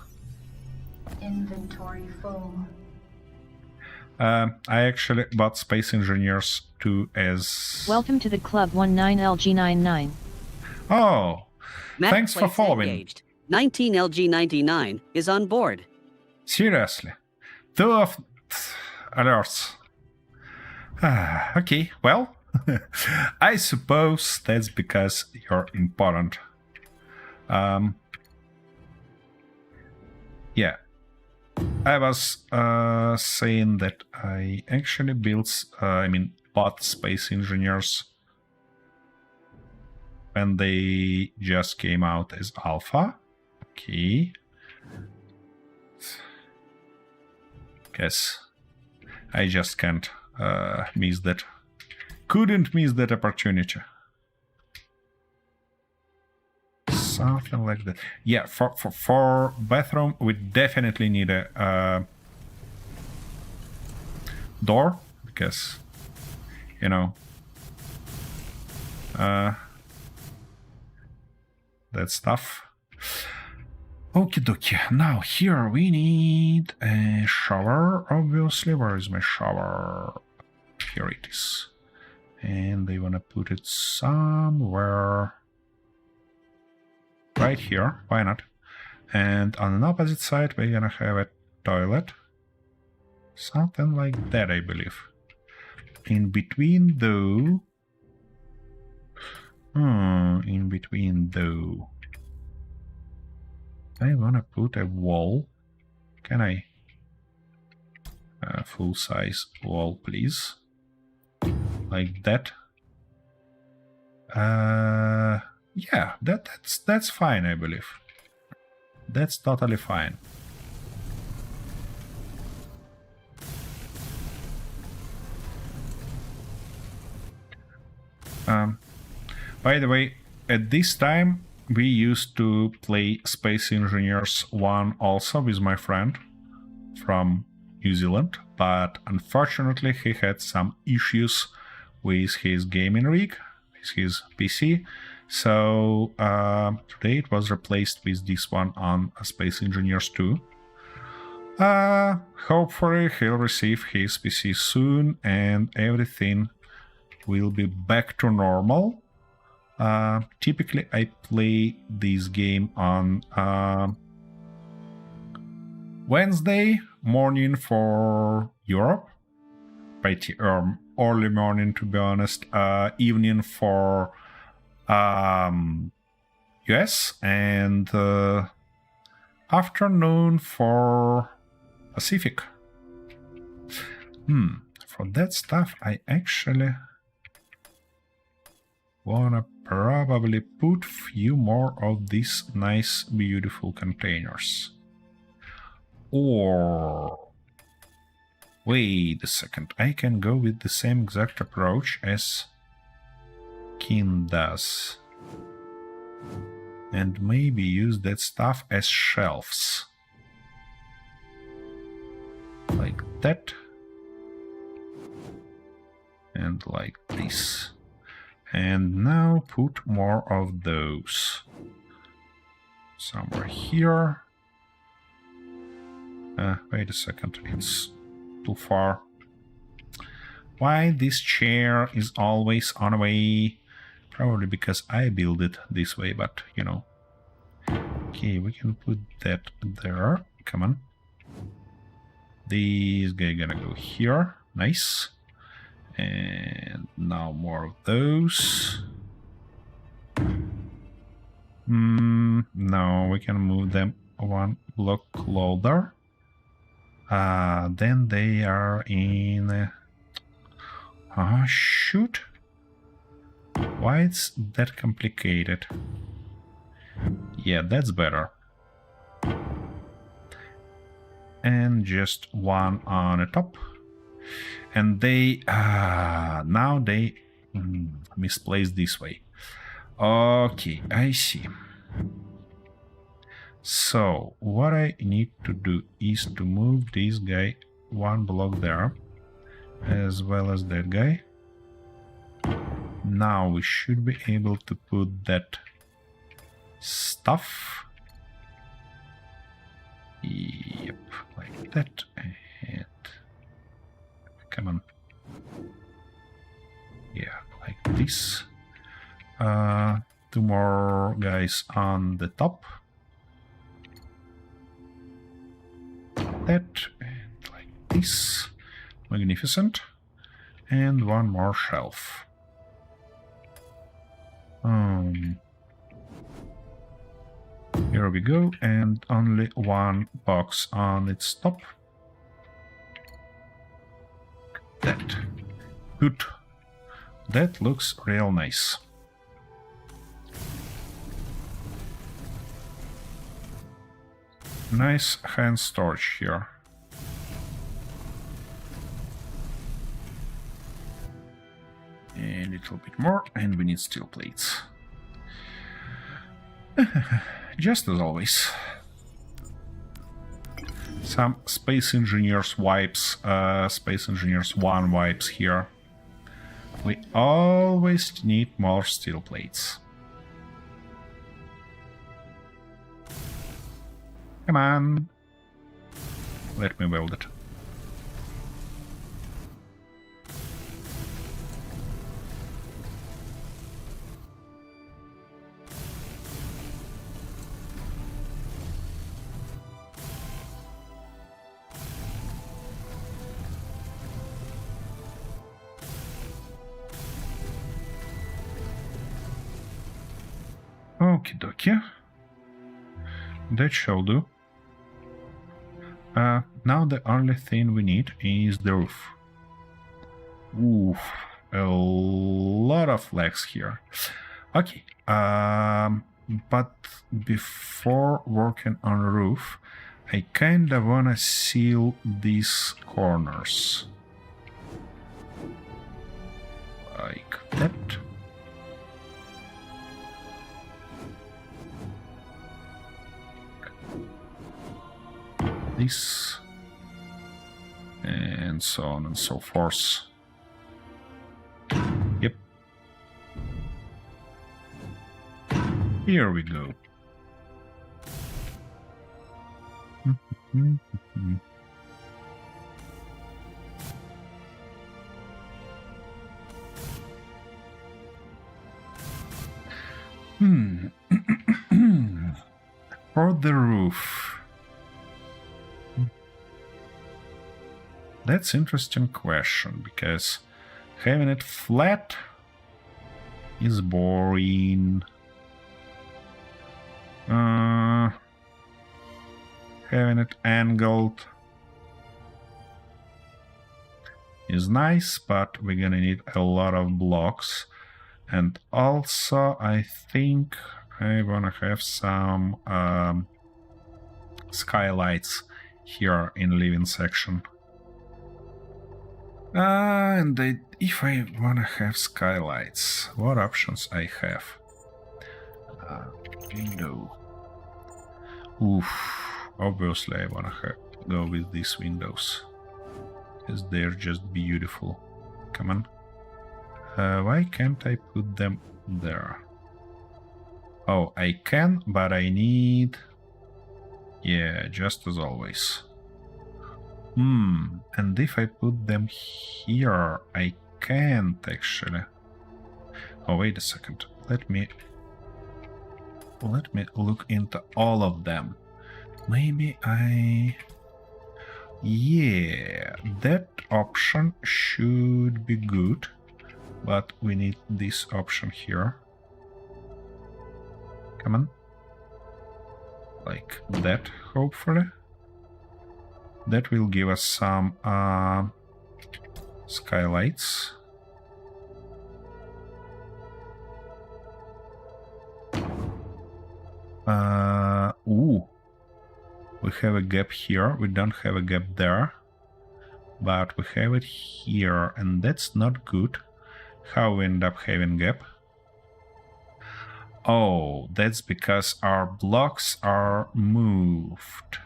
Inventory full. I actually bought Space Engineers 2 as... Welcome to the club 19LG99. Oh, Match thanks for place following. engaged. 19LG99 is on board. Seriously. 2 of alerts. Okay, well, I suppose that's because you're important. Yeah, I was saying that I actually bought Space Engineers when they just came out as alpha. Okay. Guess I just can't miss that. Couldn't miss that opportunity. Something like that. Yeah, for bathroom, we definitely need a door, because, you know, that stuff. Okie dokie. Now here we need a shower, obviously. Where is my shower? Here it is. And they wanna put it somewhere right here. Why not? And on the opposite side we're gonna have a toilet. Something like that, I believe. In between though... in between though... I wanna put a wall. Can I? Full-size wall, please. Like that. Yeah, that's fine, I believe. That's totally fine. By the way, at this time we used to play Space Engineers 1 also with my friend from New Zealand, but unfortunately he had some issues with his gaming rig, with his PC, so today it was replaced with this one on Space Engineers 2. Hopefully he'll receive his PC soon and everything will be back to normal. Typically I play this game on Wednesday morning for Europe, early morning to be honest, evening for US, and afternoon for Pacific. For that stuff I actually wanna probably put few more of these nice beautiful containers. Or wait a second, I can go with the same exact approach as Kin does and maybe use that stuff as shelves like that and like this. And now put more of those somewhere here. Wait a second, it's too far. Why this chair is always on the way? Probably because I built it this way, but you know. Okay, we can put that there. Come on. This guy gonna go here. Nice. And now more of those. No, we can move them one block closer. Then they are in... shoot. Why it's that complicated? Yeah, that's better. And just one on the top. And they now they misplaced this way. Okay, I see. So what I need to do is to move this guy one block there, as well as that guy. Now we should be able to put that stuff. Yep, like that. And come on. Yeah, like this. Two more guys on the top. That, and like this. Magnificent. And one more shelf. Here we go, and only one box on its top. That. Good. That looks real nice. Nice hand storage here. A little bit more, and we need steel plates. Just as always. Some Space Engineers wipes, Space Engineers 1 wipes here. We always need more steel plates. Come on. Let me build it. Okie dokie. That shall do. Now the only thing we need is the roof. Oof, a lot of legs here. Okay, but before working on roof, I kinda wanna seal these corners. Like that. This and so on and so forth. Yep. Here we go. For the roof. That's interesting question, because having it flat is boring. Having it angled is nice, but we're gonna need a lot of blocks. And also, I think I wanna have some skylights here in living section. And if I wanna have skylights, what options I have? Window. Oof. Obviously, I wanna go with these windows, because they're just beautiful. Come on. Why can't I put them there? Oh, I can, but I need... Yeah, just as always. And if I put them here, I can't actually. Oh, wait a second. Let me look into all of them. Maybe yeah, that option should be good, but we need this option here. Come on. Like that, hopefully. That will give us some skylights. Ooh. We have a gap here. We don't have a gap there. But we have it here, and that's not good. How we end up having gap? Oh, that's because our blocks are moved.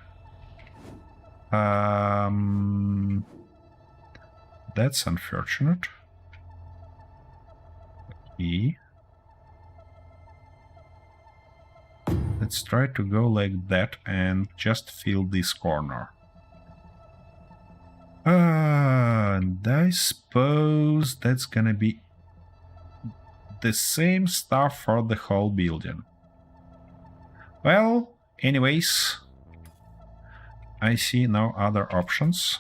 That's unfortunate. Okay. Let's try to go like that and just fill this corner. And I suppose that's gonna be the same stuff for the whole building. Well, anyways, I see no other options.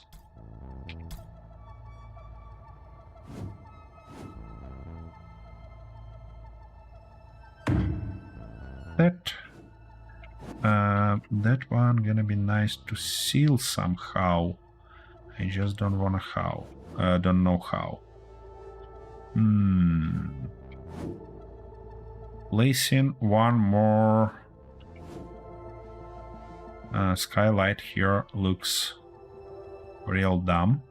That one gonna be nice to seal somehow. I just don't wanna how. Don't know how. Placing one more skylight here looks real dumb.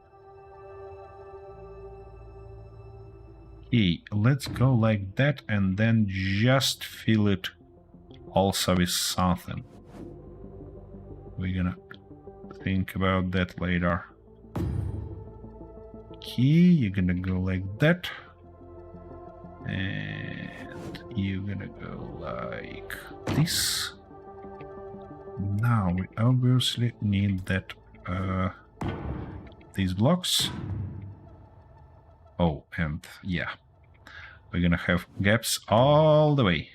Okay, let's go like that and then just fill it also with something. We're gonna think about that later. Okay, you're gonna go like that. And you're gonna go like this. Now we obviously need that these blocks. Oh, and yeah, we're gonna have gaps all the way.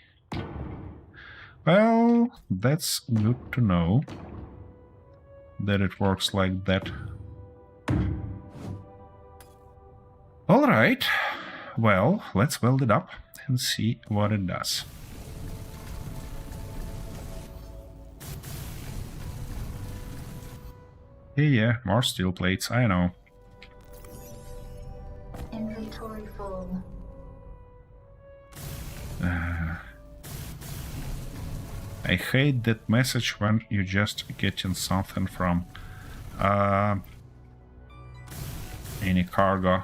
Well, that's good to know that it works like that. Alright, well, let's weld it up and see what it does. Yeah, more steel plates, I know. Inventory full. I hate that message when you just getting something from any cargo,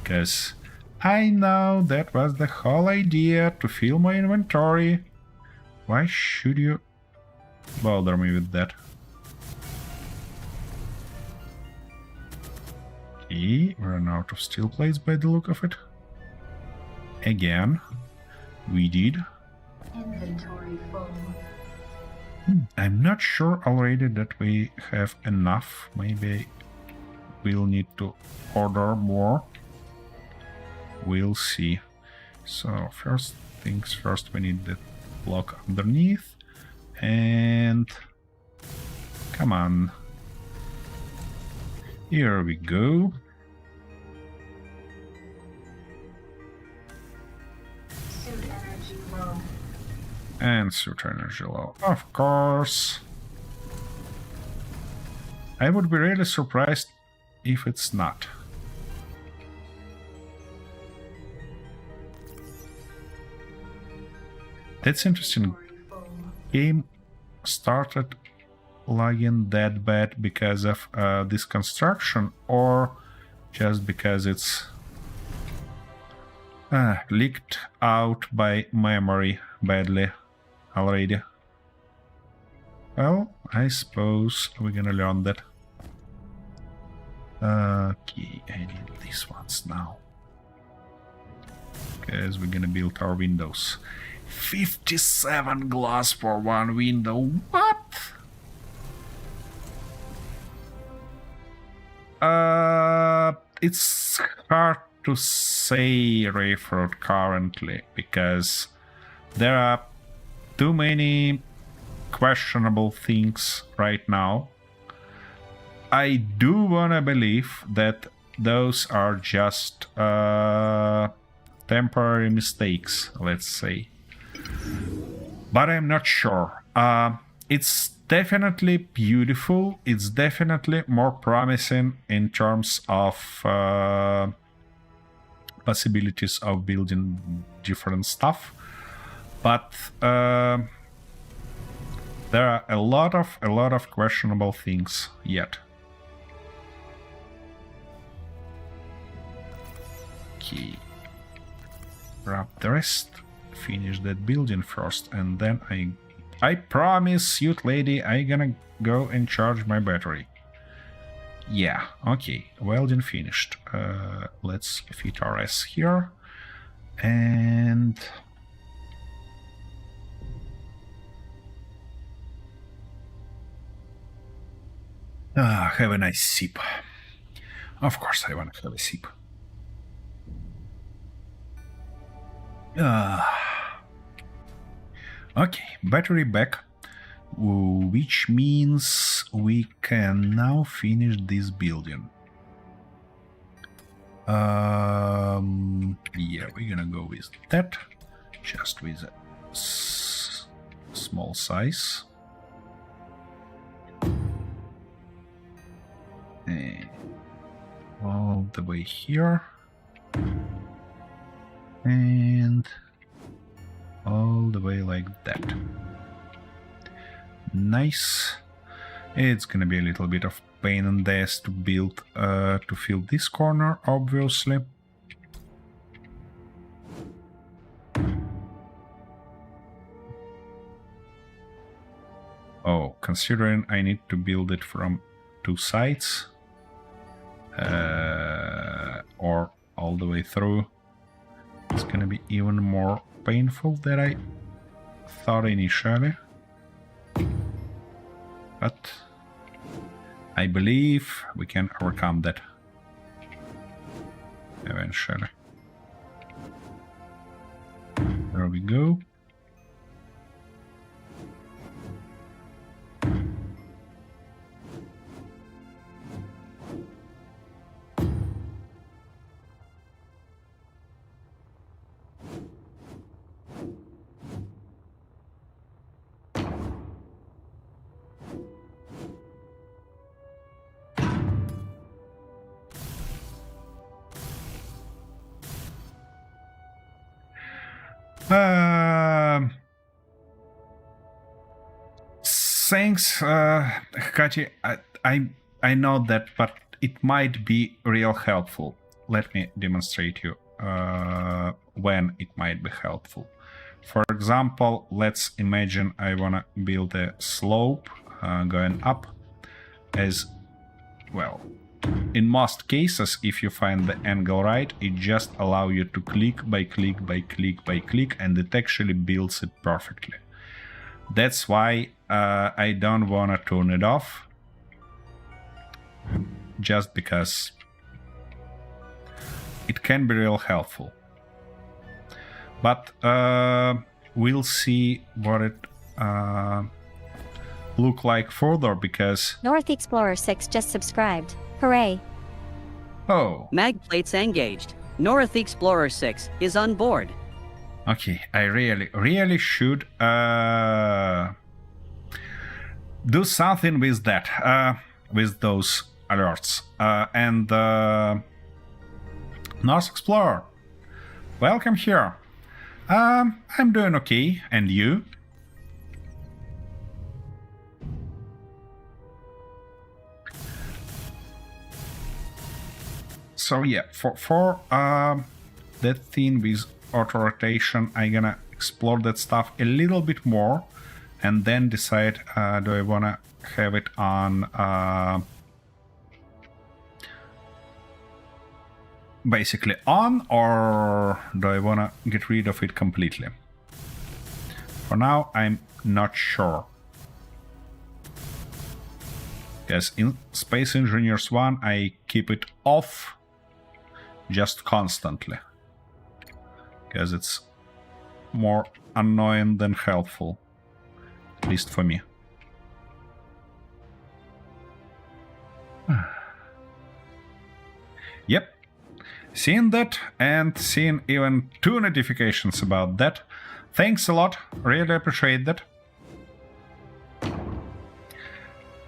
because I know that was the whole idea, to fill my inventory. Why should you bother me with that? Okay, we ran out of steel plates by the look of it. Again, we did. Inventory full. I'm not sure already that we have enough. Maybe we'll need to order more. We'll see. So first things first, we need the block underneath. And come on. Here we go. Suit energy low. And suit energy low, of course. I would be really surprised if it's not. That's interesting. Inventory full. Game started lagging that bad because of this construction, or just because it's leaked out by memory badly already. Well, I suppose we're gonna learn that. Okay, I need these ones now, because we're gonna build our windows. 57 glass for one window. What? It's hard to say, Rayford, currently, because there are too many questionable things right now. I do wanna believe that those are just temporary mistakes, let's say. But I'm not sure. It's definitely beautiful. It's definitely more promising in terms of possibilities of building different stuff. But there are a lot of questionable things yet. Okay. Grab the rest. Finish that building first, and then I promise, Suit Lady, I gonna go and charge my battery. Yeah, okay, welding finished. Let's fit our S here, and have a nice sip. Of course I wanna have a sip. Okay, battery back, which means we can now finish this building. Yeah, we're gonna go with that, just with a small size. And all the way here. And all the way like that. Nice. It's gonna be a little bit of pain in the ass to build, to fill this corner, obviously. Oh, considering I need to build it from 2 sides, or all the way through, it's gonna be even more painful than I thought initially. But I believe we can overcome that eventually. There we go. Thanks, Hikati. I know that, but it might be real helpful. Let me demonstrate you when it might be helpful. For example, let's imagine I wanna build a slope going up. As well, in most cases, if you find the angle right, it just allows you to click by click by click by click, and it actually builds it perfectly. That's why I don't want to turn it off, just because it can be real helpful. But we'll see what it look like further, because... North Explorer 6 just subscribed. Hooray! Oh. Mag plates engaged. North Explorer 6 is on board. Okay, I really should do something with that, with those alerts. And North Explorer, welcome here. I'm doing okay, and you? So yeah, for that thing with auto rotation, I'm gonna explore that stuff a little bit more, and then decide do I wanna have it on basically on, or do I wanna get rid of it completely? For now, I'm not sure. Because in Space Engineers 1, I keep it off just constantly, because it's more annoying than helpful, at least for me. Yep, seeing that, and seeing even 2 notifications about that. Thanks a lot, really appreciate that.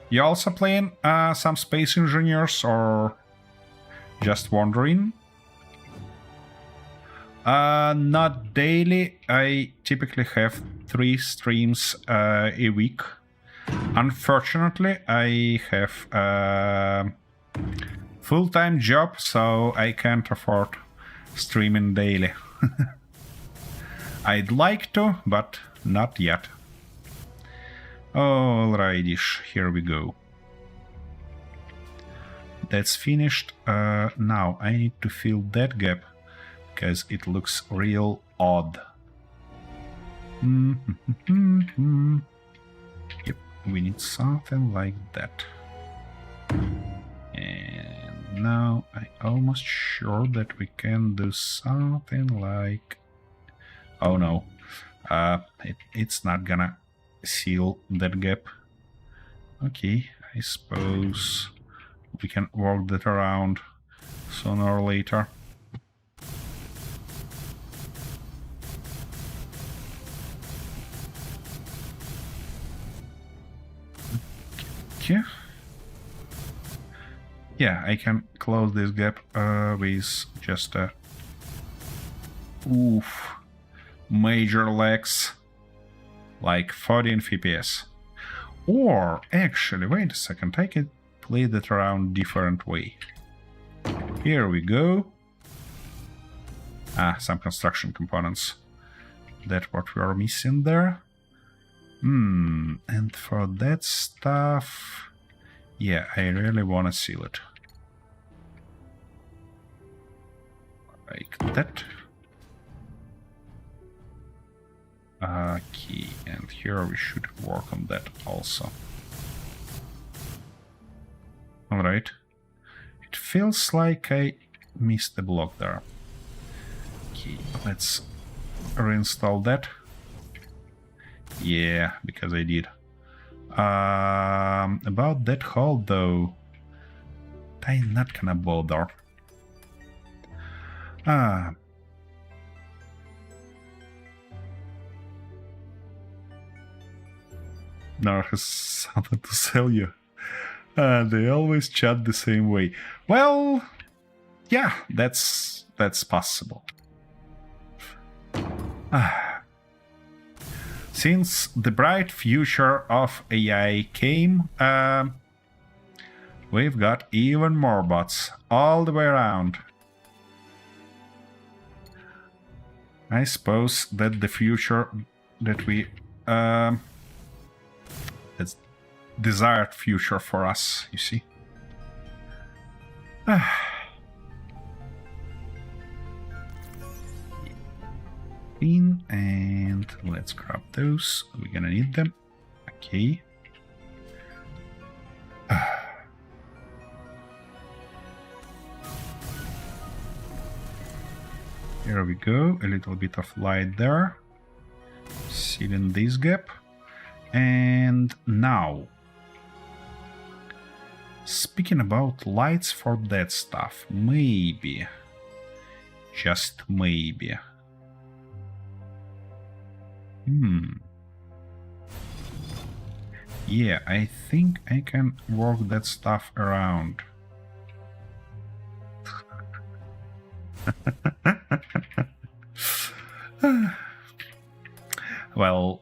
You also playing some Space Engineers, or just wondering? Not daily. I typically have 3 streams a week. Unfortunately, I have a full-time job, so I can't afford streaming daily. I'd like to, but not yet. Alrighty, here we go. That's finished. Now I need to fill that gap, because it looks real odd. Yep, we need something like that. And now I'm almost sure that we can do something like... Oh no, it's not gonna seal that gap. Okay, I suppose we can work that around sooner or later. Okay. Yeah, I can close this gap with just a major lags, like 14 FPS. Or actually, wait a second, I can play that around different way. Here we go. Some construction components. That's what we are missing there. And for for that stuff, yeah, I really want to seal it. Like that. Okay, and here we should work on that also. Alright. It feels like I missed the block there. Okay, let's reinstall that. Yeah, because I did. About that hole though, I'm not gonna bother. Nora has something to sell you. They always chat the same way. Well, yeah, that's possible. Since the bright future of AI came, we've got even more bots all the way around. I suppose that the future that we that's desired future for us, you see. In, and let's grab those. We're gonna need them. Okay. Here we go. A little bit of light there. Sealing this gap. And now, speaking about lights for that stuff, maybe, just maybe. Yeah, I think I can work that stuff around. Well,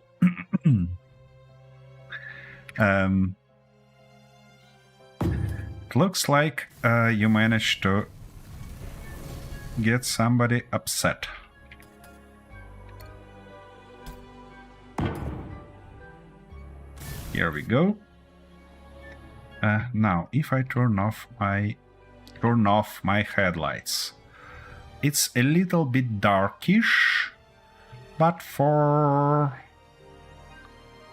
it looks like you managed to get somebody upset. Here we go. Now, if I turn off my headlights, it's a little bit darkish, but for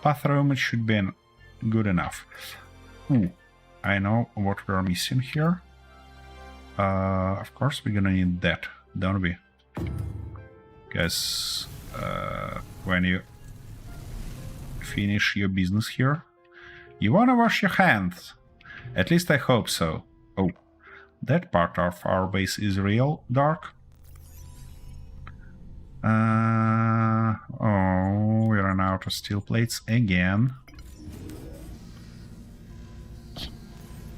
bathroom it should be good enough. Ooh, I know what we're missing here. Of course we're gonna need that, don't we? Because when you finish your business here, you wanna wash your hands. At least I hope so. Oh, that part of our base is real dark. Oh, we ran out of steel plates again.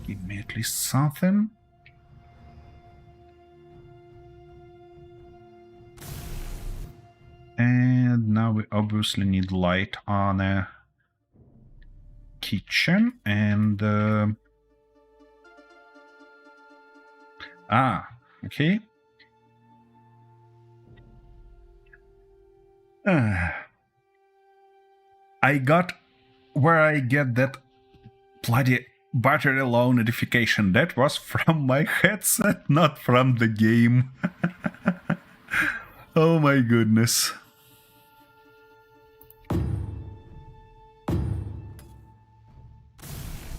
Give me at least something. And now we obviously need light on a kitchen and okay. I got where I get that bloody battery low notification. That was from my headset, not from the game. Oh my goodness.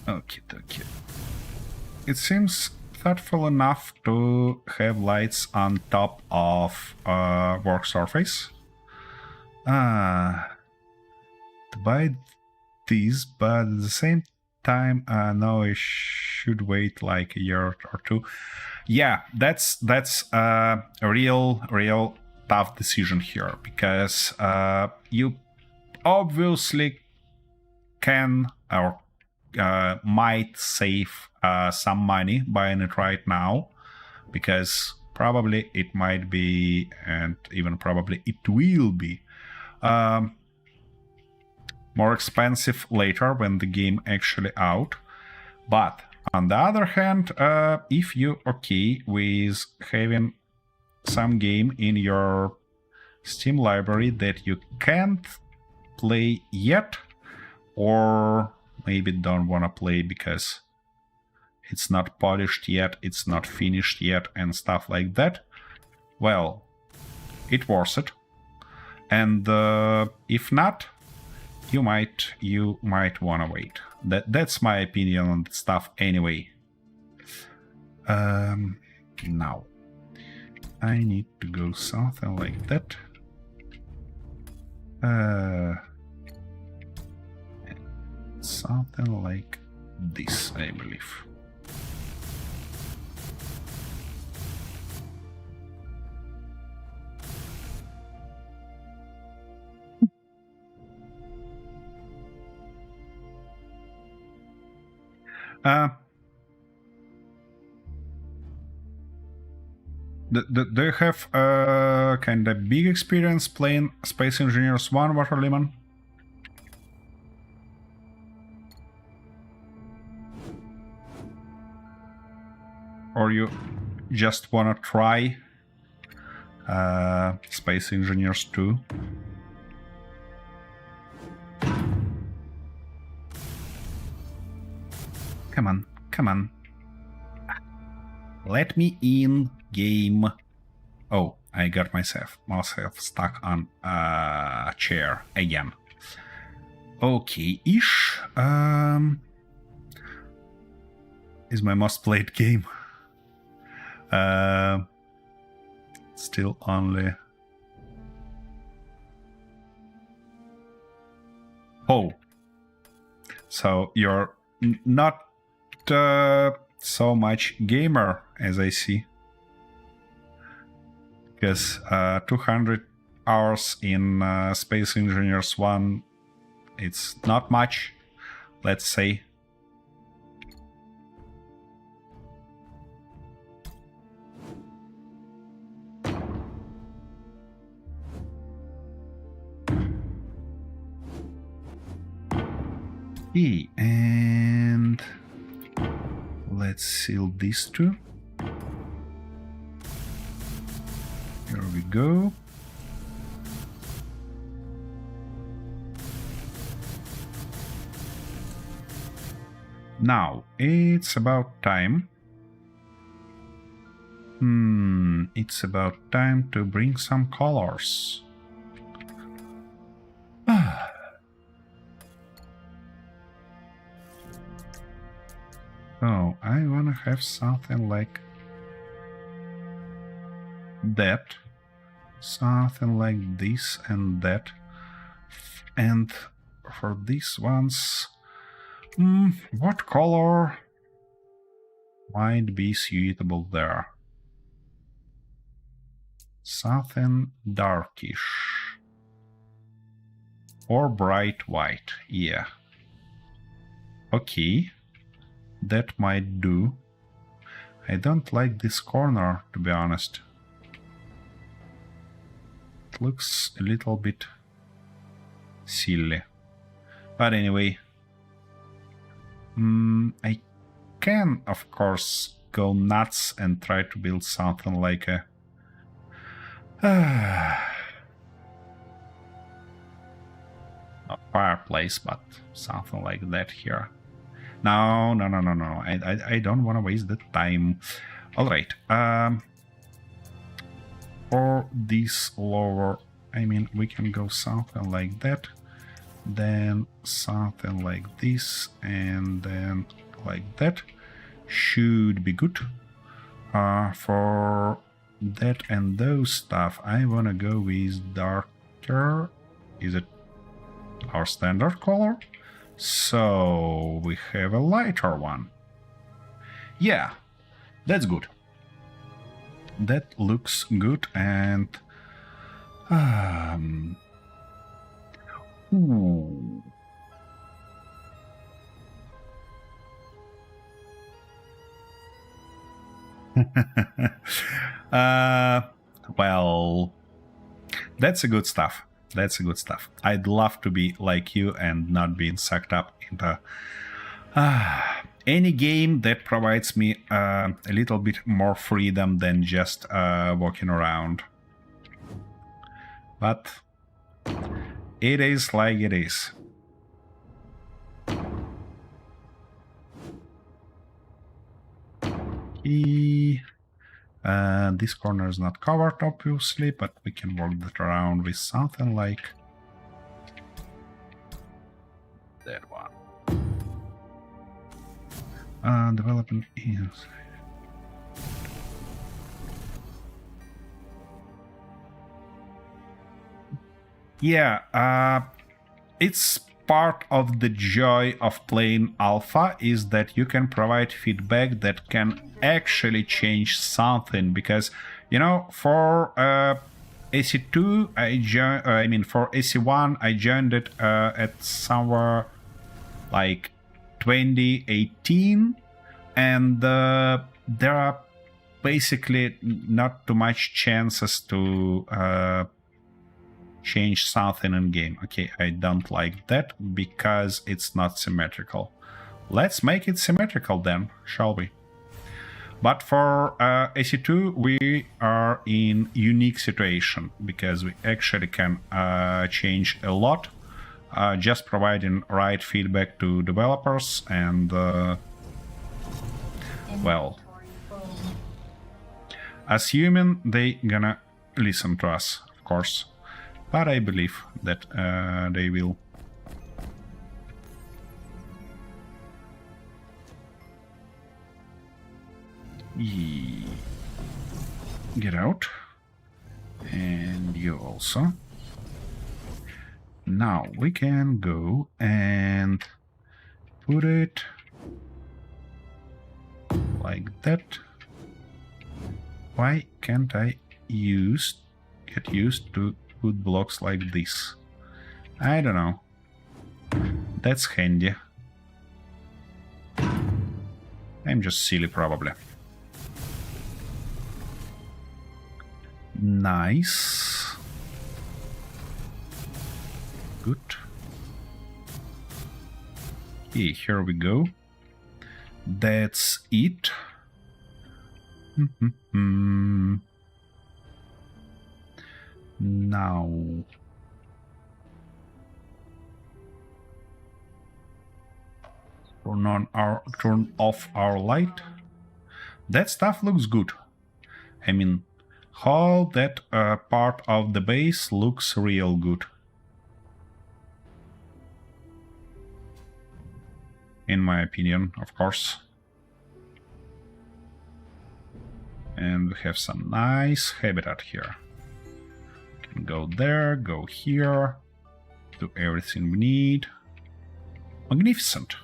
Okay. It seems thoughtful enough to have lights on top of work surface. To buy these, but at the same time, no, I should wait like a year or two. Yeah, that's a real tough decision here, because you obviously can or might save some money buying it right now, because probably it might be, and even probably it will be, more expensive later when the game actually out. But on the other hand, if you okay with having some game in your Steam library that you can't play yet, or maybe don't want to play because it's not polished yet, it's not finished yet, and stuff like that, well, it worth it. And if not, you might wanna wait. That's my opinion on the stuff anyway. Now I need to go something like that. Something like this, I believe. Do you have kind of big experience playing Space Engineers 1, Waterlemon? Or you just wanna try Space Engineers 2? Come on, come on. Let me in, game. Oh, I got myself stuck on a chair again. Okay-ish. Is my most played game. Still only... Oh. So you're not so much gamer as I see. Because 200 hours in Space Engineers 1, it's not much, let's say. And let's seal these two. Here we go. Now, it's about time. It's about time to bring some colors. So, I wanna have something like that. Something like this and that. And for these ones, what color might be suitable there? Something darkish. Or bright white, yeah. Okay. That might do. I don't like this corner, to be honest. It looks a little bit silly. But anyway, I can, of course, go nuts and try to build something like a... not fireplace, but something like that here. No. I don't want to waste the time. Alright. For this lower, I mean, we can go something like that. Then something like this. And then like that. Should be good. For that and those stuff, I want to go with darker. Is it our standard color? So we have a lighter one. Yeah, that's good. That looks good and ooh. Well, that's a good stuff. That's a good stuff. I'd love to be like you and not being sucked up into any game that provides me a little bit more freedom than just walking around. But it is like it is. This corner is not covered, obviously, but we can work that around with something like that one. Development is... Yeah, it's part of the joy of playing alpha is that you can provide feedback that can actually change something, because, you know, for AC2 for AC1 I joined it at somewhere like 2018, and there are basically not too much chances to change something in game. Okay, I don't like that because it's not symmetrical. Let's make it symmetrical then, shall we? But for AC2 we are in unique situation because we actually can change a lot, just providing right feedback to developers and well, assuming they gonna listen to us, of course. But I believe that they will. Get out. And you also. Now we can go and put it like that. Why can't I get used to put blocks like this? I don't know. That's handy. I'm just silly, probably. Nice. Good. Okay, here we go. That's it. Now, turn off our light. That stuff looks good. I mean, all that part of the base looks real good. In my opinion, of course. And we have some nice habitat here. Go there, go here, do everything we need. Magnificent.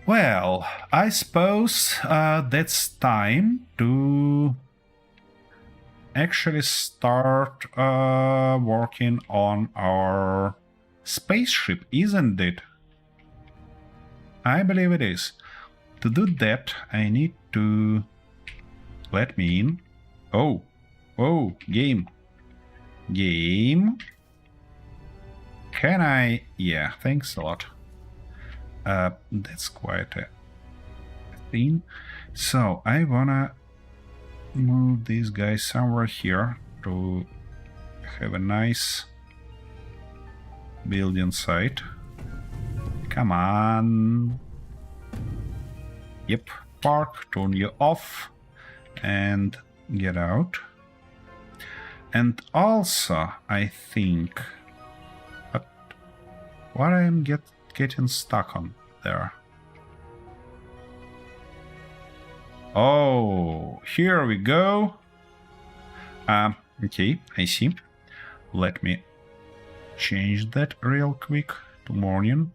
Well, I suppose that's time to actually start working on our spaceship, isn't it? I believe it is. To do that, I need to let me in. Oh, game. Game. Can I? Yeah, thanks a lot. That's quite a thing. So I wanna move this guy somewhere here to have a nice building site. Come on. Yep, park, turn you off and get out. And also, I think, what I am getting stuck on there. Oh, here we go. Okay, I see. Let me change that real quick to morning.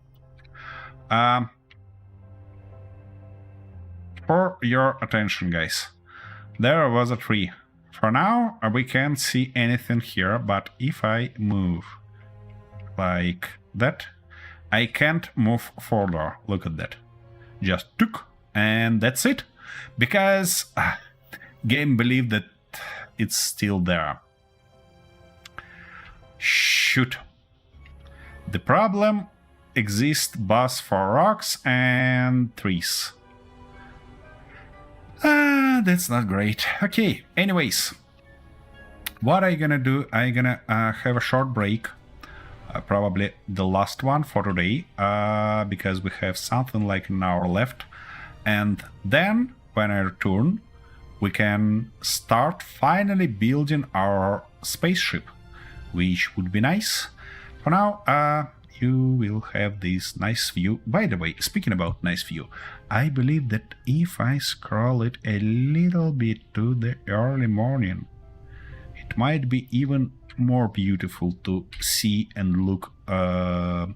For your attention, guys, there was a tree. For now, we can't see anything here, but if I move like that, I can't move further. Look at that. Just took, and that's it. Because game believed that it's still there. Shoot. The problem exists both for rocks and trees. That's not great. Okay, anyways. What I'm gonna do, I'm gonna have a short break. Probably the last one for today. Because we have something like an hour left. And then, when I return, we can start finally building our spaceship, which would be nice. For now, you will have this nice view. By the way, speaking about nice view, I believe that if I scroll it a little bit to the early morning, it might be even more beautiful to see and look, to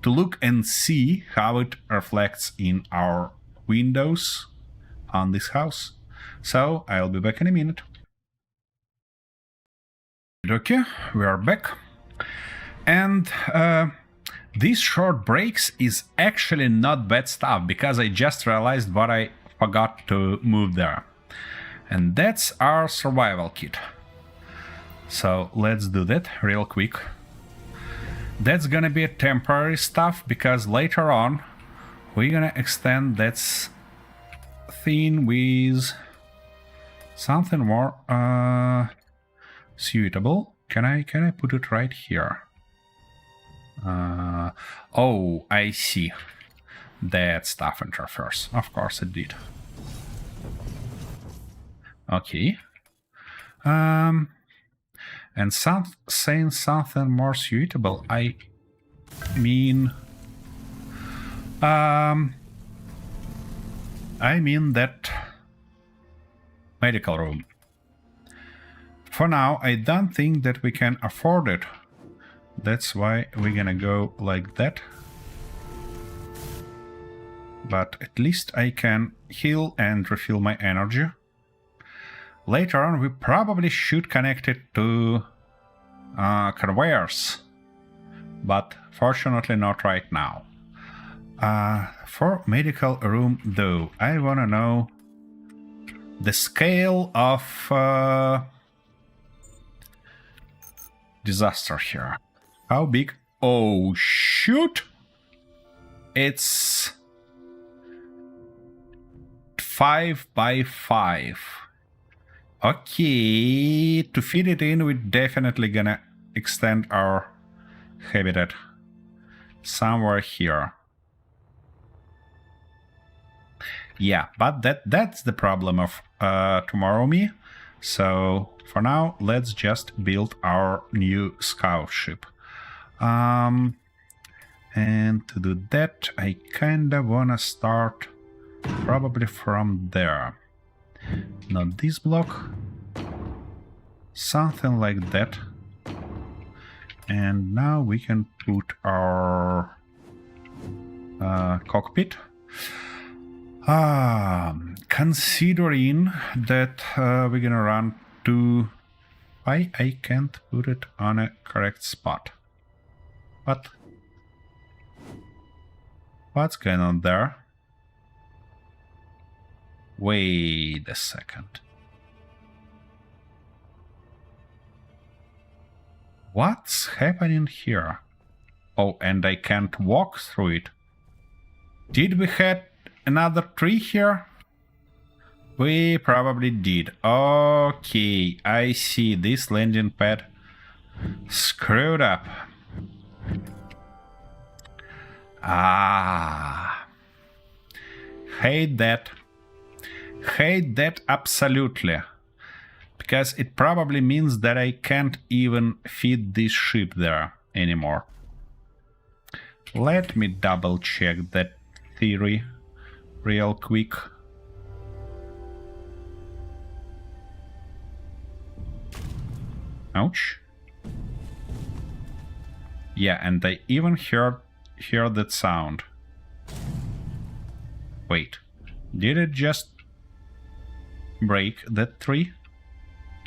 look and see how it reflects in our windows on this house. So I'll be back in a minute. Okay, we are back. And these short breaks is actually not bad stuff, because I just realized what I forgot to move there. And that's our survival kit. So let's do that real quick. That's gonna be a temporary stuff, because later on we're gonna extend that thing with something more suitable. Can I put it right here? Oh, I see. That stuff interferes. Of course it did. Okay. And saying something more suitable, I mean that medical room. For now, I don't think that we can afford it. That's why we're gonna go like that. But at least I can heal and refill my energy. Later on, we probably should connect it to conveyors, but fortunately not right now. For medical room though, I wanna know the scale of disaster here. How big? Oh shoot! It's 5 by 5. Okay, to fit it in, we're definitely gonna extend our habitat somewhere here. Yeah, but that's the problem of Tomorrow Me. So for now, let's just build our new scout ship. And to do that, I kinda wanna start probably from there. Not this block. Something like that. And now we can put our cockpit. Considering that we're gonna run to... Why I can't put it on a correct spot? What? What's going on there? Wait a second. What's happening here? Oh, and I can't walk through it. Did we have another tree here? We probably did. Okay, I see. This landing pad screwed up. Hate that. Hate that absolutely. Because it probably means that I can't even feed this ship there anymore. Let me double check that theory real quick. Ouch. Yeah, and I even heard that sound. Wait, did it just break that tree?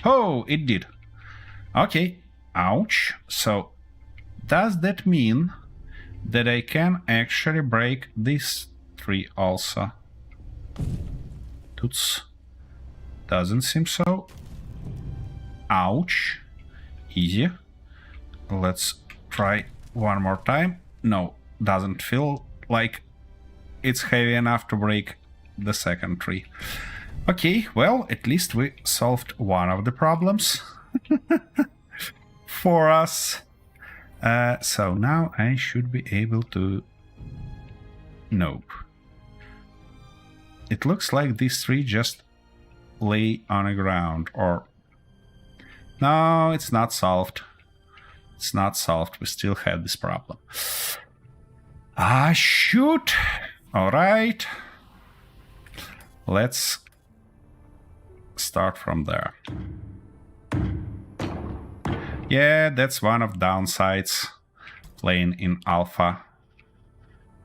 Oh, it did. Okay, ouch. So, does that mean that I can actually break this tree also? Toots. Doesn't seem so. Ouch. Easy. Let's try one more time. No, doesn't feel like it's heavy enough to break the second tree. Okay, well, at least we solved one of the problems for us. So now I should be able to... Nope. it looks like these three just lay on the ground, or... No, it's not solved. It's not solved. We still have this problem. Ah, shoot! Alright. Let's start from there. Yeah, that's one of downsides playing in alpha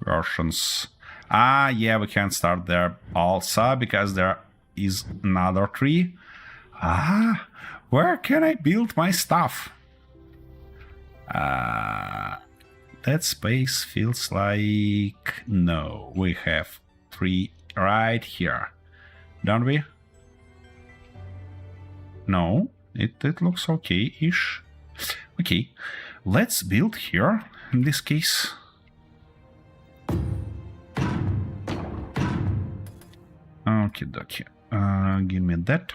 versions. Ah, yeah, we can start there also because there is another tree. Ah, where can I build my stuff? That space feels like... No, we have three right here. Don't we? No, it looks okay-ish. Okay, let's build here, in this case. Okie dokie. Give me that.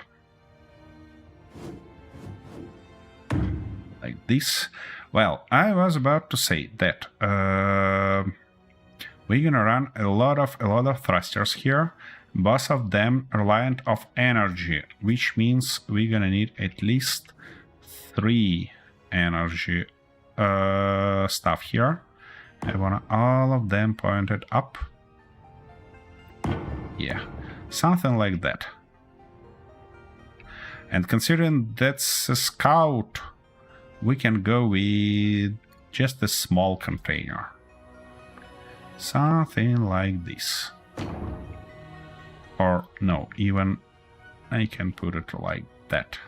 Like this. Well, I was about to say that we're gonna run a lot of thrusters here. Both of them reliant of energy, which means we're gonna need at least 3 energy stuff here. I want all of them pointed up. Yeah, something like that. And considering that's a scout, we can go with just a small container. Something like this. Or no, even I can put it like that.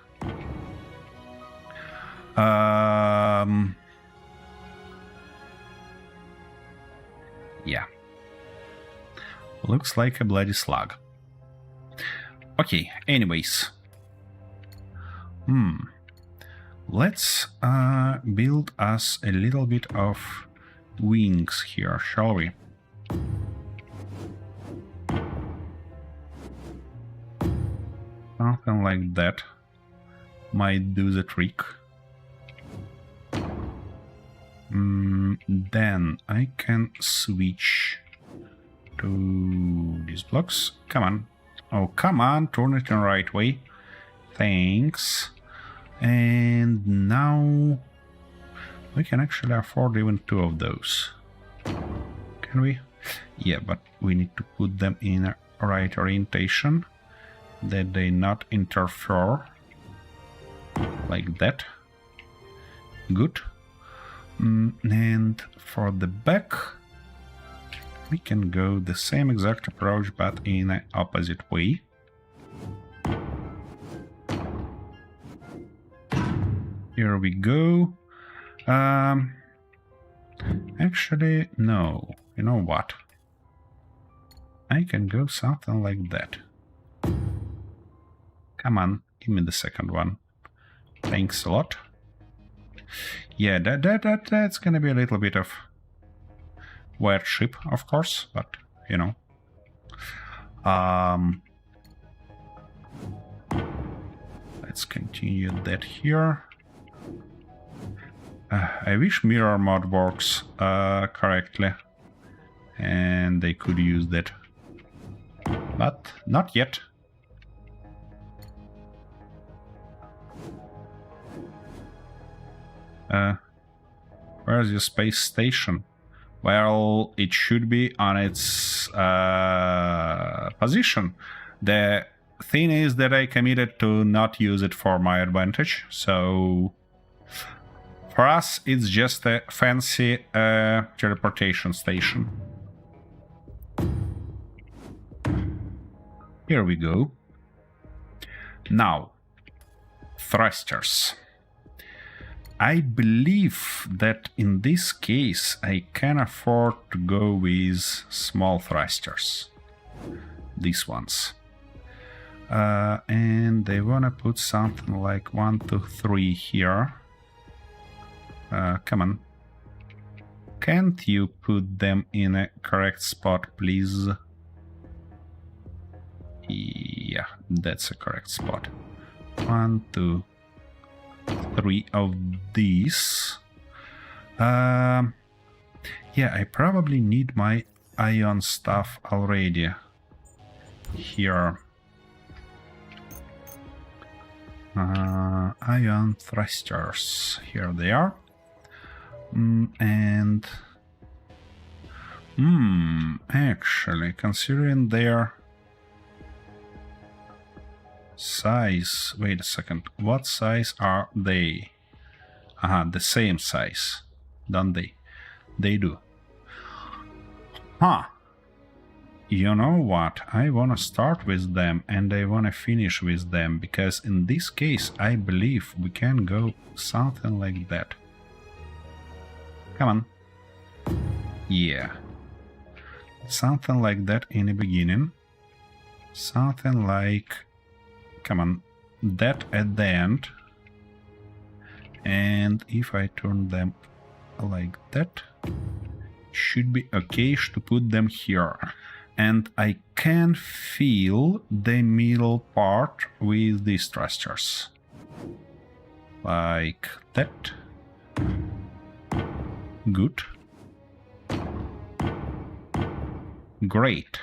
Yeah. Looks like a bloody slug. Okay, anyways. Let's build us a little bit of wings here, shall we? Something like that might do the trick. Then I can switch to these blocks. Come on. Oh, come on, turn it in the right way. Thanks. And now we can actually afford even 2 of those. Can we? Yeah, but we need to put them in a right orientation, that they not interfere. Like that. Good. And for the back, we can go the same exact approach, but in an opposite way. Here we go. Actually, no. You know what? I can go something like that. Come on, give me the second one. Thanks a lot. Yeah, that's gonna be a little bit of weird ship, of course, but you know. Let's continue that here. I wish mirror mod works correctly, and they could use that, but not yet. Where's your space station? Well, it should be on its position. The thing is that I committed to not use it for my advantage, so for us it's just a fancy teleportation station. Here we go. Now, thrusters. I believe that in this case I can afford to go with small thrusters. These ones. And they wanna put something like 1, 2, 3 here. Come on. Can't you put them in a correct spot, please? Yeah, that's a correct spot. 1, 2, 3 of these. Yeah, I probably need my ion stuff already. here. Ion thrusters. Here they are. Actually, considering their size... Wait a second. What size are they? The same size, don't they? They do. Huh. You know what? I wanna start with them and I wanna finish with them, because in this case I believe we can go something like that. Come on. Yeah. Something like that in the beginning. Something like... Come on. That at the end. And if I turn them like that, should be okay to put them here. And I can fill the middle part with these thrusters. Like that. Good. Great.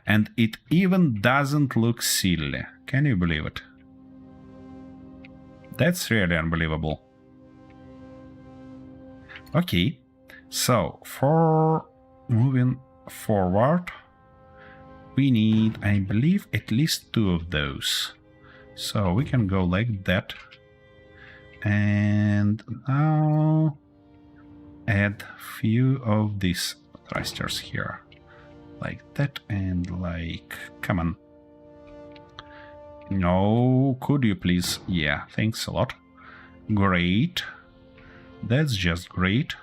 And it even doesn't look silly. Can you believe it? That's really unbelievable. Okay, so for moving forward, we need, I believe, at least 2 of those. So we can go like that. And now add few of these thrusters here. Like that and like... Come on. No, could you please? Yeah, thanks a lot. Great. That's just great.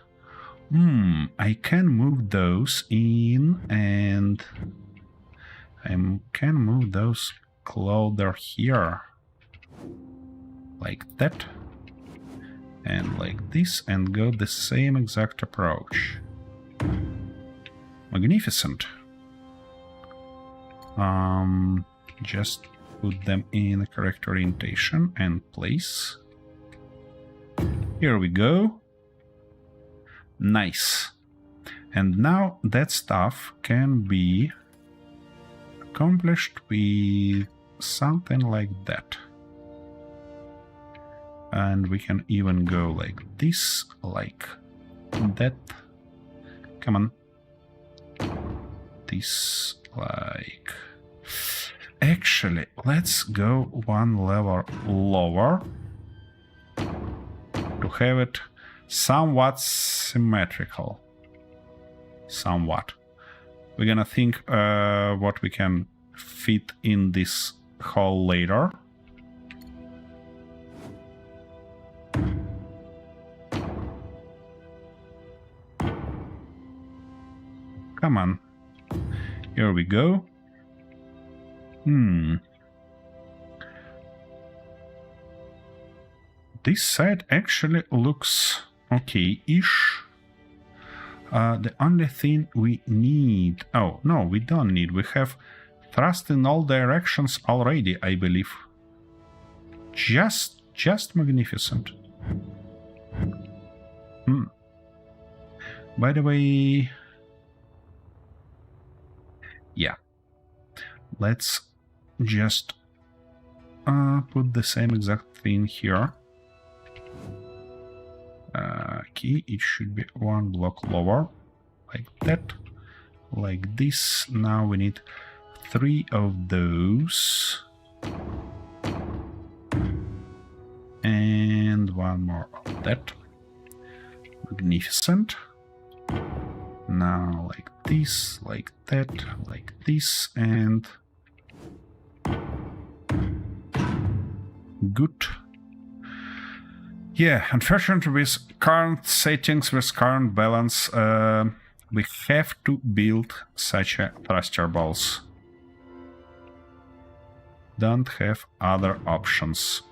I can move those in and I can move those closer here. Like that. And like this, and go the same exact approach. Magnificent. Just put them in the correct orientation and place. Here we go. Nice. And now that stuff can be accomplished with something like that. And we can even go like this, like that. Come on. This, like... Actually, let's go one level lower to have it somewhat symmetrical. Somewhat. We're gonna think what we can fit in this hole later. Come on. Here we go. This side actually looks okay-ish. The only thing we need... Oh, no, we don't need. We have thrust in all directions already, I believe. Just magnificent. By the way... Yeah. Let's just put the same exact thing here. Okay, it should be one block lower, like that, like this. Now we need 3 of those, and 1 more of that. Magnificent. Now like this, like that, like this, and good. Yeah, unfortunately with current settings, with current balance, we have to build such a thruster balls. Don't have other options.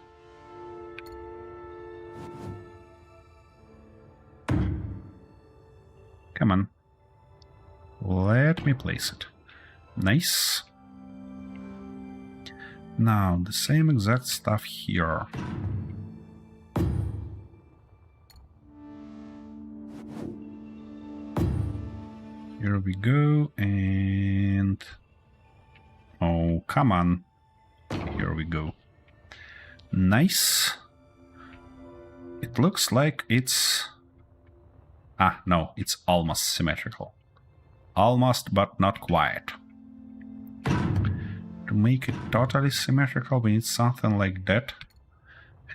Come on. Let me place it. Nice. Now, the same exact stuff here. Here we go, and... Oh, come on. Here we go. Nice. It looks like it's... Ah, no, it's almost symmetrical. Almost, but not quite. To make it totally symmetrical, we need something like that.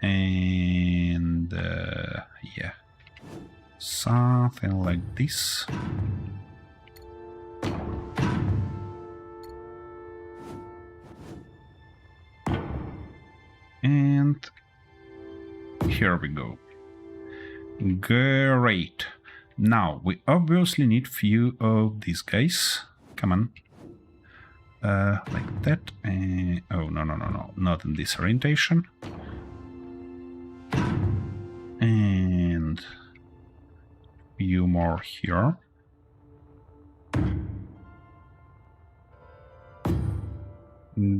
And... yeah. Something like this. And here we go. Great. Now we obviously need few of these guys. Come on. Like that. Oh, no. Not in this orientation. And few more here.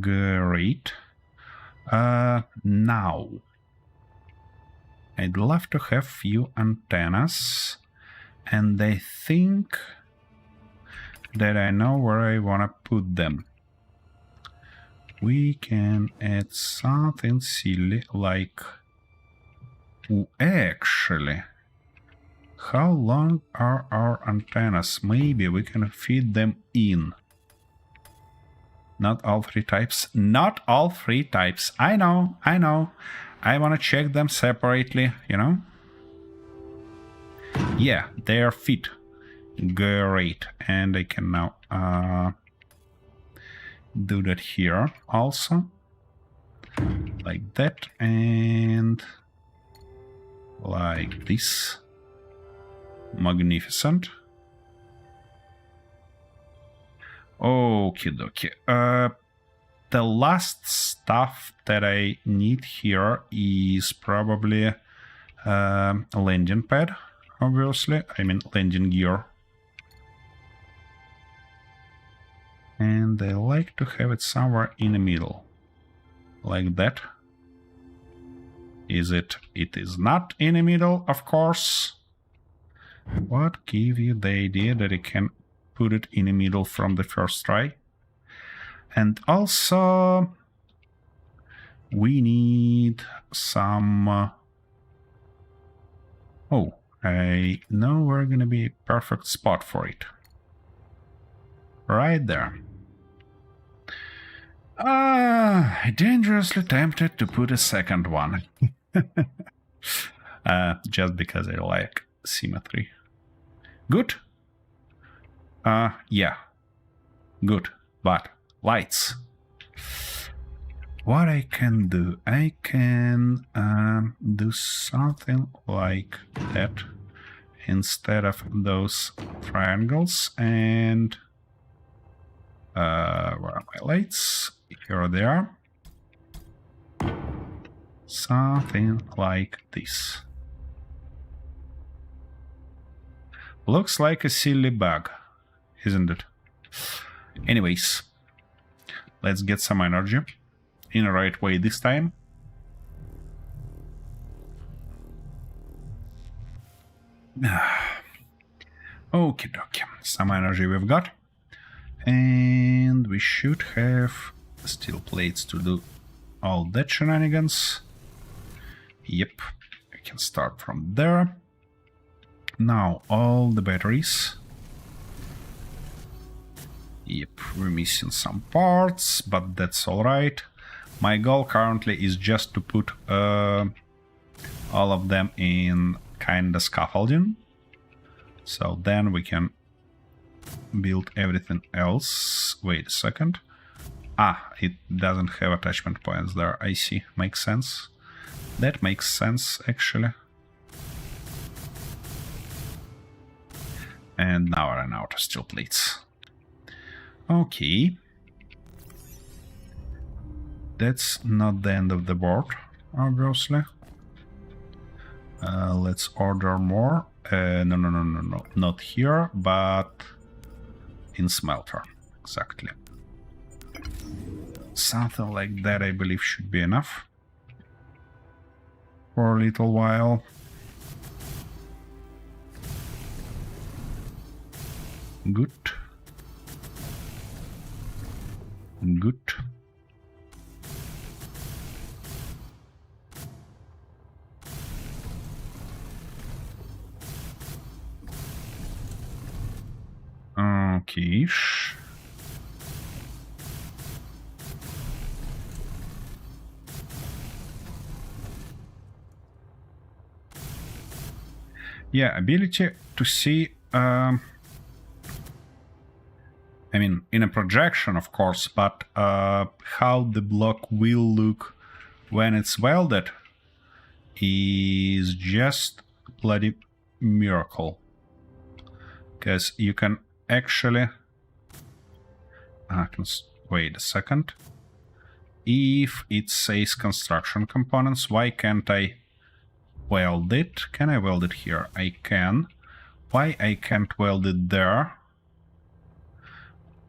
Great. Now, I'd love to have few antennas, and I think that I know where I want to put them. We can add something silly like... Ooh, actually, how long are our antennas? Maybe we can feed them in. Not all three types. Not all three types. I know. I want to check them separately, you know? Yeah, they are fit. Great. And I can now do that here also. Like that. And like this. Magnificent. Okie dokie. The last stuff that I need here is probably a landing pad, obviously. I mean landing gear. And I like to have it somewhere in the middle. Like that. Is it? It is not in the middle, of course. What gave you the idea that I can put it in the middle from the first try? And also we need some oh, I know we're gonna be a perfect spot for it. Right there. Dangerously tempted to put a second one. Just because I like symmetry. Good? Yeah. Good. But lights. What I can do? I can do something like that instead of those triangles. And where are my lights? Here they are. Something like this. Looks like a silly bug, isn't it? Anyways, let's get some energy in the right way this time. Okie dokie, some energy we've got. And we should have steel plates to do all that shenanigans. Yep, we can start from there. Now, all the batteries. Yep, we're missing some parts, but that's alright. My goal currently is just to put all of them in kinda scaffolding. So then we can build everything else. Wait a second. Ah, it doesn't have attachment points there. I see. Makes sense. That makes sense, actually. And now I ran out of steel plates. Okay. That's not the end of the board, obviously. Let's order more. No. Not here, but in smelter. Exactly. Something like that, I believe, should be enough. For a little while. Good. Good. Okay. Yeah, ability to see, I mean, in a projection, of course, but how the block will look when it's welded is just bloody miracle. Because you can actually... wait a second. If it says construction components, why can't I weld it? Can I weld it here? I can. Why I can't weld it there?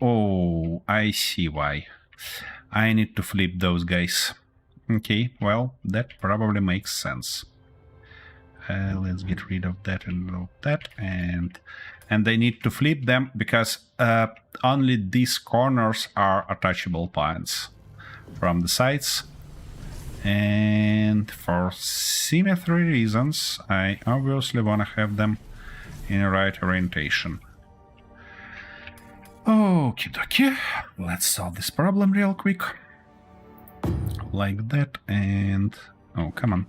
Oh, I see why. I need to flip those guys. Okay, well, that probably makes sense. Let's get rid of that and that, and I need to flip them because only these corners are attachable points from the sides. And for symmetry reasons, I obviously want to have them in the right orientation. Okie dokie, let's solve this problem real quick. Like that, and... oh, come on.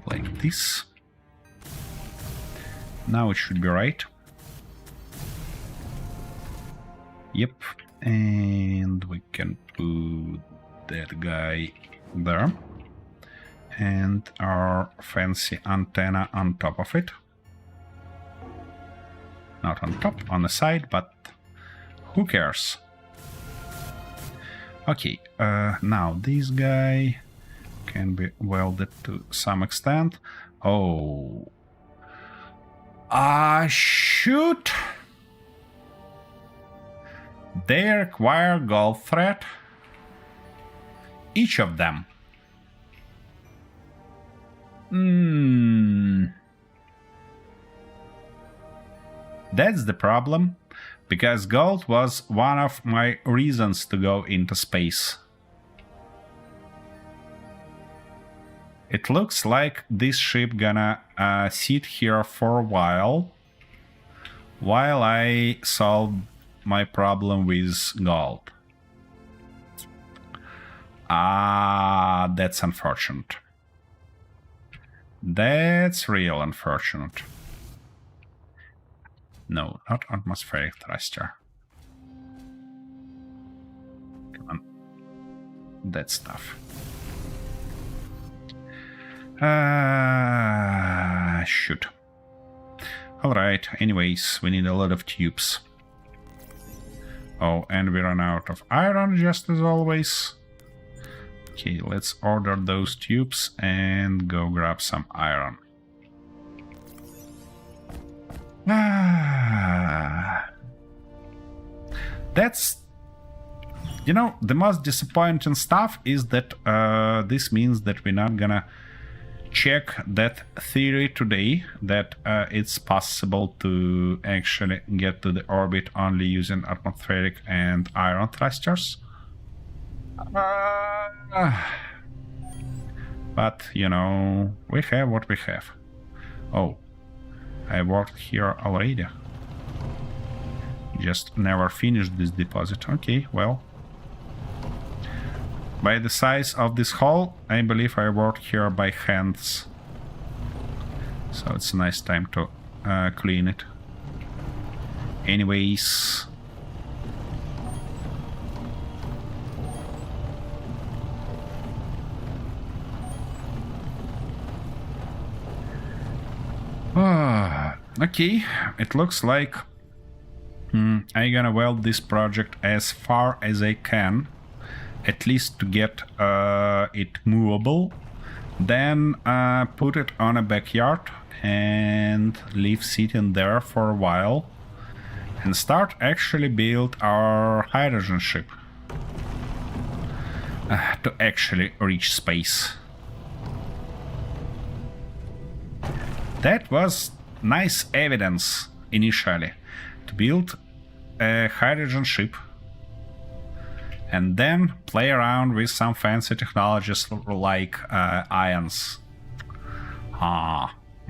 Like this. Now it should be right. Yep, and we can put that guy there. And our fancy antenna on top of it. Not on top, on the side, but who cares? Okay, now this guy can be welded to some extent. Oh. Shoot! They require gold thread. Each of them. That's the problem, because gold was one of my reasons to go into space. It looks like this ship gonna sit here for a while I solve my problem with gold. That's unfortunate. That's real unfortunate. No, not atmospheric thruster. Come on. That stuff. Shoot. Alright, anyways, we need a lot of tubes. Oh, and we run out of iron, just as always. Okay, let's order those tubes and go grab some iron. That's... you know, the most disappointing stuff is that this means that we're not gonna check that theory today, that it's possible to actually get to the orbit only using atmospheric and iron thrusters. But, you know, we have what we have. Oh, I worked here already. Just never finished this deposit. Okay, well. By the size of this hole, I believe I worked here by hands. So it's a nice time to clean it. Anyways. Okay, it looks like I'm gonna weld this project as far as I can. At least to get it movable, then put it on a backyard and leave sitting there for a while and start actually build our hydrogen ship to actually reach space. That was nice evidence initially to build a hydrogen ship and then play around with some fancy technologies like ions.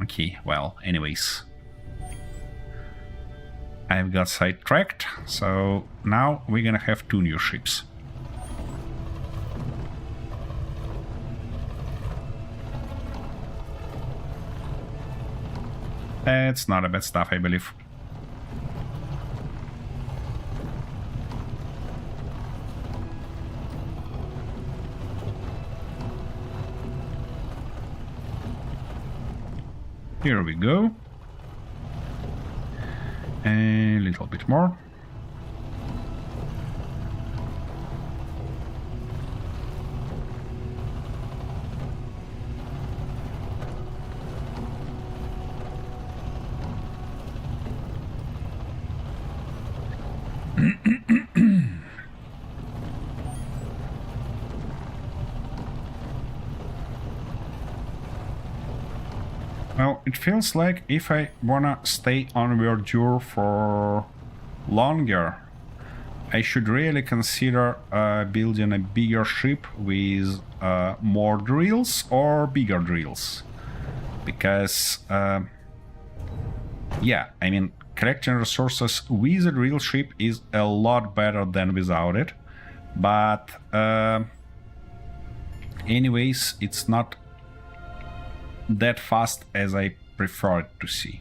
Okay, well, anyways. I've got sidetracked, so now we're gonna have 2 new ships. It's not a bad stuff, I believe. Here we go. A little bit more. Well, it feels like if I wanna stay on Verdure for longer, I should really consider building a bigger ship with more drills or bigger drills. Because, yeah, I mean, collecting resources with a drill ship is a lot better than without it. But, anyways, it's not that fast as I prefer it to see.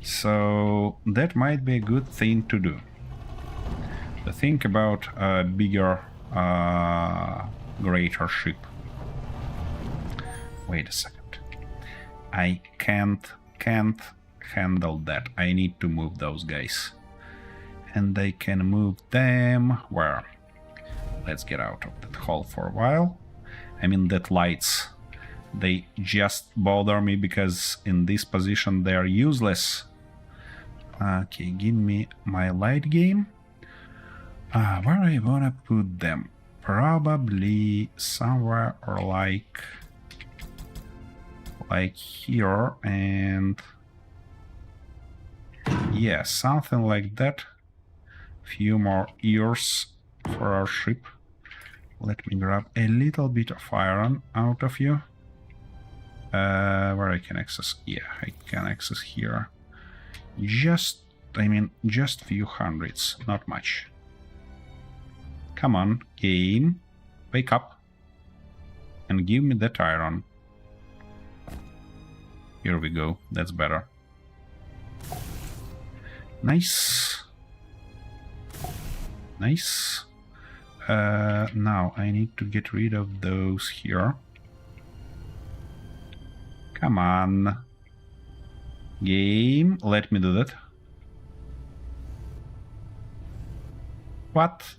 So that might be a good thing to do. To think about a bigger, greater ship. Wait a second. I can't handle that. I need to move those guys. And I can move them where? Let's get out of that hole for a while. I mean, that lights. They just bother me because in this position they are useless. Okay, give me my light game. Where I wanna put them? Probably somewhere or like here, and yeah, something like that. Few more ears for our ship. Let me grab a little bit of iron out of you. Where I can access? Yeah, I can access here. Just few hundreds, not much. Come on, game. Wake up. And give me that iron. Here we go, that's better. Nice. Nice. Now I need to get rid of those here. Come on. Game, let me do that. What?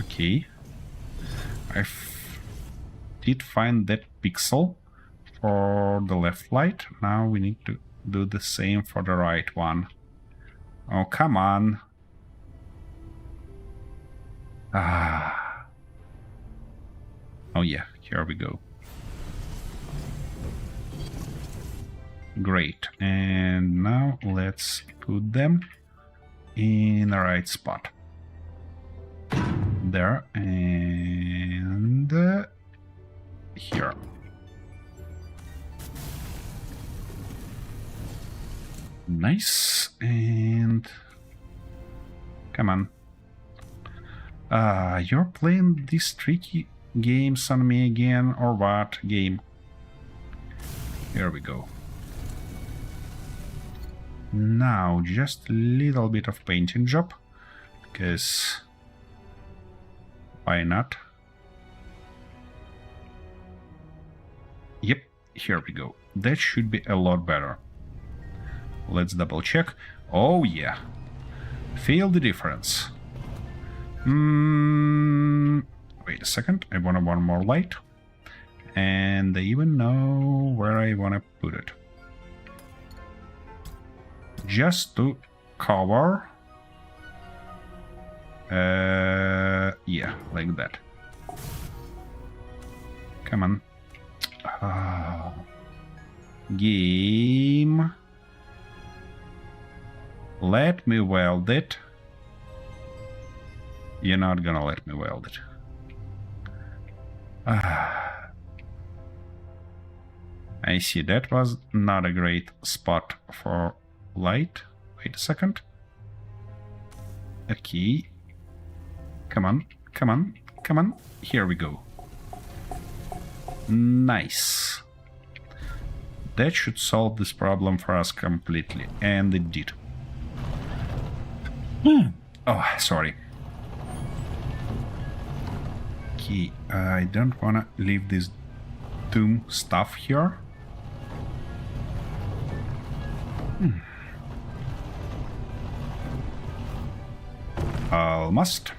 Okay. I did find that pixel for the left light. Now we need to do the same for the right one. Oh, come on. Ah. Oh yeah, here we go. Great, and now let's put them in the right spot. There, and here. Nice, and come on. You're playing these tricky games on me again, or what? Game. Here we go. Now, just a little bit of painting job, because why not? Yep, here we go. That should be a lot better. Let's double check. Oh yeah, feel the difference. Wait a second, I want one more light, and I even know where I want to put it. Just to cover, yeah, like that. Come on. Game. Let me weld it. You're not gonna let me weld it. I see, that was not a great spot for light. Wait a second. Okay. Come on, come on, come on. Here we go. Nice. That should solve this problem for us completely. And it did. Oh, sorry. Okay, I don't wanna leave this doom stuff here. Almost.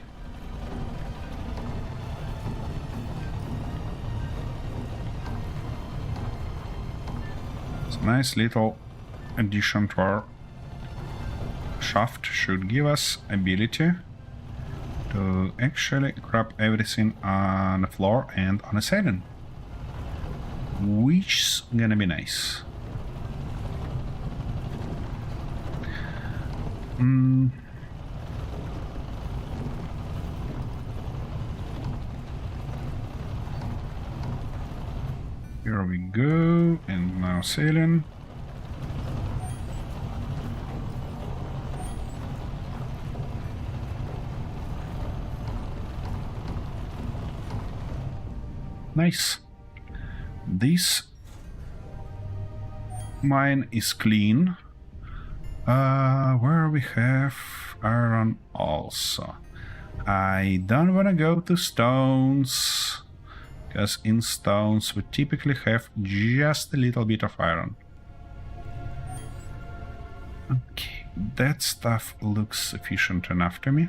It's a nice little addition to our shaft. Should give us ability to actually grab everything on the floor and on the ceiling, which is gonna be nice. Here we go, and now ceiling. Nice. This mine is clean. Where we have iron also. I don't wanna go to stones, because in stones we typically have just a little bit of iron. Okay, that stuff looks sufficient enough to me.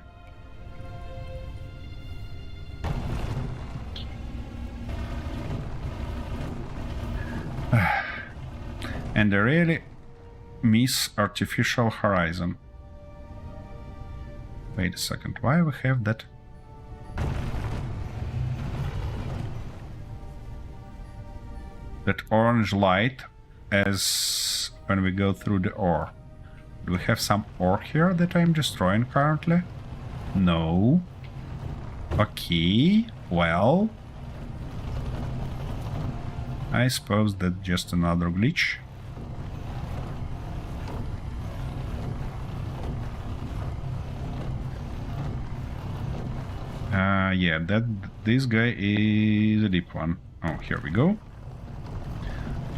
And I really miss artificial horizon. Wait a second, why we have that? That orange light as when we go through the ore. Do we have some ore here that I'm destroying currently? No. Okay, well, I suppose that's just another glitch. Yeah, this guy is a deep one. Oh, here we go.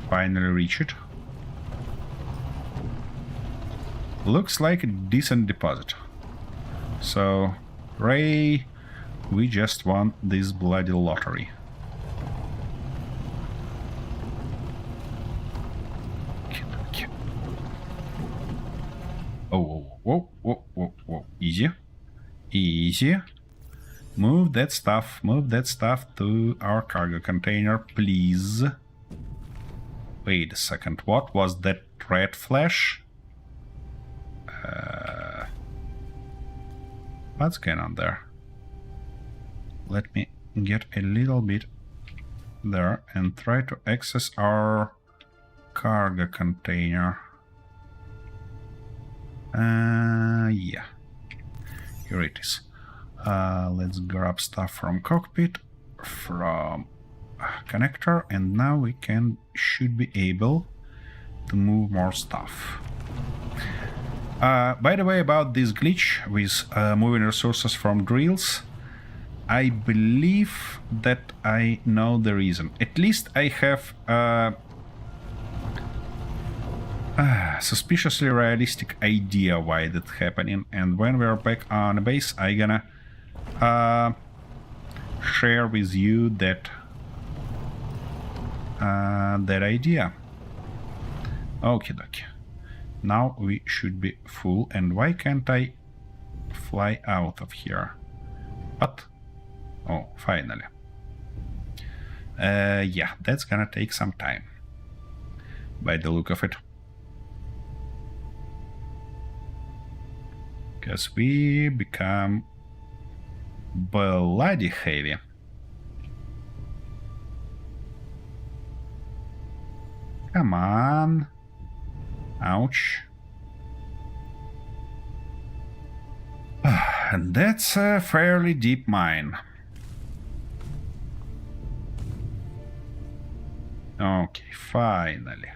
Finally reach it. Looks like a decent deposit. So, Ray, we just won this bloody lottery. Oh, whoa, whoa, whoa, whoa. Easy. Easy. Move that stuff to our cargo container, please. Wait a second, what was that red flash? What's going on there? Let me get a little bit there and try to access our cargo container. Yeah, here it is. Let's grab stuff from cockpit, from connector, and now we should be able to move more stuff. By the way, about this glitch with moving resources from drills, I believe that I know the reason. At least I have suspiciously realistic idea why that's happening, and when we're back on the base, I'm gonna share with you that idea. Okie dokie. Now we should be full, and why can't I fly out of here? But oh, finally. Yeah, that's gonna take some time by the look of it. Because we become bloody heavy. Come on. Ouch. And that's a fairly deep mine. Okay, finally.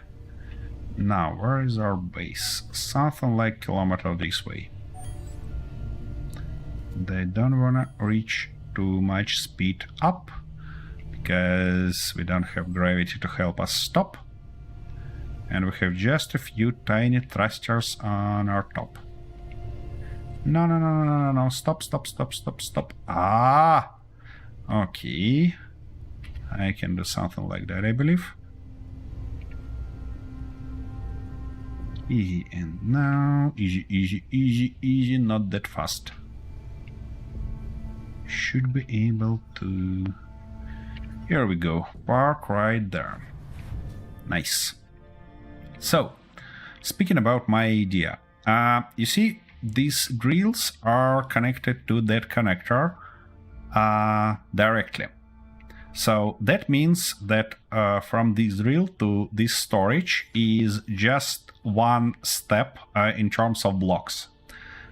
Now, where is our base? Something like a kilometer this way. They don't wanna reach too much speed up, because we don't have gravity to help us stop. And we have just a few tiny thrusters on our top. No, no, no, no, no, no, stop, stop, stop, stop, stop. Ah! Okay. I can do something like that, I believe. Easy, and now easy, easy, easy, easy, not that fast. Should be able to... Here we go, park right there. Nice. So, speaking about my idea, you see, these drills are connected to that connector directly. So that means that from this drill to this storage is just one step in terms of blocks.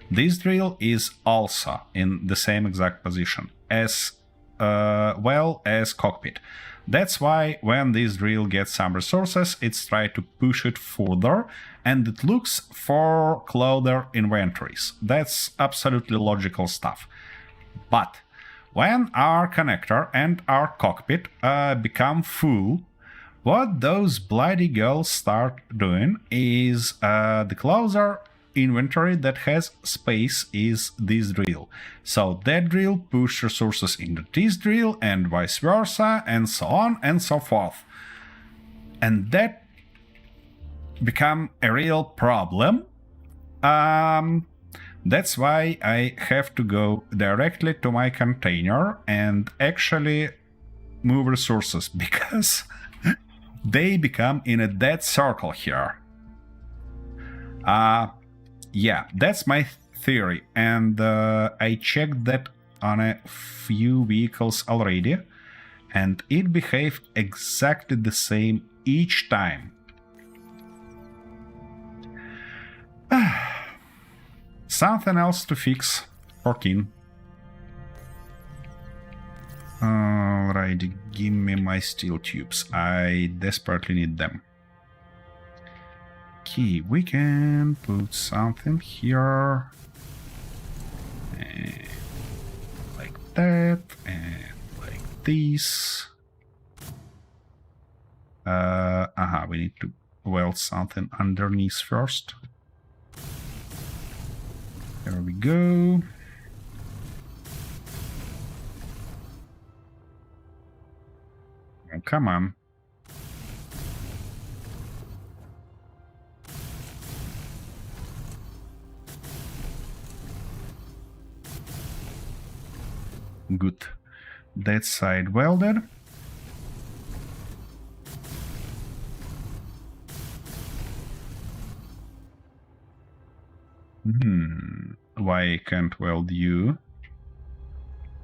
This drill is also in the same exact position as well as cockpit. That's why when this drill gets some resources, it's trying to push it further, and it looks for closer inventories. That's absolutely logical stuff. But when our connector and our cockpit become full, what those bloody girls start doing is the closer inventory that has space is this drill. So that drill pushes resources into this drill and vice versa, and so on and so forth. And that become a real problem. That's why I have to go directly to my container and actually move resources, because they become in a dead circle here. Yeah, that's my theory, and I checked that on a few vehicles already, and it behaved exactly the same each time. Something else to fix for Kin. Alrighty, give me my steel tubes. I desperately need them. Okay, we can put something here. And like that, and like this. We need to weld something underneath first. There we go. Oh, come on. Good. That side welded. Why I can't weld you?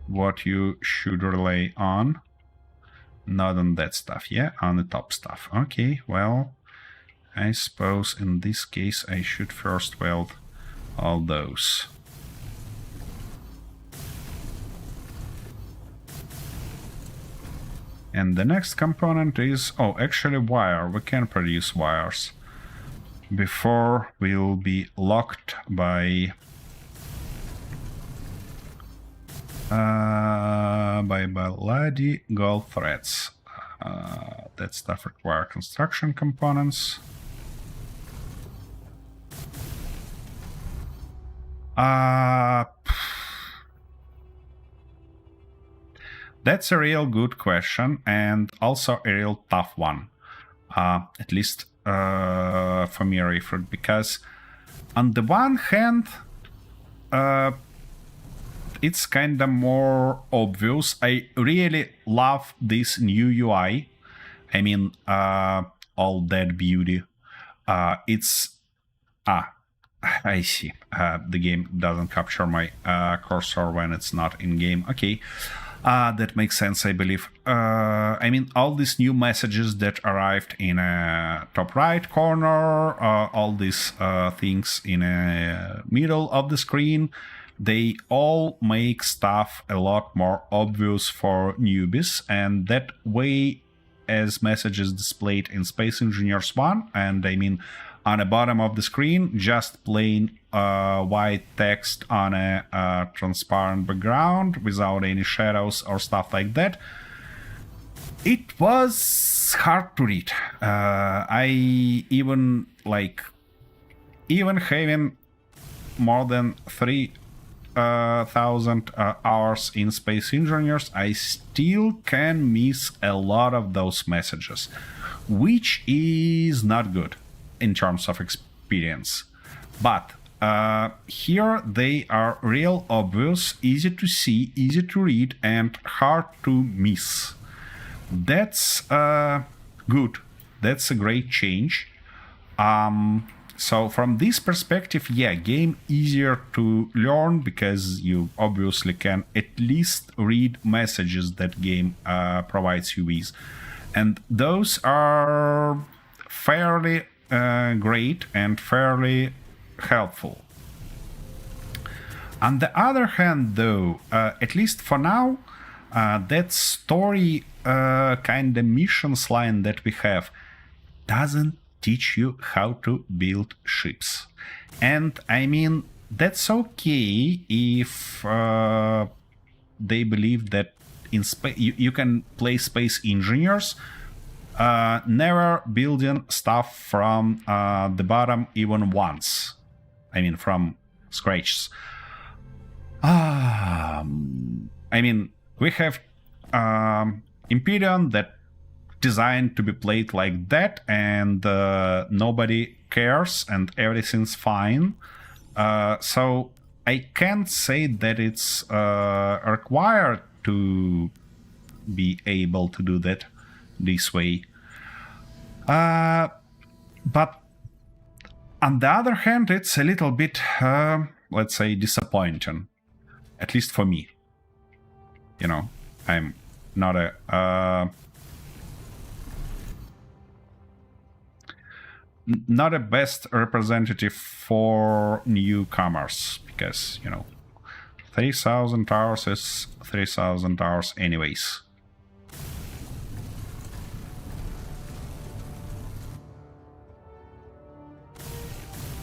What you should rely on? Not on that stuff, yeah? On the top stuff. Okay, well, I suppose in this case I should first weld all those. And the next component is... oh, actually wire. We can produce wires. Before we'll be locked by bloody gold threads. That stuff requires construction components. That's a real good question, and also a real tough one. At least for me, Rayford, because on the one hand, it's kind of more obvious. I really love this new UI. I mean, all that beauty. It's... I see. The game doesn't capture my cursor when it's not in-game. Okay. That makes sense, I believe. I mean, all these new messages that arrived in a top right corner, all these things in a middle of the screen, they all make stuff a lot more obvious for newbies, and that way as messages displayed in Space Engineers 1, and I mean on the bottom of the screen, just plain white text on a transparent background without any shadows or stuff like that. It was hard to read. I even having more than 3,000 hours in Space Engineers, I still can miss a lot of those messages, which is not good in terms of experience. But here they are real obvious, easy to see, easy to read, and hard to miss. That's good. That's a great change. So from this perspective, yeah, game easier to learn because you obviously can at least read messages that game provides you with. And those are fairly great and fairly helpful. On the other hand, though, at least for now, that story kind of missions line that we have doesn't teach you how to build ships. And I mean, that's okay if they believe that in space you can play Space Engineers, never building stuff from the bottom even once. I mean, from scratches. I mean, we have Imperium that designed to be played like that, and nobody cares and everything's fine. So I can't say that it's required to be able to do that this way. But on the other hand, it's a little bit, let's say, disappointing, at least for me. You know, I'm not a best representative for newcomers, because, you know, 3,000 hours is 3,000 hours anyways.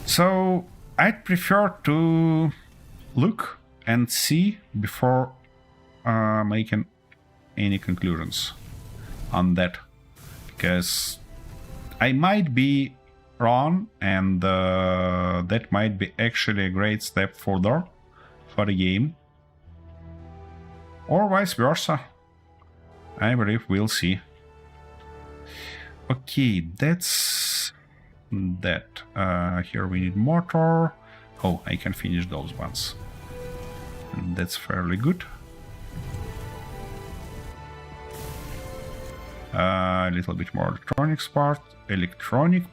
So I'd prefer to look and see before making any conclusions on that, because I might be wrong, and that might be actually a great step further for the game, or vice versa. I believe we'll see. Okay, that's that. Here we need motor. Oh, I can finish those ones. And that's fairly good. A little bit more electronic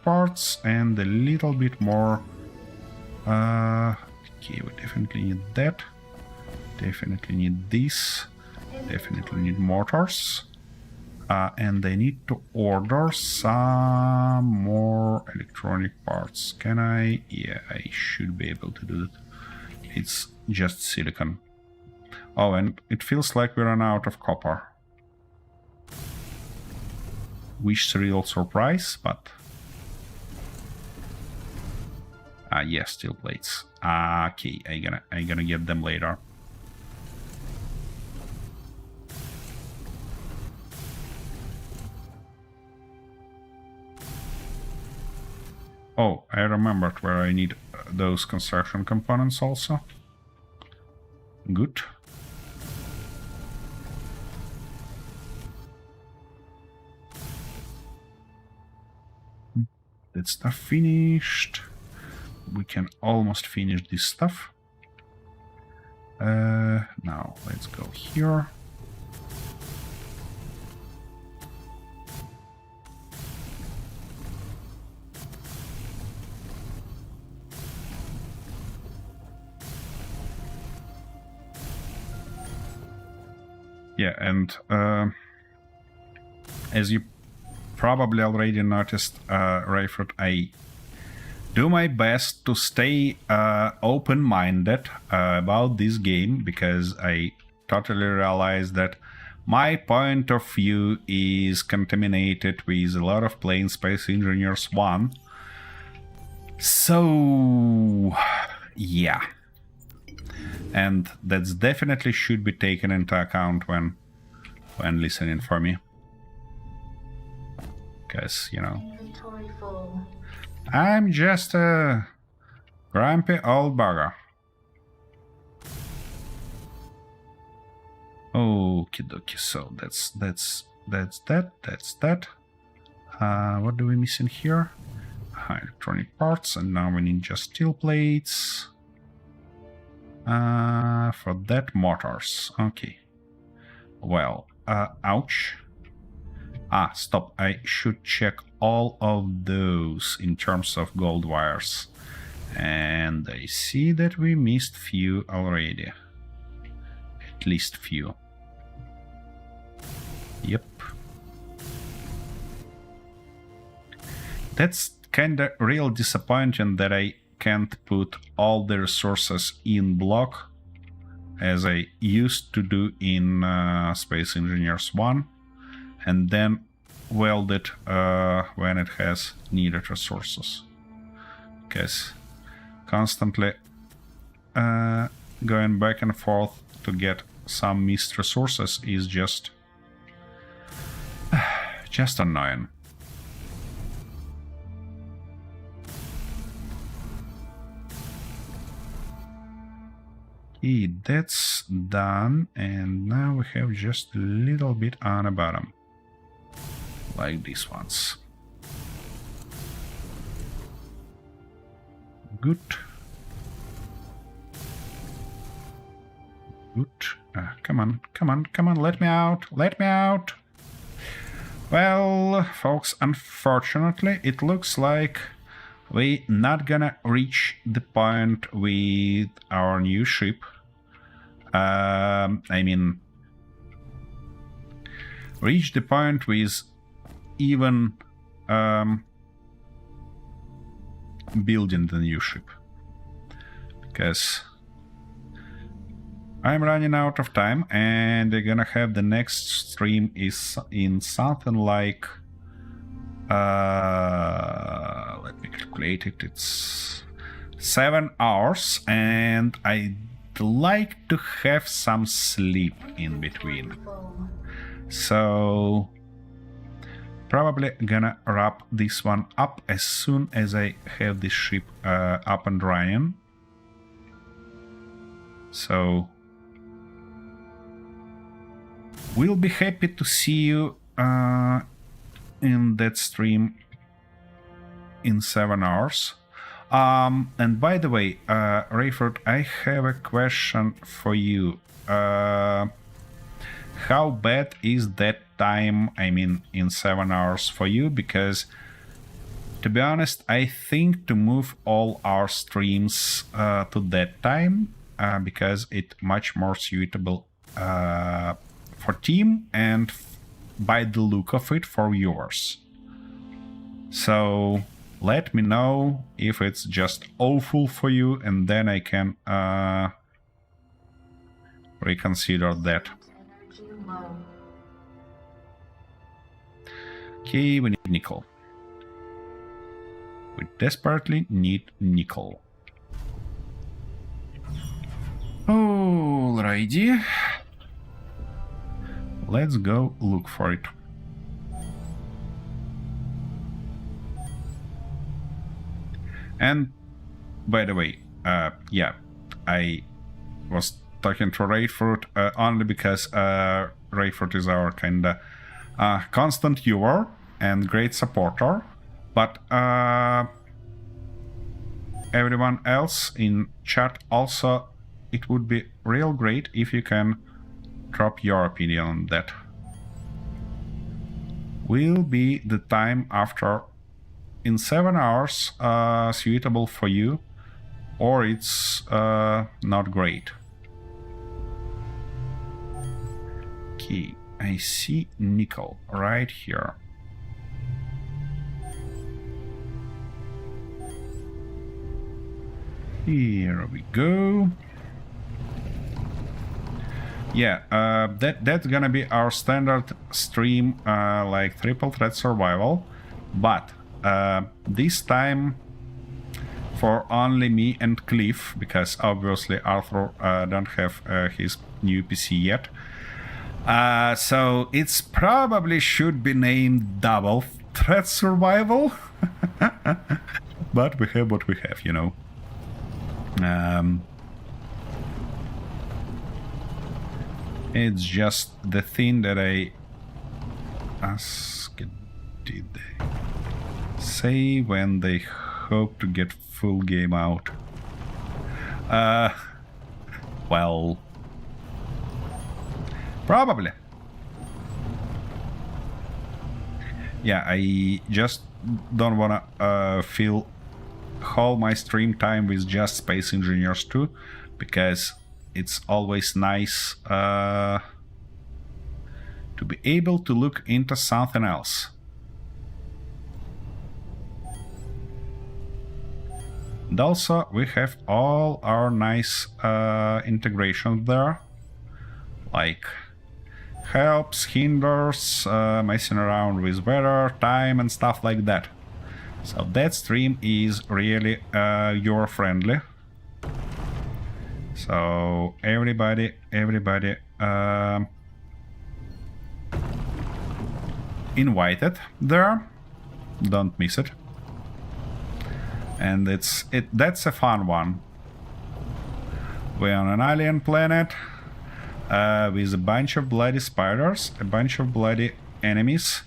parts, and a little bit more. Okay, we definitely need that. Definitely need this. Definitely need motors. And I need to order some more electronic parts. Can I? Yeah, I should be able to do that. It's just silicon. Oh, and it feels like we ran out of copper. Which real surprise, but yeah, steel plates. Okay, I gonna get them later. Oh, I remembered where I need those construction components also. Good. That stuff finished. We can almost finish this stuff. Now let's go here. Yeah, and as you probably already noticed, Rayford, I do my best to stay open-minded about this game, because I totally realize that my point of view is contaminated with a lot of playing Space Engineers 1. So, yeah. And that's definitely should be taken into account when listening for me. Because, you know, Inventory full. I'm just a grumpy old bugger. Okie dokie, so that's that. What do we miss in here? Electronic parts, and now we need just steel plates. For that, motors. Okay. Well, ouch. Stop. I should check all of those in terms of gold wires. And I see that we missed few already. At least few. Yep. That's kinda real disappointing that I can't put all the resources in block as I used to do in Space Engineers 1, and then weld it when it has needed resources. Because constantly going back and forth to get some missed resources is just annoying. Okay, that's done, and now we have just a little bit on the bottom, like these ones. Good. Come on, let me out. Well, folks, unfortunately, it looks like we're not gonna reach the point with our new ship. I mean, reach the point with even building the new ship. Because I'm running out of time, and they're gonna have the next stream is in something like let me calculate it. It's 7 hours, and I'd like to have some sleep in between. Full. So probably gonna wrap this one up as soon as I have this ship up and running. So we'll be happy to see you in that stream in 7 hours. And by the way, Rayford, I have a question for you. How bad is that time, I mean, in 7 hours for you? Because, to be honest, I think to move all our streams to that time, because it's much more suitable for team and by the look of it for viewers. So let me know if it's just awful for you, and then I can reconsider that. Energy low. Okay, we need nickel. We desperately need nickel. Alrighty. Let's go look for it. And by the way, yeah, I was talking to Rayford only because Rayford is our kinda constant viewer and great supporter, but everyone else in chat also, it would be real great if you can drop your opinion on that. Will be the time after in 7 hours suitable for you, or it's not great? Okay, I see nickel right here. Here we go. Yeah, that's gonna be our standard stream, like Triple Threat Survival, but this time for only me and Cliff, because obviously Arthur don't have his new PC yet. So it's probably should be named Double Threat Survival, but we have what we have, you know. It's just the thing that I asked, did they say when they hope to get full game out? Well, probably. Yeah, I just don't wanna fill whole my stream time with just Space Engineers 2, because it's always nice to be able to look into something else. And also we have all our nice integrations there, like helps, hinders, messing around with weather, time and stuff like that. So that stream is really your friendly. So everybody invited there. Don't miss it. And that's a fun one. We're on an alien planet with a bunch of bloody spiders, a bunch of bloody enemies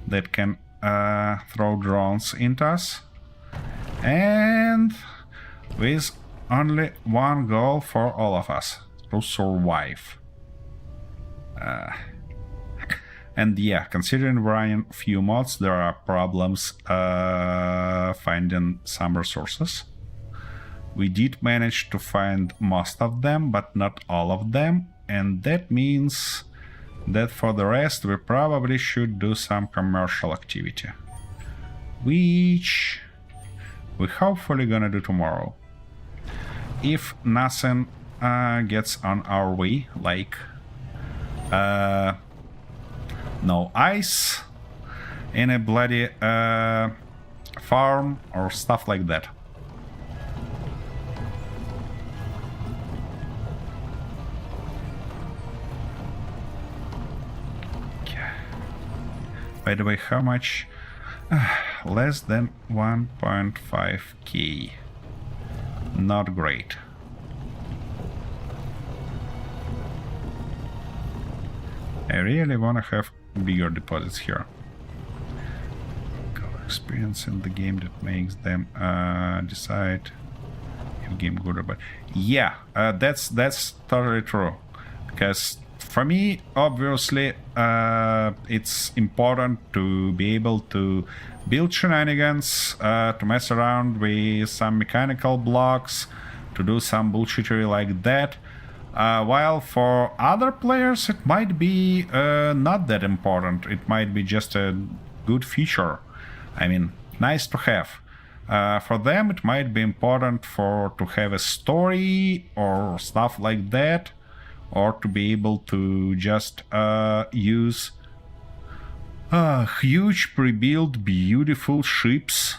that can throw drones into us, and with only one goal for all of us: to survive. And yeah, considering we're running few mods, there are problems finding some resources. We did manage to find most of them, but not all of them, and that means that for the rest we probably should do some commercial activity, which we're hopefully gonna do tomorrow. If nothing gets on our way, like no ice in a bloody farm or stuff like that. By the way, how much? Less than 1.5k. Not great. I really wanna have bigger deposits here. Color experience in the game that makes them decide if game good or bad. Yeah, that's totally true. Because for me, obviously, it's important to be able to build shenanigans, to mess around with some mechanical blocks, to do some bullshittery like that. While for other players, it might be not that important. It might be just a good feature. I mean, nice to have. For them, it might be important to have a story or stuff like that, or to be able to just use huge pre-built beautiful ships,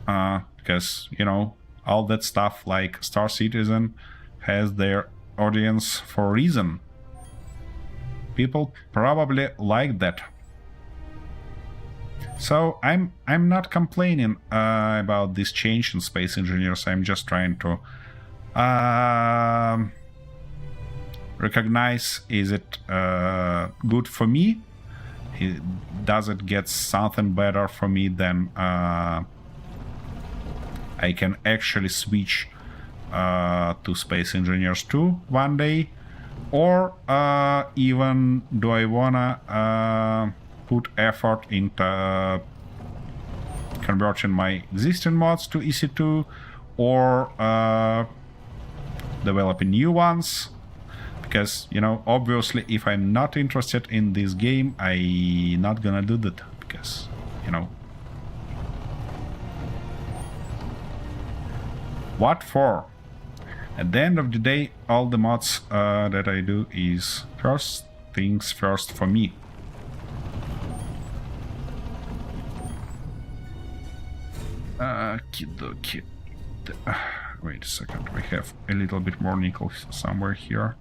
because, you know, all that stuff like Star Citizen has their audience for a reason. People probably like that. So I'm not complaining about this change in Space Engineers. I'm just trying to recognize, is it good for me? Does it get something better for me than I can actually switch to Space Engineers 2 one day? Or even do I wanna put effort into converting my existing mods to EC2, or developing new ones? Because, you know, obviously, if I'm not interested in this game, I'm not gonna do that. Because, you know. What for? At the end of the day, all the mods that I do is first things first for me. Kidoki. Wait a second, we have a little bit more nickel somewhere here.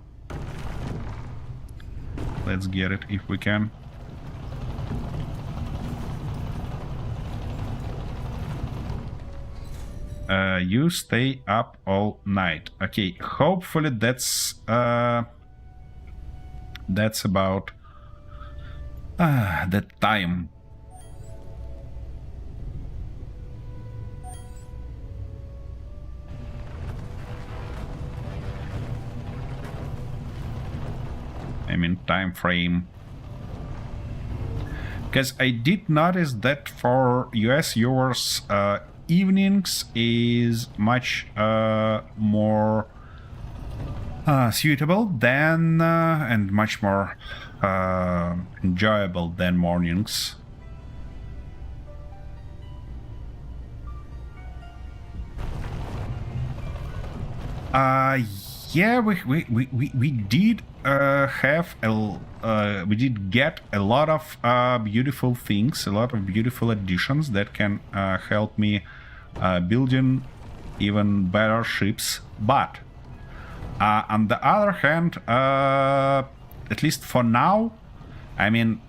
Let's get it if we can. You stay up all night. Okay, hopefully that's about that time. I mean time frame. Because I did notice that for US viewers, evenings is much more suitable than and much more enjoyable than mornings. Yeah, we did have we did get a lot of beautiful things, a lot of beautiful additions that can help me building even better ships. But on the other hand, at least for now, I mean,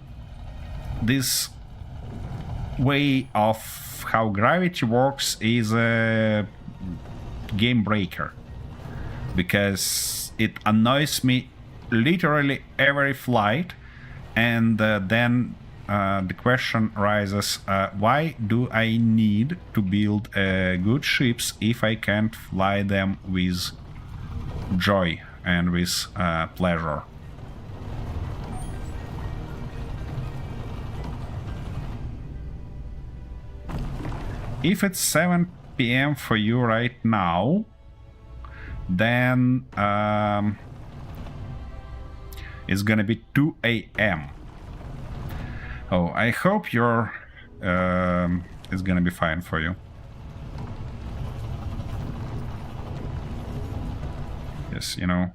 this way of how gravity works is a game breaker, because it annoys me literally every flight, and then the question arises, why do I need to build good ships if I can't fly them with joy and with pleasure? If it's 7 p.m. for you right now, then it's gonna be 2 a.m. Oh, I hope your it's gonna be fine for you. Yes, you know,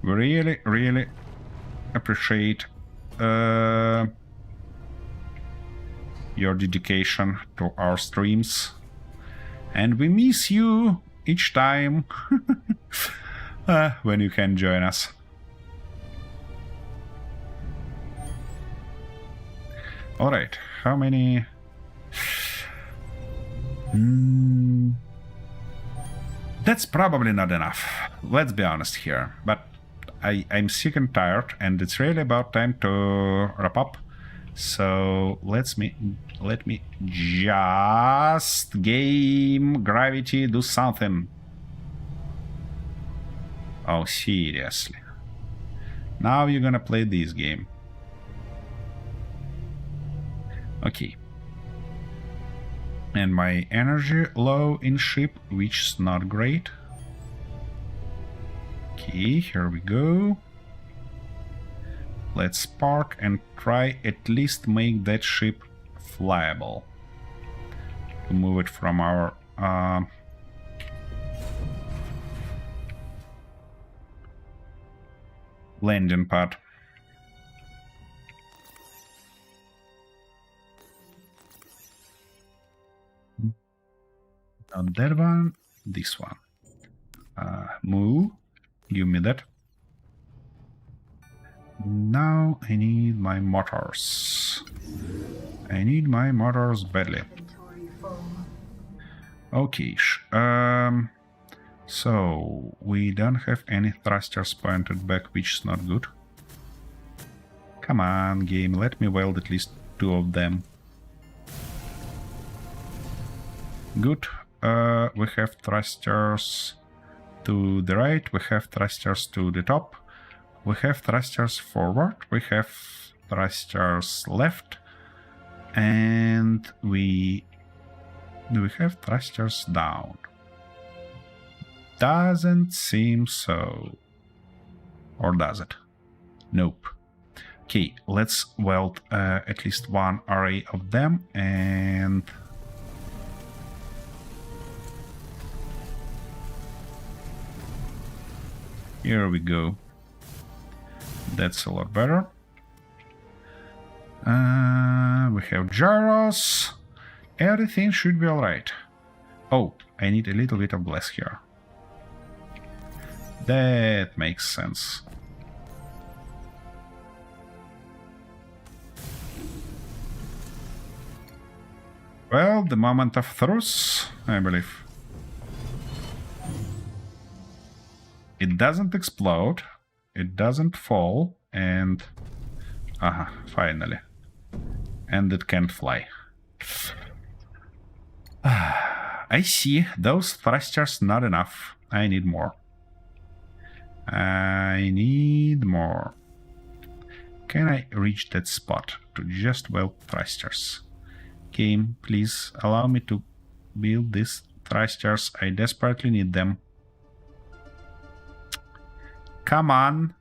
we really appreciate your dedication to our streams, and we miss you each time when you can join us. Alright, how many? That's probably not enough, let's be honest here, but I'm sick and tired, and it's really about time to wrap up. So let me just game gravity do something. Oh, seriously. Now you're gonna play this game. Okay. And my energy low in ship, which is not great. Okay, here we go. Let's park and try at least make that ship flyable. To move it from our landing pad. Not that one, this one. Move, give me that. Now I need my motors. I need my motors badly. Inventory full. Okay, so we don't have any thrusters pointed back, which is not good. Come on, game, let me weld at least 2 of them. Good. We have thrusters to the right, we have thrusters to the top, we have thrusters forward, we have thrusters left, and do we have thrusters down? Doesn't seem so. Or does it? Nope. Okay, let's weld at least one array of them, and Here we go. That's a lot better. We have gyros. Everything should be alright. Oh, I need a little bit of glass here. That makes sense. Well, the moment of truth, I believe. It doesn't explode, it doesn't fall, and... aha, finally. And it can't fly. I see, those thrusters not enough. I need more. I need more. Can I reach that spot to just weld thrusters? Game, please allow me to build these thrusters. I desperately need them. Come on.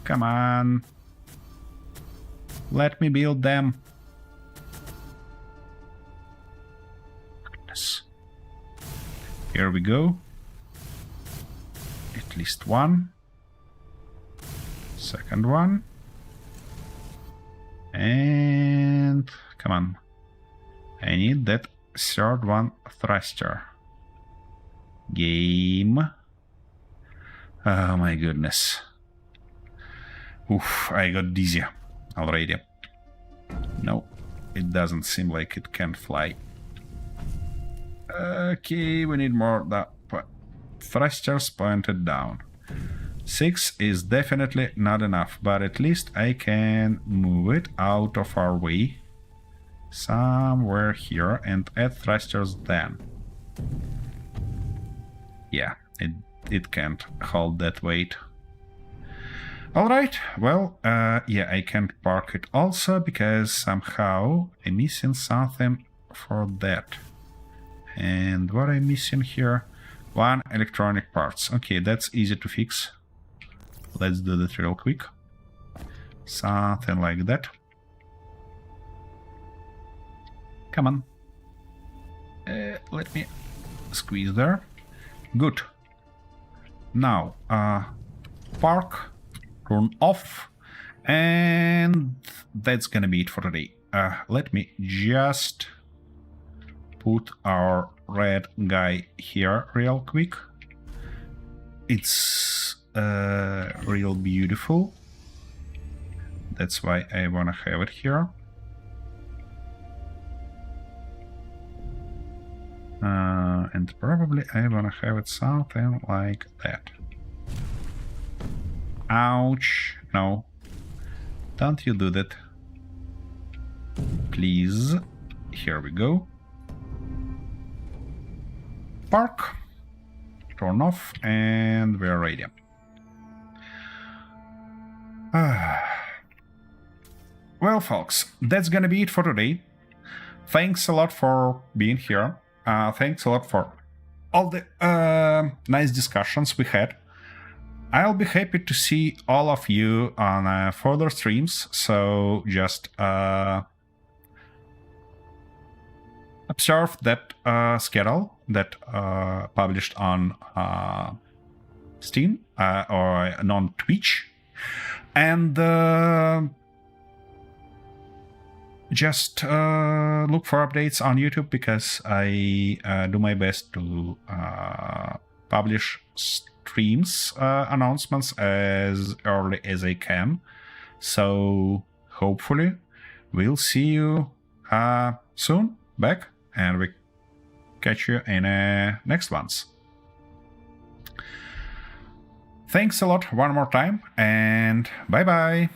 Come on. Let me build them. Goodness. Here we go. At least one. Second one. And come on. I need that third one thruster. Game. Oh my goodness. Oof, I got dizzy already. No, it doesn't seem like it can fly. Okay, we need more thrusters pointed down. 6 is definitely not enough, but at least I can move it out of our way somewhere here and add thrusters then. Yeah, it can't hold that weight. Alright, well, yeah, I can't park it also because somehow I'm missing something for that. And what I'm missing here? One electronic parts. Okay, that's easy to fix. Let's do that real quick. Something like that. Come on. Let me squeeze there. Good. Now, park. Turn off, and that's gonna be it for today. Let me just put our red guy here real quick. It's real beautiful. That's why I wanna have it here. And probably I wanna have it something like that. Ouch. No. Don't you do that. Please. Here we go. Park. Turn off. And we're ready. Well, folks, that's gonna be it for today. Thanks a lot for being here. Thanks a lot for all the nice discussions we had. I'll be happy to see all of you on further streams, so just observe that schedule that published on Steam or on Twitch, and just look for updates on YouTube because I do my best to publish streams announcements as early as I can. So hopefully we'll see you soon back, and we catch you in next ones. Thanks a lot one more time, and bye bye.